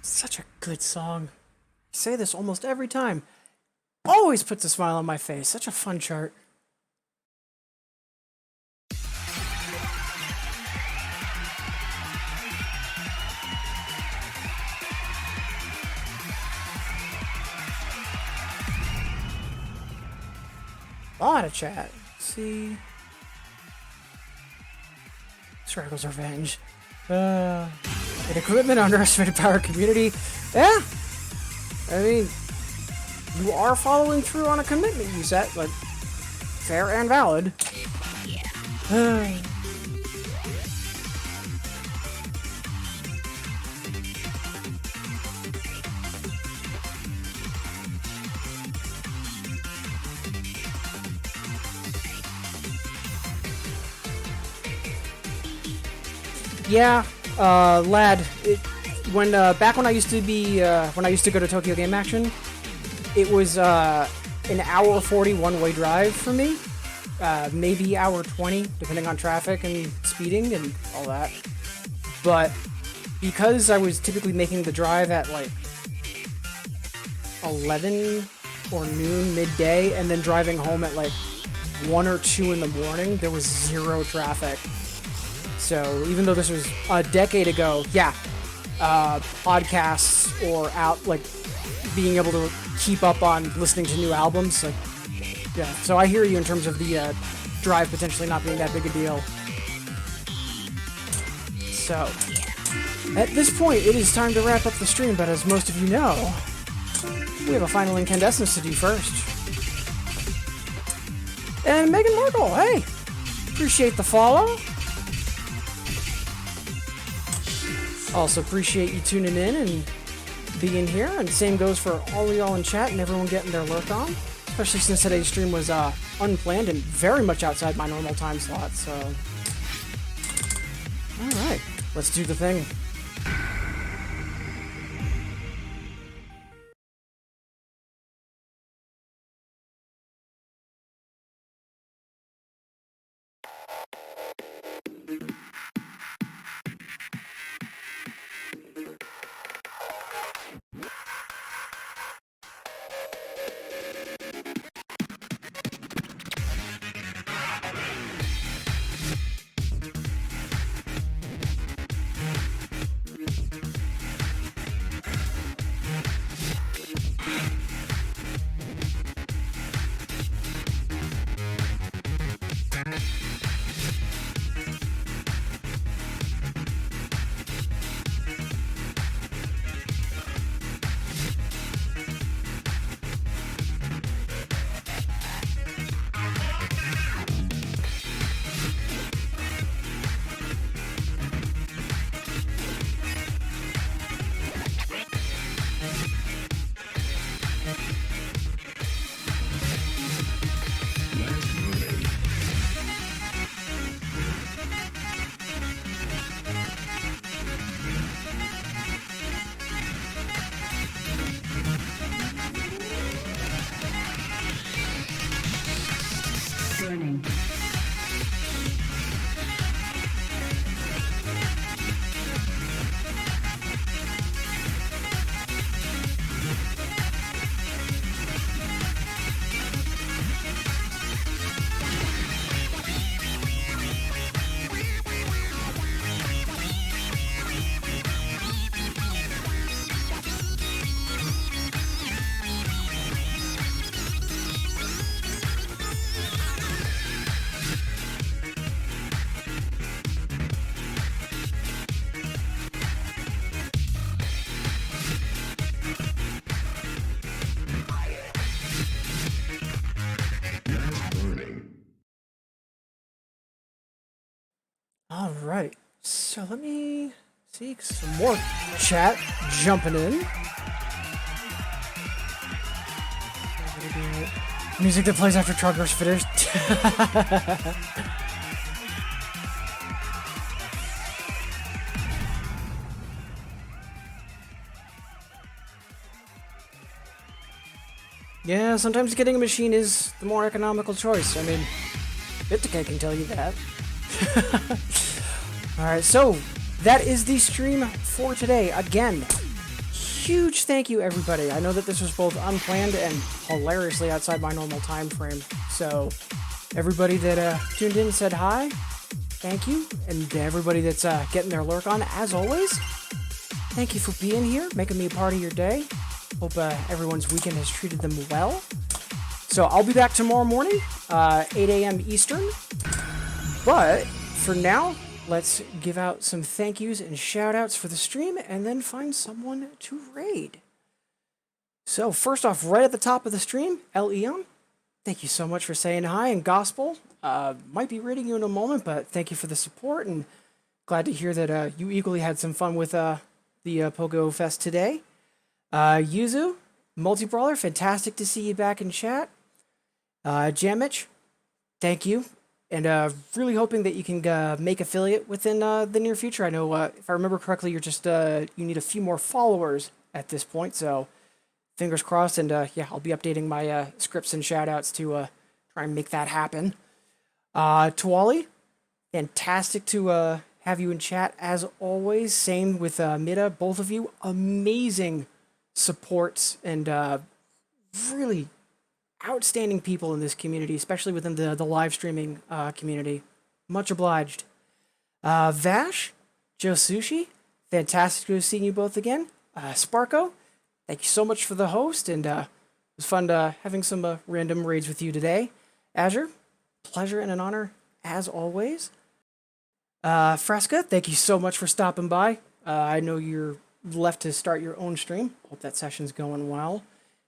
Such a good song. I say this almost every time. Always puts a smile on my face. Such a fun chart. A lot of chat. Let's see. Struggles Revenge. An equipment underestimated power community. Yeah. I mean, you are following through on a commitment you set, but fair and valid. Yeah, lad. Back when I used to be when I used to go to Tokyo Game Action, it was an hour 40 one-way drive for me, maybe hour 20 depending on traffic and speeding and all that. But because I was typically making the drive at like 11 or noon midday and then driving home at like 1 or 2 in the morning, there was zero traffic. So even though this was a decade ago, yeah, podcasts or out like being able to keep up on listening to new albums, like yeah. So I hear you in terms of the drive potentially not being that big a deal. So at this point, it is time to wrap up the stream. But as most of you know, we have a final incandescence to do first. And Megan Markle, hey, appreciate the follow. Also appreciate you tuning in and being here, and same goes for all of y'all in chat and everyone getting their lurk on, especially since today's stream was unplanned and very much outside my normal time slot, so... Alright, let's do the thing. burning. All right, so let me see some more chat jumping in. Music that plays after Trucker's finished. Yeah, sometimes getting a machine is the more economical choice. I mean, BitDecay can tell you that. Alright, so that is the stream for today. Again, huge thank you, everybody. I know that this was both unplanned and hilariously outside my normal time frame. So, everybody that tuned in said hi, thank you. And everybody that's getting their lurk on, as always, thank you for being here, making me a part of your day. Hope everyone's weekend has treated them well. So I'll be back tomorrow morning, 8 a.m. Eastern. But for now, let's give out some thank yous and shout outs for the stream and then find someone to raid. So first off, right at the top of the stream, El Eon, thank you so much for saying hi. And Gospel, might be raiding you in a moment, but thank you for the support and glad to hear that you equally had some fun with the Pogo Fest today. Yuzu, Multi-Brawler, fantastic to see you back in chat. Jamich, thank you. And really hoping that you can make affiliate within the near future. I know, if I remember correctly, you're just, you need a few more followers at this point. So fingers crossed. And yeah, I'll be updating my scripts and shoutouts to try and make that happen. Tuwali, fantastic to have you in chat as always. Same with Mida, both of you. Amazing supports and really outstanding people in this community, especially within the live streaming community. Much obliged. Vash, Joe Sushi, fantastic to have seen you both again. Sparko, thank you so much for the host, and it was fun having some random raids with you today. Azure, pleasure and an honor as always. Fresca, thank you so much for stopping by. I know you're left to start your own stream. Hope that session's going well.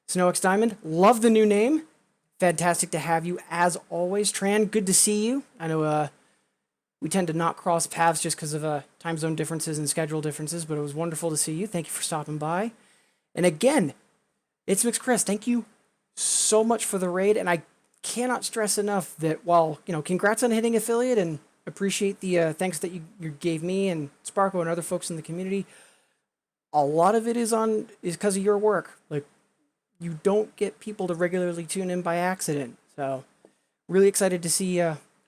SnowX Diamond, love the new name. Fantastic to have you as always. Tran, good to see you. I know we tend to not cross paths just because of time zone differences and schedule differences, but it was wonderful to see you. Thank you for stopping by. And again, it's Mixed Chris. Thank you so much for the raid, and I cannot stress enough that while, congrats on hitting affiliate and appreciate the thanks that you gave me and Sparko and other folks in the community. A lot of it is because of your work. Like, you don't get people to regularly tune in by accident. So, really excited to see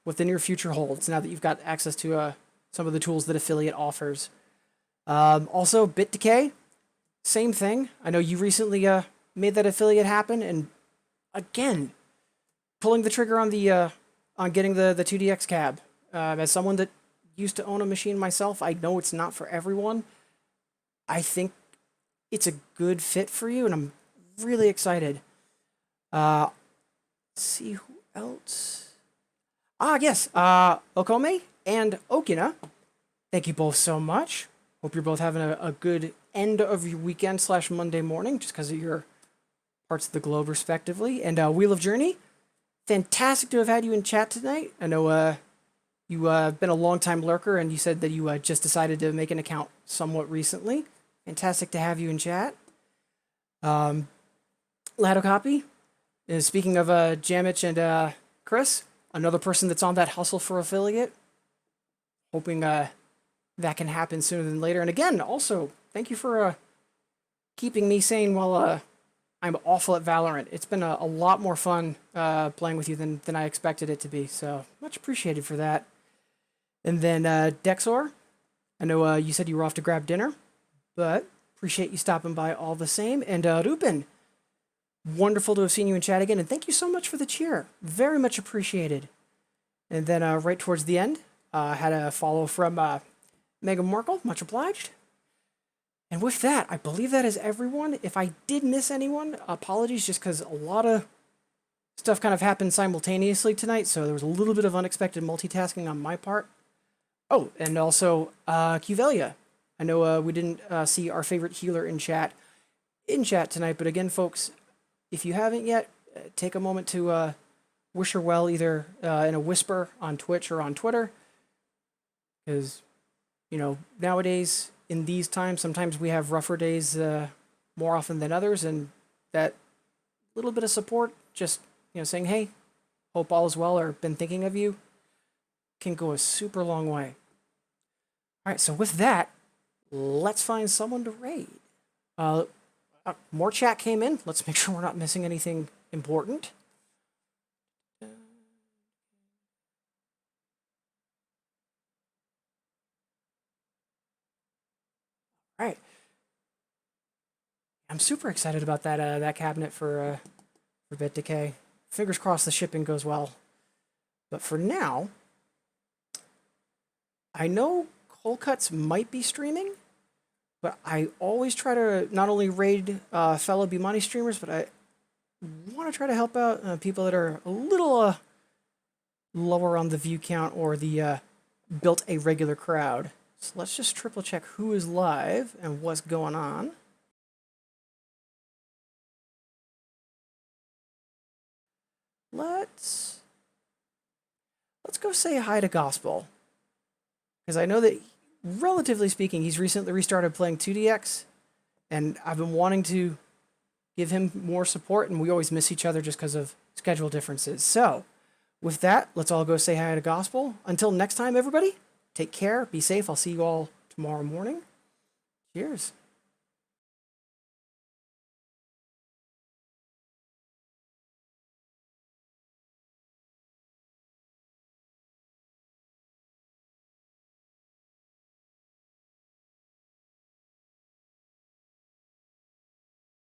what the near future holds now that you've got access to some of the tools that affiliate offers. Also, BitDecay, same thing. I know you recently made that affiliate happen, and again, pulling the trigger on the on getting the 2DX cab. As someone that used to own a machine myself, I know it's not for everyone. I think it's a good fit for you, and I'm really excited. Let's see who else. Yes, Okome and Okina. Thank you both so much. Hope you're both having a good end of your weekend / Monday morning, just because of your parts of the globe, respectively. And Wheel of Journey, fantastic to have had you in chat tonight. I know you've been a long-time lurker, and you said that you just decided to make an account somewhat recently. Fantastic to have you in chat. Lado Copy, speaking of Jamich and Chris, another person that's on that hustle for affiliate. Hoping that can happen sooner than later. And again, also, thank you for keeping me sane while I'm awful at Valorant. It's been a lot more fun playing with you than I expected it to be. So much appreciated for that. And then Dexor, I know you said you were off to grab dinner, but appreciate you stopping by all the same. And Ruben, wonderful to have seen you in chat again. And thank you so much for the cheer. Very much appreciated. And then right towards the end, had a follow from Meghan Markle. Much obliged. And with that, I believe that is everyone. If I did miss anyone, apologies, just because a lot of stuff kind of happened simultaneously tonight, so there was a little bit of unexpected multitasking on my part. Oh, and also Cuvelia. I know we didn't see our favorite healer in chat tonight, but again, folks, if you haven't yet, take a moment to wish her well, either in a whisper on Twitch or on Twitter, because, you know, nowadays, in these times, sometimes we have rougher days more often than others, and that little bit of support, just, you know, saying, hey, hope all is well, or been thinking of you, can go a super long way. All right, so with that, let's find someone to raid. More chat came in. Let's make sure we're not missing anything important. All right. I'm super excited about that cabinet for Bit Decay. Fingers crossed the shipping goes well. But for now, I know Cold Cuts might be streaming, but I always try to not only raid fellow Bimani streamers, but I want to try to help out people that are a little lower on the view count or the built a regular crowd. So let's just triple check who is live and what's going on. Let's go say hi to Gospel, because I know that, relatively speaking, he's recently restarted playing 2DX, and I've been wanting to give him more support, and we always miss each other just because of schedule differences. So, with that, let's all go say hi to Gospel. Until next time, everybody, take care, be safe. I'll see you all tomorrow morning. Cheers.